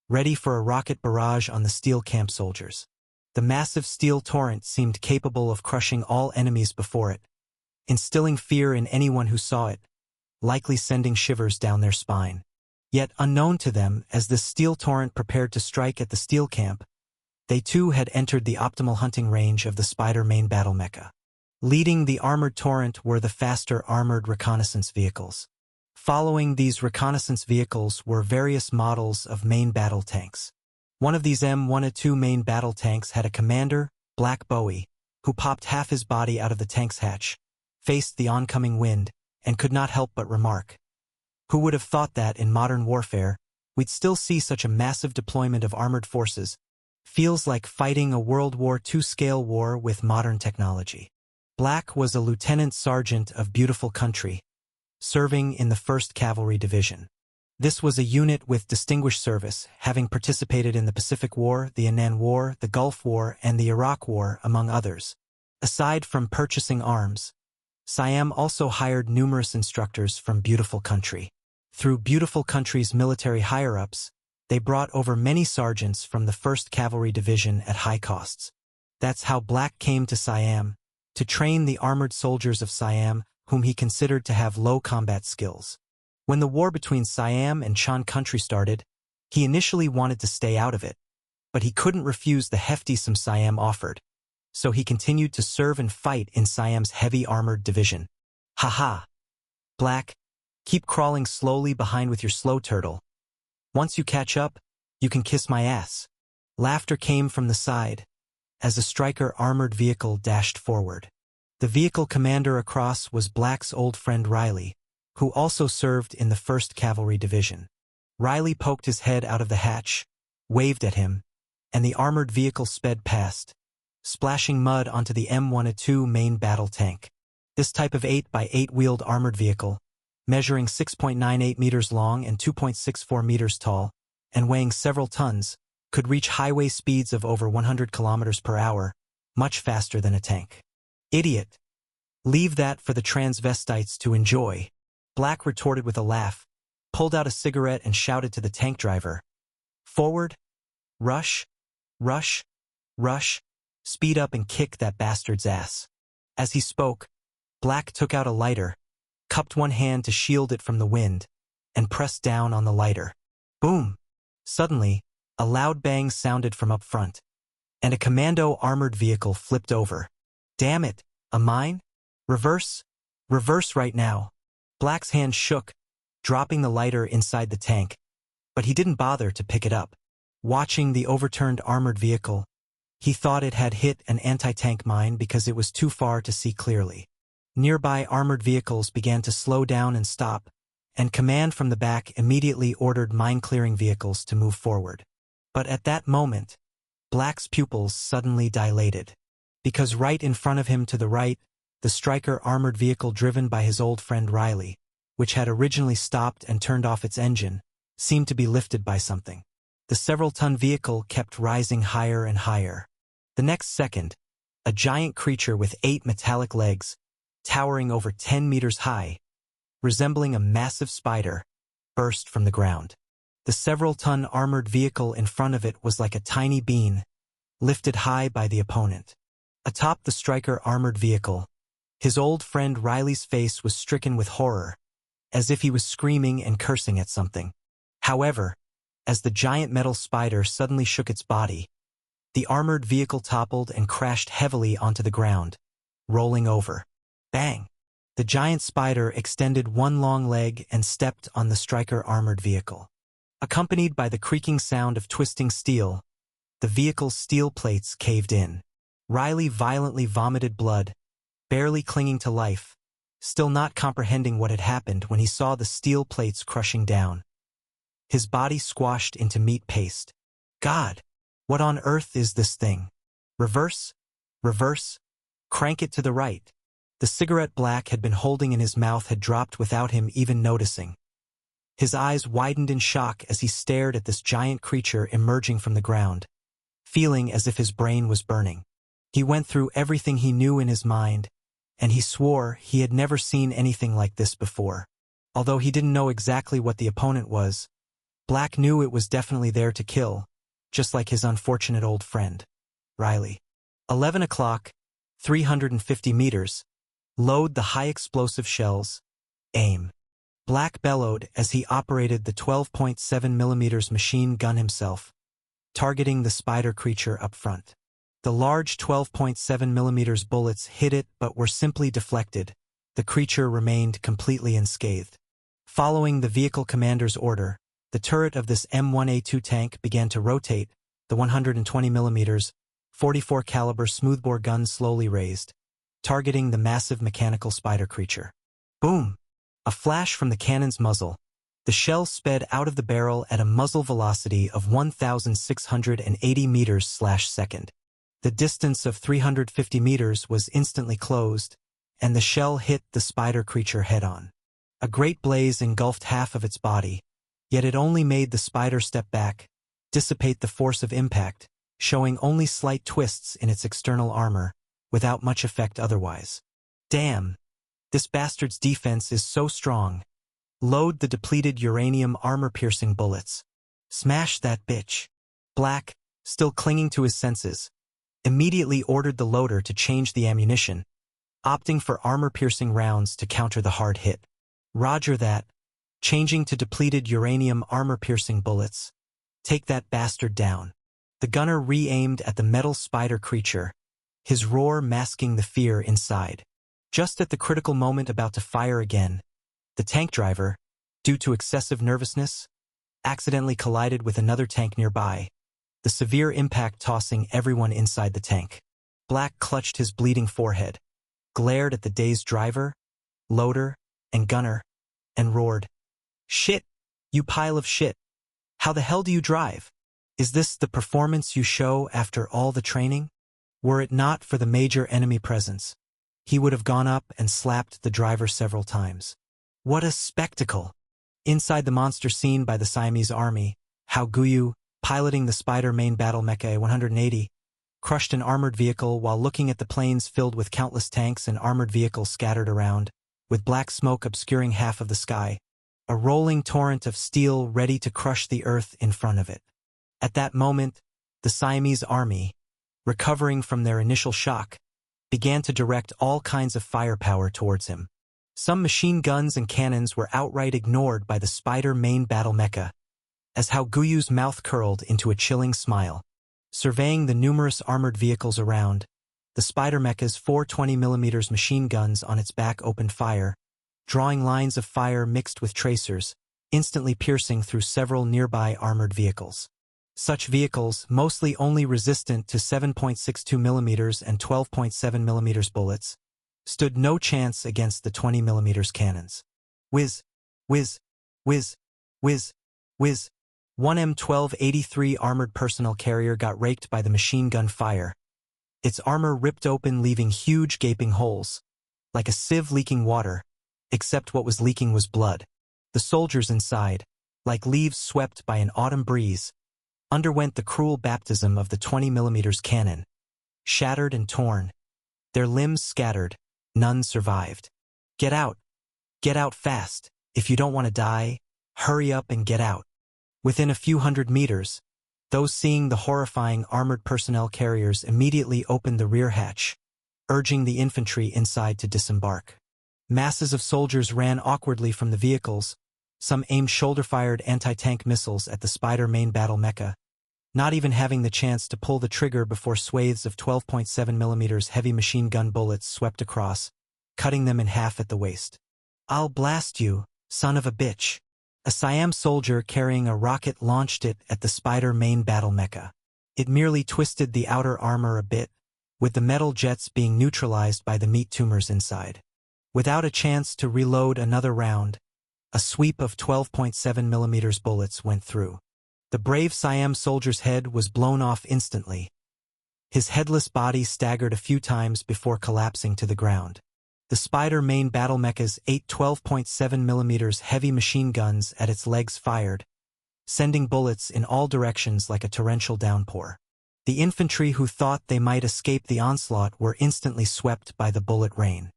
ready for a rocket barrage on the steel camp soldiers. The massive steel torrent seemed capable of crushing all enemies before it, instilling fear in anyone who saw it, likely sending shivers down their spine. Yet unknown to them, as the steel torrent prepared to strike at the steel camp, they too had entered the optimal hunting range of the spider main battle mecha. Leading the armored torrent were the faster armored reconnaissance vehicles. Following these reconnaissance vehicles were various models of main battle tanks. One of these M1A2 main battle tanks had a commander, Black Bowie, who popped half his body out of the tank's hatch, faced the oncoming wind, and could not help but remark, "Who would have thought that, in modern warfare, we'd still see such a massive deployment of armored forces? Feels like fighting a World War II scale war with modern technology." Black was a lieutenant sergeant of Beautiful Country, serving in the 1st Cavalry Division. This was a unit with distinguished service, having participated in the Pacific War, the Annan War, the Gulf War, and the Iraq War, among others. Aside from purchasing arms, Siam also hired numerous instructors from Beautiful Country. Through Beautiful Country's military higher-ups, they brought over many sergeants from the 1st Cavalry Division at high costs. That's how Black came to Siam, to train the armored soldiers of Siam, whom he considered to have low combat skills. When the war between Siam and Chan Country started, he initially wanted to stay out of it, but he couldn't refuse the hefty sum Siam offered, so he continued to serve and fight in Siam's heavy armored division. "Ha-ha! Black, keep crawling slowly behind with your slow turtle. Once you catch up, you can kiss my ass." Laughter came from the side, as a Stryker armored vehicle dashed forward. The vehicle commander across was Black's old friend Riley, who also served in the 1st Cavalry Division. Riley poked his head out of the hatch, waved at him, and the armored vehicle sped past, splashing mud onto the M1A2 main battle tank. This type of 8x8 wheeled armored vehicle, measuring 6.98 meters long and 2.64 meters tall, and weighing several tons, could reach highway speeds of over 100 kilometers per hour, much faster than a tank. Idiot. Leave that for the transvestites to enjoy, Black retorted with a laugh, pulled out a cigarette and shouted to the tank driver. Forward. Rush. Rush. Rush. Speed up and kick that bastard's ass. As he spoke, Black took out a lighter, cupped one hand to shield it from the wind, and pressed down on the lighter. Boom! Suddenly, a loud bang sounded from up front, and a commando armored vehicle flipped over. Damn it! A mine? Reverse? Reverse right now. Black's hand shook, dropping the lighter inside the tank, but he didn't bother to pick it up. Watching the overturned armored vehicle, he thought it had hit an anti-tank mine because it was too far to see clearly. Nearby armored vehicles began to slow down and stop, and command from the back immediately ordered mine-clearing vehicles to move forward. But at that moment, Black's pupils suddenly dilated, because right in front of him to the right, the Stryker armored vehicle driven by his old friend Riley, which had originally stopped and turned off its engine, seemed to be lifted by something. The several-ton vehicle kept rising higher and higher. The next second, a giant creature with 8 metallic legs, towering over 10 meters high, resembling a massive spider, burst from the ground. The several-ton armored vehicle in front of it was like a tiny bean, lifted high by the opponent. Atop the Stryker armored vehicle, his old friend Riley's face was stricken with horror, as if he was screaming and cursing at something. However, as the giant metal spider suddenly shook its body, the armored vehicle toppled and crashed heavily onto the ground, rolling over. Bang! The giant spider extended one long leg and stepped on the Stryker armored vehicle. Accompanied by the creaking sound of twisting steel, the vehicle's steel plates caved in. Riley violently vomited blood, barely clinging to life, still not comprehending what had happened when he saw the steel plates crushing down. His body squashed into meat paste. God! What on earth is this thing? Reverse? Reverse? Crank it to the right. The cigarette Black had been holding in his mouth had dropped without him even noticing. His eyes widened in shock as he stared at this giant creature emerging from the ground, feeling as if his brain was burning. He went through everything he knew in his mind, and he swore he had never seen anything like this before. Although he didn't know exactly what the opponent was, Black knew it was definitely there to kill, just like his unfortunate old friend, Riley. 11 o'clock, 350 meters. Load the high-explosive shells. Aim. Black bellowed as he operated the 12.7 millimeters machine gun himself, targeting the spider creature up front. The large 12.7 millimeters bullets hit it but were simply deflected. The creature remained completely unscathed. Following the vehicle commander's order, the turret of this M1A2 tank began to rotate, the 120 millimeters, 44 caliber smoothbore gun slowly raised, targeting the massive mechanical spider creature. Boom! A flash from the cannon's muzzle. The shell sped out of the barrel at a muzzle velocity of 1,680 meters/second. The distance of 350 meters was instantly closed, and the shell hit the spider creature head-on. A great blaze engulfed half of its body, yet it only made the spider step back, dissipate the force of impact, showing only slight twists in its external armor, without much effect otherwise. Damn! This bastard's defense is so strong. Load the depleted uranium armor-piercing bullets. Smash that bitch. Black, still clinging to his senses, immediately ordered the loader to change the ammunition, opting for armor-piercing rounds to counter the hard hit. Roger that. Changing to depleted uranium armor-piercing bullets. Take that bastard down. The gunner re-aimed at the metal spider creature, his roar masking the fear inside. Just at the critical moment about to fire again, the tank driver, due to excessive nervousness, accidentally collided with another tank nearby, the severe impact tossing everyone inside the tank. Black clutched his bleeding forehead, glared at the dazed driver, loader, and gunner, and roared, "Shit! You pile of shit! How the hell do you drive? Is this the performance you show after all the training?" Were it not for the major enemy presence, he would have gone up and slapped the driver several times. What a spectacle! Inside the monster seen by the Siamese army, Hao Guyu, piloting the Spider main battle mecha A-180, crushed an armored vehicle while looking at the plains filled with countless tanks and armored vehicles scattered around, with black smoke obscuring half of the sky, a rolling torrent of steel ready to crush the earth in front of it. At that moment, the Siamese army, recovering from their initial shock, began to direct all kinds of firepower towards him. Some machine guns and cannons were outright ignored by the Spider main battle mecha, as Hao Guyu's mouth curled into a chilling smile. Surveying the numerous armored vehicles around, the Spider mecha's 420mm machine guns on its back opened fire, drawing lines of fire mixed with tracers, instantly piercing through several nearby armored vehicles. Such vehicles, mostly only resistant to 7.62mm and 12.7mm bullets, stood no chance against the 20mm cannons. Whiz, whiz, whiz, whiz, whiz. One M1283 armored personnel carrier got raked by the machine gun fire. Its armor ripped open, leaving huge gaping holes, like a sieve leaking water, except what was leaking was blood. The soldiers inside, like leaves swept by an autumn breeze, underwent the cruel baptism of the 20mm cannon. Shattered and torn, their limbs scattered, none survived. Get out fast. If you don't want to die, hurry up and get out. Within a few hundred meters, those seeing the horrifying armored personnel carriers immediately opened the rear hatch, urging the infantry inside to disembark. Masses of soldiers ran awkwardly from the vehicles, some aimed shoulder-fired anti-tank missiles at the Spider main battle mecha, not even having the chance to pull the trigger before swathes of 12.7mm heavy machine gun bullets swept across, cutting them in half at the waist. "I'll blast you, son of a bitch." A Siam soldier carrying a rocket launched it at the Spider main battle mecha. It merely twisted the outer armor a bit, with the metal jets being neutralized by the meat tumors inside. Without a chance to reload another round, a sweep of 12.7mm bullets went through. The brave Siam soldier's head was blown off instantly. His headless body staggered a few times before collapsing to the ground. The Spider main battle mecha's 8 12.7mm heavy machine guns at its legs fired, sending bullets in all directions like a torrential downpour. The infantry who thought they might escape the onslaught were instantly swept by the bullet rain.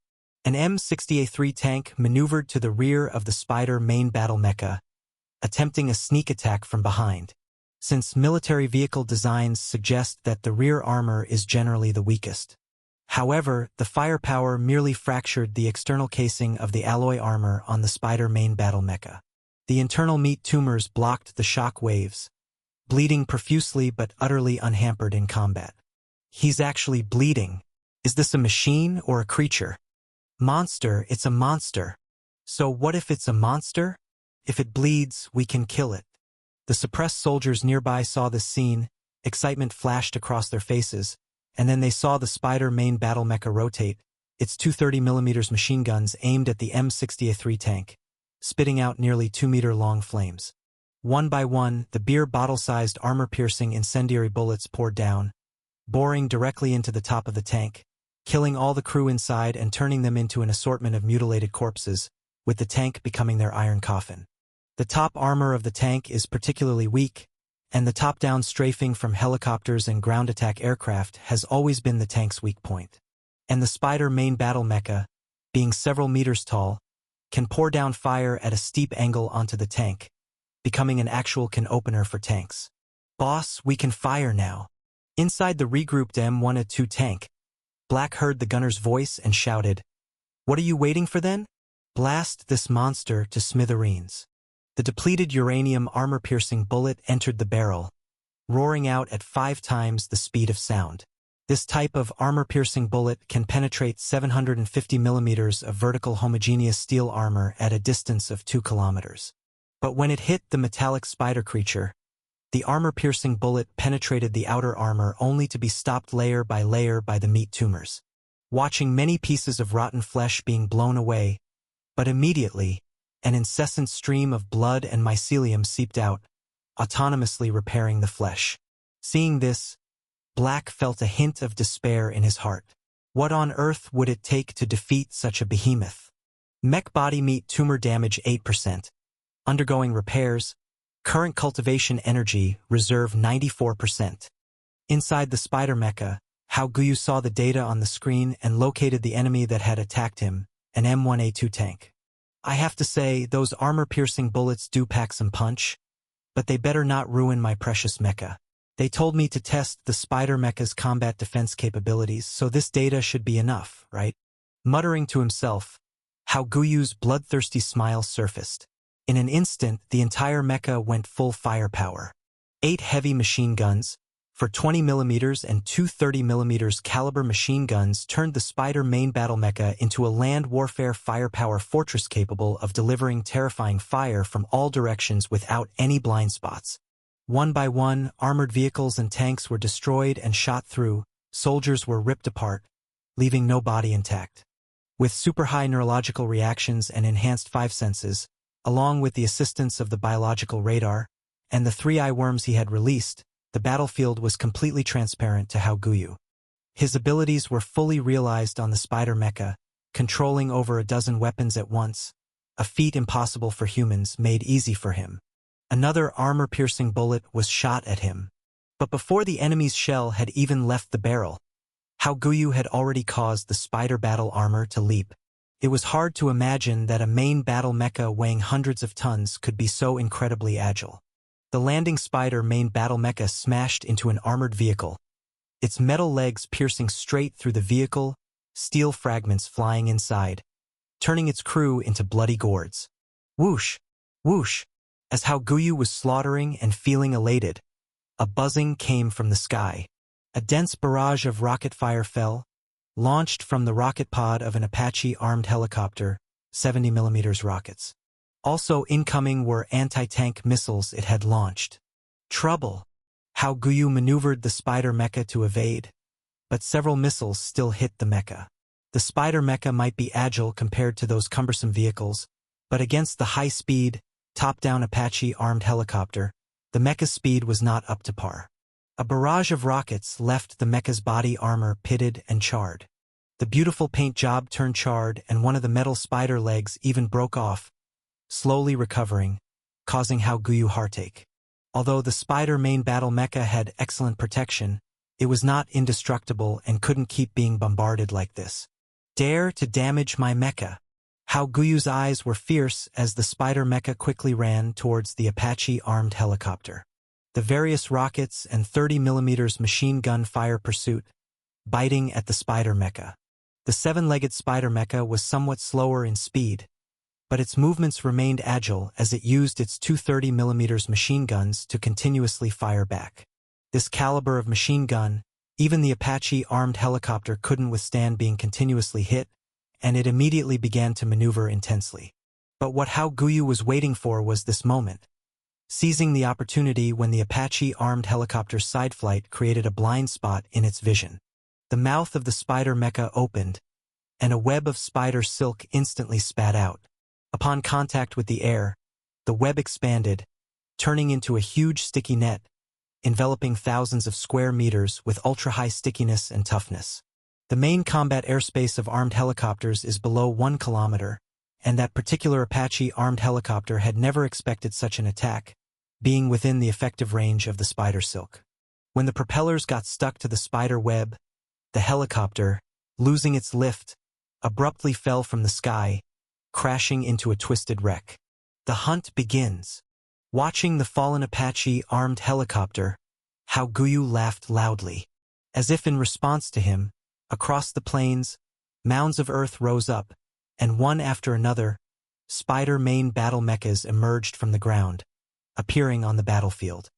An M60A3 tank maneuvered to the rear of the Spider main battle mecha, attempting a sneak attack from behind, since military vehicle designs suggest that the rear armor is generally the weakest. However, the firepower merely fractured the external casing of the alloy armor on the Spider main battle mecha. The internal meat tumors blocked the shock waves, bleeding profusely but utterly unhampered in combat. He's actually bleeding. Is this a machine or a creature? Monster, it's a monster. So what if it's a monster? If it bleeds, we can kill it. The suppressed soldiers nearby saw this scene, excitement flashed across their faces, and then they saw the Spider main battle mecha rotate, its 230mm machine guns aimed at the M60A3 tank, spitting out nearly 2-meter-long flames. One by one, the beer bottle-sized armor-piercing incendiary bullets poured down, boring directly into the top of the tank, killing all the crew inside and turning them into an assortment of mutilated corpses, with the tank becoming their iron coffin. The top armor of the tank is particularly weak, and the top-down strafing from helicopters and ground attack aircraft has always been the tank's weak point. And the Spider main battle mecha, being several meters tall, can pour down fire at a steep angle onto the tank, becoming an actual can opener for tanks. "Boss, we can fire now." Inside the regrouped M1A2 tank, Black heard the gunner's voice and shouted, "What are you waiting for then? Blast this monster to smithereens." The depleted uranium armor-piercing bullet entered the barrel, roaring out at 5 times the speed of sound. This type of armor-piercing bullet can penetrate 750 millimeters of vertical homogeneous steel armor at a distance of 2 kilometers. But when it hit the metallic spider creature, the armor-piercing bullet penetrated the outer armor only to be stopped layer by the meat tumors. Watching many pieces of rotten flesh being blown away, but immediately, an incessant stream of blood and mycelium seeped out, autonomously repairing the flesh. Seeing this, Black felt a hint of despair in his heart. What on earth would it take to defeat such a behemoth? Mech body meat tumor damage 8%. Undergoing repairs. Current cultivation energy reserve 94%. Inside the spider mecha, Hao Guyu saw the data on the screen and located the enemy that had attacked him, an M1A2 tank. I have to say, those armor-piercing bullets do pack some punch, but they better not ruin my precious mecha. They told me to test the spider mecha's combat defense capabilities, so this data should be enough, right? Muttering to himself, Hao Guyu's bloodthirsty smile surfaced. In an instant, the entire mecha went full firepower. 8 heavy machine guns, for 20mm and two 30mm caliber machine guns turned the Spider main battle mecha into a land warfare firepower fortress capable of delivering terrifying fire from all directions without any blind spots. One by one, armored vehicles and tanks were destroyed and shot through, soldiers were ripped apart, leaving no body intact. With super high neurological reactions and enhanced five senses, along with the assistance of the biological radar, and the 3 eye worms he had released, the battlefield was completely transparent to Hao Guyu. His abilities were fully realized on the spider mecha, controlling over a dozen weapons at once, a feat impossible for humans made easy for him. Another armor-piercing bullet was shot at him. But before the enemy's shell had even left the barrel, Hao Guyu had already caused the spider battle armor to leap. It was hard to imagine that a main battle mecha weighing hundreds of tons could be so incredibly agile. The landing spider main battle mecha smashed into an armored vehicle, its metal legs piercing straight through the vehicle, steel fragments flying inside, turning its crew into bloody gourds. Whoosh! Whoosh! As Hao Guyu was slaughtering and feeling elated, a buzzing came from the sky. A dense barrage of rocket fire fell, launched from the rocket pod of an Apache armed helicopter, 70mm rockets. Also incoming were anti-tank missiles it had launched. Trouble! Hao Guyu maneuvered the spider mecha to evade, but several missiles still hit the mecha. The spider mecha might be agile compared to those cumbersome vehicles, but against the high-speed, top-down Apache armed helicopter, the mecha's speed was not up to par. A barrage of rockets left the mecha's body armor pitted and charred. The beautiful paint job turned charred and one of the metal spider legs even broke off, slowly recovering, causing Hao Guyu heartache. Although the spider main battle mecha had excellent protection, it was not indestructible and couldn't keep being bombarded like this. Dare to damage my mecha! Hao Guyu's eyes were fierce as the spider mecha quickly ran towards the Apache armed helicopter. The various rockets and 30mm machine gun fire pursuit, biting at the spider mecha. The 7-legged spider mecha was somewhat slower in speed, but its movements remained agile as it used its two 30mm machine guns to continuously fire back. This caliber of machine gun, even the Apache armed helicopter couldn't withstand being continuously hit, and it immediately began to maneuver intensely. But what Hao Guyu was waiting for was this moment. Seizing the opportunity when the Apache armed helicopter's side flight created a blind spot in its vision. The mouth of the spider mecha opened, and a web of spider silk instantly spat out. Upon contact with the air, the web expanded, turning into a huge sticky net, enveloping thousands of square meters with ultra-high stickiness and toughness. The main combat airspace of armed helicopters is below 1 kilometer, and that particular Apache armed helicopter had never expected such an attack, being within the effective range of the spider silk. When the propellers got stuck to the spider web, the helicopter, losing its lift, abruptly fell from the sky, crashing into a twisted wreck. The hunt begins. Watching the fallen Apache armed helicopter, Hao Guyu laughed loudly. As if in response to him, across the plains, mounds of earth rose up, and one after another, spider main battle mechas emerged from the ground, appearing on the battlefield.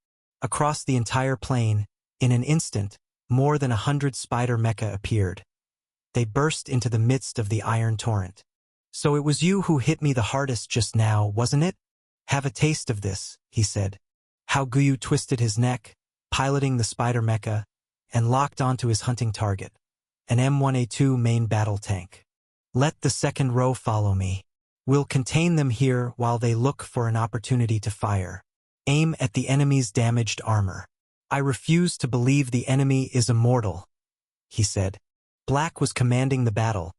Across the entire plain, in an instant, more than 100 spider mecha appeared. They burst into the midst of the iron torrent. So it was you who hit me the hardest just now, wasn't it? Have a taste of this, he said. Hao Guyu twisted his neck, piloting the spider mecha, and locked onto his hunting target, an M1A2 main battle tank. Let the second row follow me. We'll contain them here while they look for an opportunity to fire. Aim at the enemy's damaged armor. "I refuse to believe the enemy is immortal," he said. Black was commanding the battle,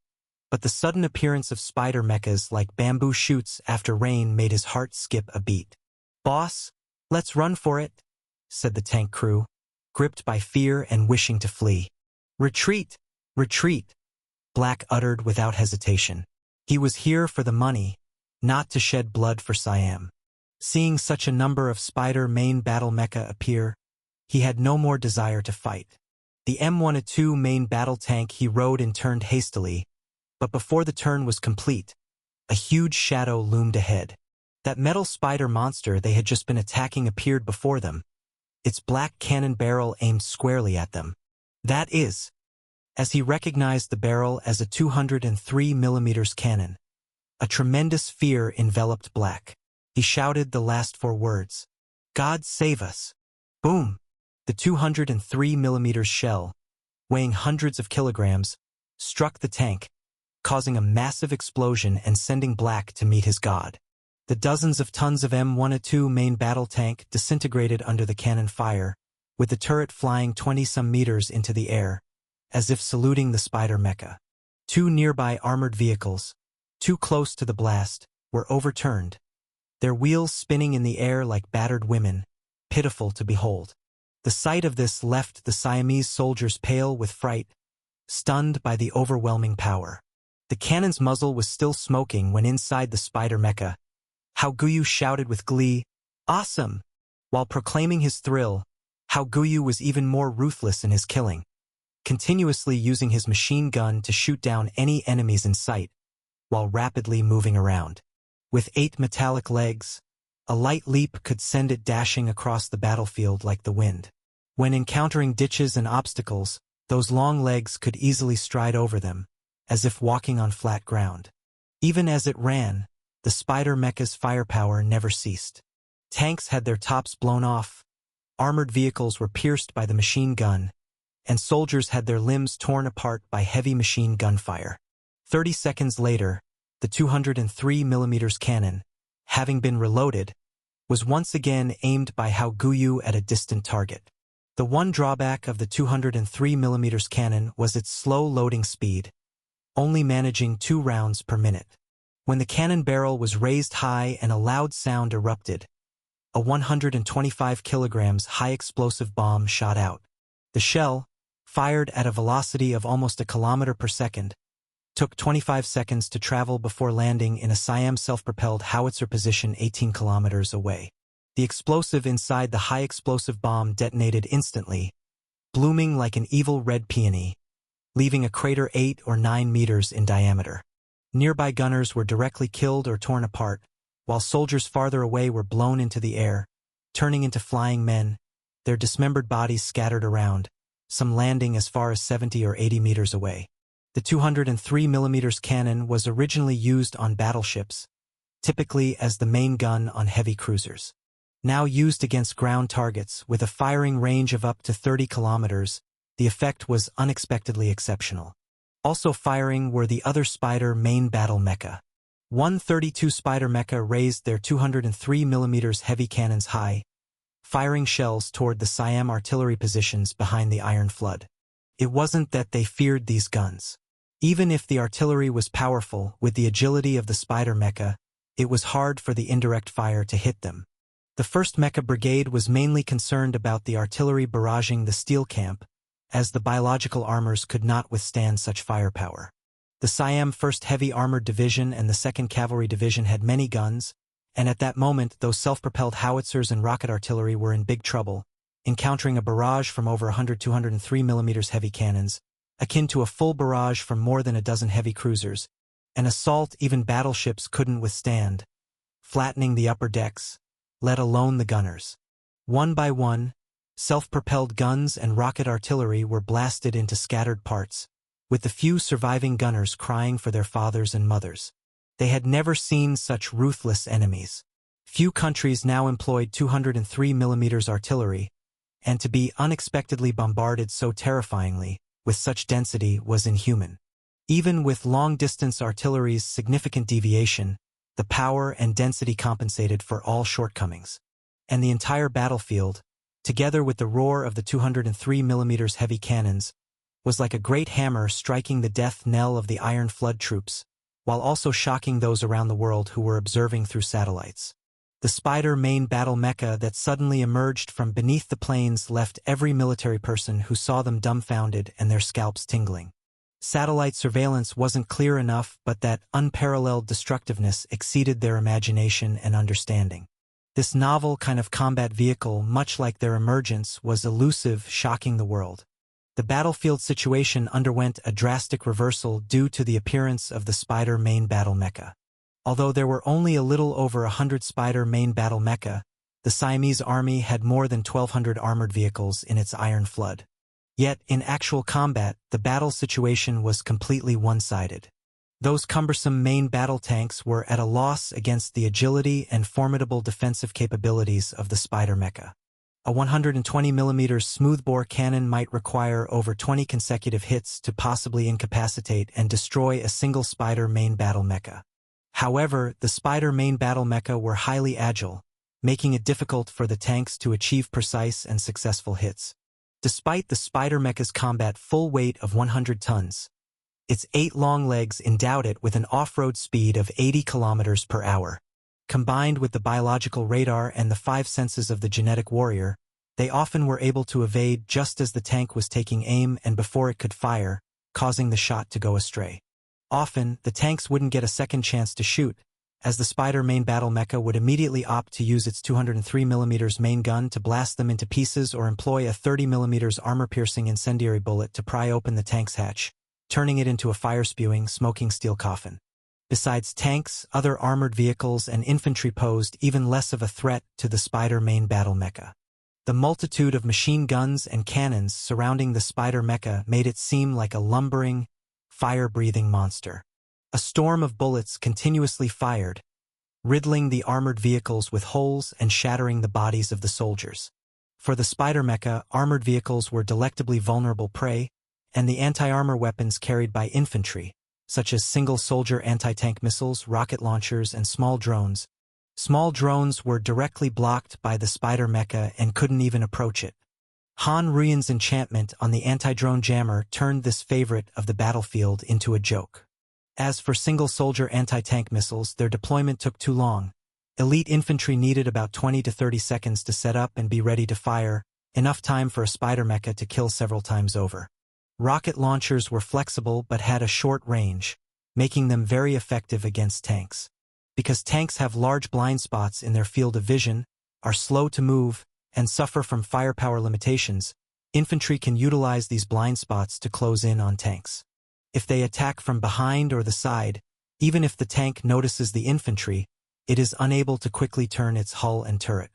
but the sudden appearance of spider mechas like bamboo shoots after rain made his heart skip a beat. "Boss, let's run for it," said the tank crew, gripped by fear and wishing to flee. "Retreat! Retreat!" Black uttered without hesitation. He was here for the money, not to shed blood for Siam. Seeing such a number of spider main battle mecha appear, he had no more desire to fight. The M1A2 main battle tank he rode and turned hastily, but before the turn was complete, a huge shadow loomed ahead. That metal spider monster they had just been attacking appeared before them, its black cannon barrel aimed squarely at them. That is, as he recognized the barrel as a 203mm cannon. A tremendous fear enveloped Black. He shouted the last 4 words. "God save us!" Boom! The 203mm shell, weighing hundreds of kilograms, struck the tank, causing a massive explosion and sending Black to meet his god. The dozens of tons of M1A2 main battle tank disintegrated under the cannon fire, with the turret flying 20-some meters into the air, as if saluting the spider mecha. 2 nearby armored vehicles, too close to the blast, were overturned, their wheels spinning in the air like battered women, pitiful to behold. The sight of this left the Siamese soldiers pale with fright, stunned by the overwhelming power. The cannon's muzzle was still smoking when inside the spider mecha, Hao Guyu shouted with glee, "Awesome!" While proclaiming his thrill, Hao Guyu was even more ruthless in his killing, continuously using his machine gun to shoot down any enemies in sight, while rapidly moving around. With 8 metallic legs, a light leap could send it dashing across the battlefield like the wind. When encountering ditches and obstacles, those long legs could easily stride over them, as if walking on flat ground. Even as it ran, the spider mecha's firepower never ceased. Tanks had their tops blown off, armored vehicles were pierced by the machine gun, and soldiers had their limbs torn apart by heavy machine gun fire. 30 seconds later, the 203mm cannon, having been reloaded, was once again aimed by Hao Guyu at a distant target. The one drawback of the 203mm cannon was its slow loading speed, only managing 2 rounds per minute. When the cannon barrel was raised high and a loud sound erupted, a 125 kilograms high-explosive bomb shot out. The shell, fired at a velocity of almost a kilometer per second, took 25 seconds to travel before landing in a Siam self-propelled howitzer position 18 kilometers away. The explosive inside the high-explosive bomb detonated instantly, blooming like an evil red peony, leaving a crater 8 or 9 meters in diameter. Nearby gunners were directly killed or torn apart, while soldiers farther away were blown into the air, turning into flying men, their dismembered bodies scattered around, some landing as far as 70 or 80 meters away. The 203mm cannon was originally used on battleships, typically as the main gun on heavy cruisers. Now used against ground targets with a firing range of up to 30 kilometers, the effect was unexpectedly exceptional. Also firing were the other spider main battle mecha. 132 Spider Mecha raised their 203mm heavy cannons high, firing shells toward the Siam artillery positions behind the Iron Flood. It wasn't that they feared these guns. Even if the artillery was powerful with the agility of the Spider Mecha, it was hard for the indirect fire to hit them. The 1st Mecha Brigade was mainly concerned about the artillery barraging the steel camp, as the biological armors could not withstand such firepower. The Siam 1st Heavy Armored Division and the 2nd Cavalry Division had many guns, and at that moment those self-propelled howitzers and rocket artillery were in big trouble, encountering a barrage from over 100 203mm heavy cannons, akin to a full barrage from more than a dozen heavy cruisers, an assault even battleships couldn't withstand, flattening the upper decks, let alone the gunners. One by one, self-propelled guns and rocket artillery were blasted into scattered parts, with the few surviving gunners crying for their fathers and mothers. They had never seen such ruthless enemies. Few countries now employed 203mm artillery, and to be unexpectedly bombarded so terrifyingly, with such density, was inhuman. Even with long-distance artillery's significant deviation, the power and density compensated for all shortcomings. And the entire battlefield, together with the roar of the 203mm heavy cannons, was like a great hammer striking the death knell of the Iron Flood troops, while also shocking those around the world who were observing through satellites. The Spider main battle mecha that suddenly emerged from beneath the planes left every military person who saw them dumbfounded and their scalps tingling. Satellite surveillance wasn't clear enough, but that unparalleled destructiveness exceeded their imagination and understanding. This novel kind of combat vehicle, much like their emergence, was elusive, shocking the world. The battlefield situation underwent a drastic reversal due to the appearance of the Spider main battle mecha. Although there were only a little over 100 Spider main battle mecha, the Siamese army had more than 1,200 armored vehicles in its Iron Flood. Yet, in actual combat, the battle situation was completely one-sided. Those cumbersome main battle tanks were at a loss against the agility and formidable defensive capabilities of the Spider mecha. A 120mm smoothbore cannon might require over 20 consecutive hits to possibly incapacitate and destroy a single Spider main battle mecha. However, the Spider main battle mecha were highly agile, making it difficult for the tanks to achieve precise and successful hits. Despite the Spider mecha's combat full weight of 100 tons, its 8 long legs endowed it with an off-road speed of 80 kilometers per hour. Combined with the biological radar and the 5 senses of the genetic warrior, they often were able to evade just as the tank was taking aim and before it could fire, causing the shot to go astray. Often, the tanks wouldn't get a second chance to shoot, as the Spider main battle mecha would immediately opt to use its 203mm main gun to blast them into pieces or employ a 30mm armor-piercing incendiary bullet to pry open the tank's hatch, turning it into a fire-spewing, smoking steel coffin. Besides tanks, other armored vehicles and infantry posed even less of a threat to the Spider main battle mecha. The multitude of machine guns and cannons surrounding the Spider mecha made it seem like a lumbering, fire-breathing monster. A storm of bullets continuously fired, riddling the armored vehicles with holes and shattering the bodies of the soldiers. For the Spider mecha, armored vehicles were delectably vulnerable prey, and the anti-armor weapons carried by infantry, such as single-soldier anti-tank missiles, rocket launchers, and small drones. Small drones were directly blocked by the Spider mecha and couldn't even approach it. Han Ruyan's enchantment on the anti-drone jammer turned this favorite of the battlefield into a joke. As for single-soldier anti-tank missiles, their deployment took too long. Elite infantry needed about 20 to 30 seconds to set up and be ready to fire, enough time for a Spider mecha to kill several times over. Rocket launchers were flexible but had a short range, making them very effective against tanks. Because tanks have large blind spots in their field of vision, are slow to move, and suffer from firepower limitations, infantry can utilize these blind spots to close in on tanks. If they attack from behind or the side, even if the tank notices the infantry, it is unable to quickly turn its hull and turret.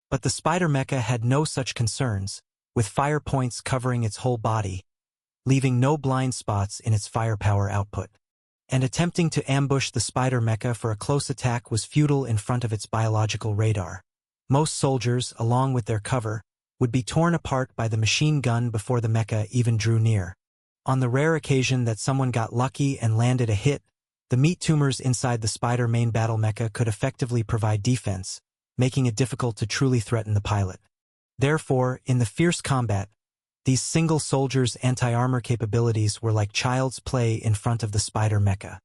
But the Spider mecha had no such concerns, with fire points covering its whole body, leaving no blind spots in its firepower output. And attempting to ambush the Spider mecha for a close attack was futile in front of its biological radar. Most soldiers, along with their cover, would be torn apart by the machine gun before the mecha even drew near. On the rare occasion that someone got lucky and landed a hit, the meat tumors inside the Spider main battle mecha could effectively provide defense, making it difficult to truly threaten the pilot. Therefore, in the fierce combat, these single soldiers' anti-armor capabilities were like child's play in front of the Spider mecha.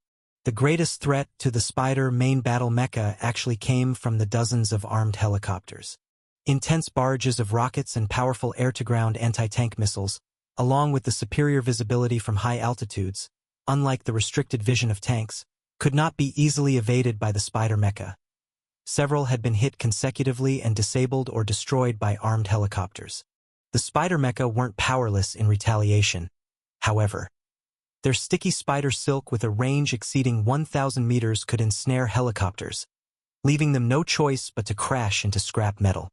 The greatest threat to the Spider main battle mecha actually came from the dozens of armed helicopters. Intense barrages of rockets and powerful air-to-ground anti-tank missiles, along with the superior visibility from high altitudes, unlike the restricted vision of tanks, could not be easily evaded by the Spider mecha. Several had been hit consecutively and disabled or destroyed by armed helicopters. The Spider mecha weren't powerless in retaliation, however. Their sticky spider silk with a range exceeding 1,000 meters could ensnare helicopters, leaving them no choice but to crash into scrap metal.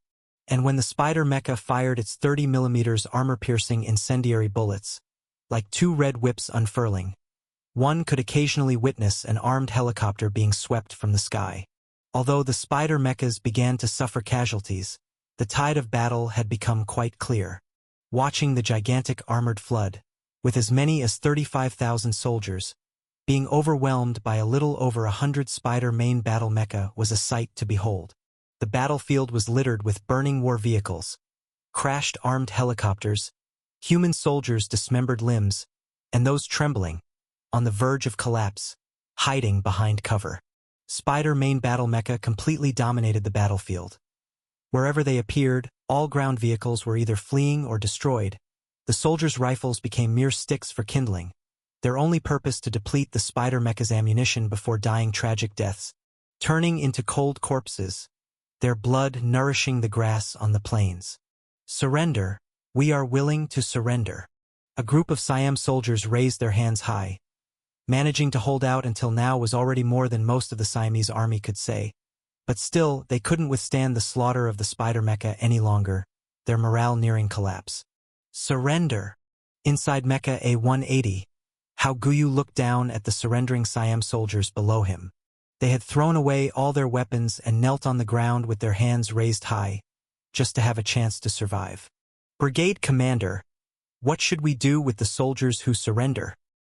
And when the Spider mecha fired its 30mm armor-piercing incendiary bullets, like two red whips unfurling, one could occasionally witness an armed helicopter being swept from the sky. Although the Spider mechas began to suffer casualties, the tide of battle had become quite clear. Watching the gigantic armored flood, with as many as 35,000 soldiers, being overwhelmed by a little over 100 Spider main battle mecha was a sight to behold. The battlefield was littered with burning war vehicles, crashed armed helicopters, human soldiers' dismembered limbs, and those trembling, on the verge of collapse, hiding behind cover. Spider main battle mecha completely dominated the battlefield. Wherever they appeared, all ground vehicles were either fleeing or destroyed. The soldiers' rifles became mere sticks for kindling, their only purpose to deplete the spider mecha's ammunition before dying tragic deaths, turning into cold corpses, their blood nourishing the grass on the plains. Surrender, we are willing to surrender. A group of Siam soldiers raised their hands high. Managing to hold out until now was already more than most of the Siamese army could say. But still, they couldn't withstand the slaughter of the spider mecha any longer, their morale nearing collapse. Surrender! Inside Mecha A-180, Hao Guyu looked down at the surrendering Siam soldiers below him. They had thrown away all their weapons and knelt on the ground with their hands raised high, just to have a chance to survive. Brigade Commander, what should we do with the soldiers who surrender?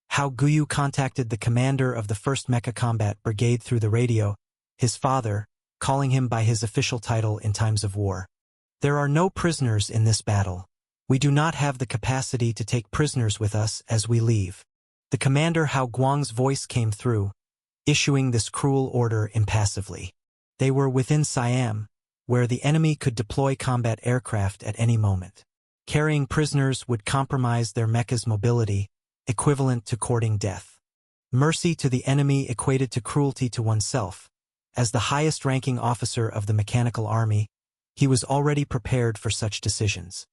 Hao Guyu contacted the commander of the 1st Mecha Combat Brigade through the radio, his father, calling him by his official title in times of war. There are no prisoners in this battle. We do not have the capacity to take prisoners with us as we leave. The commander Hao Guang's voice came through, issuing this cruel order impassively. They were within Siam, where the enemy could deploy combat aircraft at any moment. Carrying prisoners would compromise their mecha's mobility, equivalent to courting death. Mercy to the enemy equated to cruelty to oneself. As the highest-ranking officer of the mechanical army, he was already prepared for such decisions.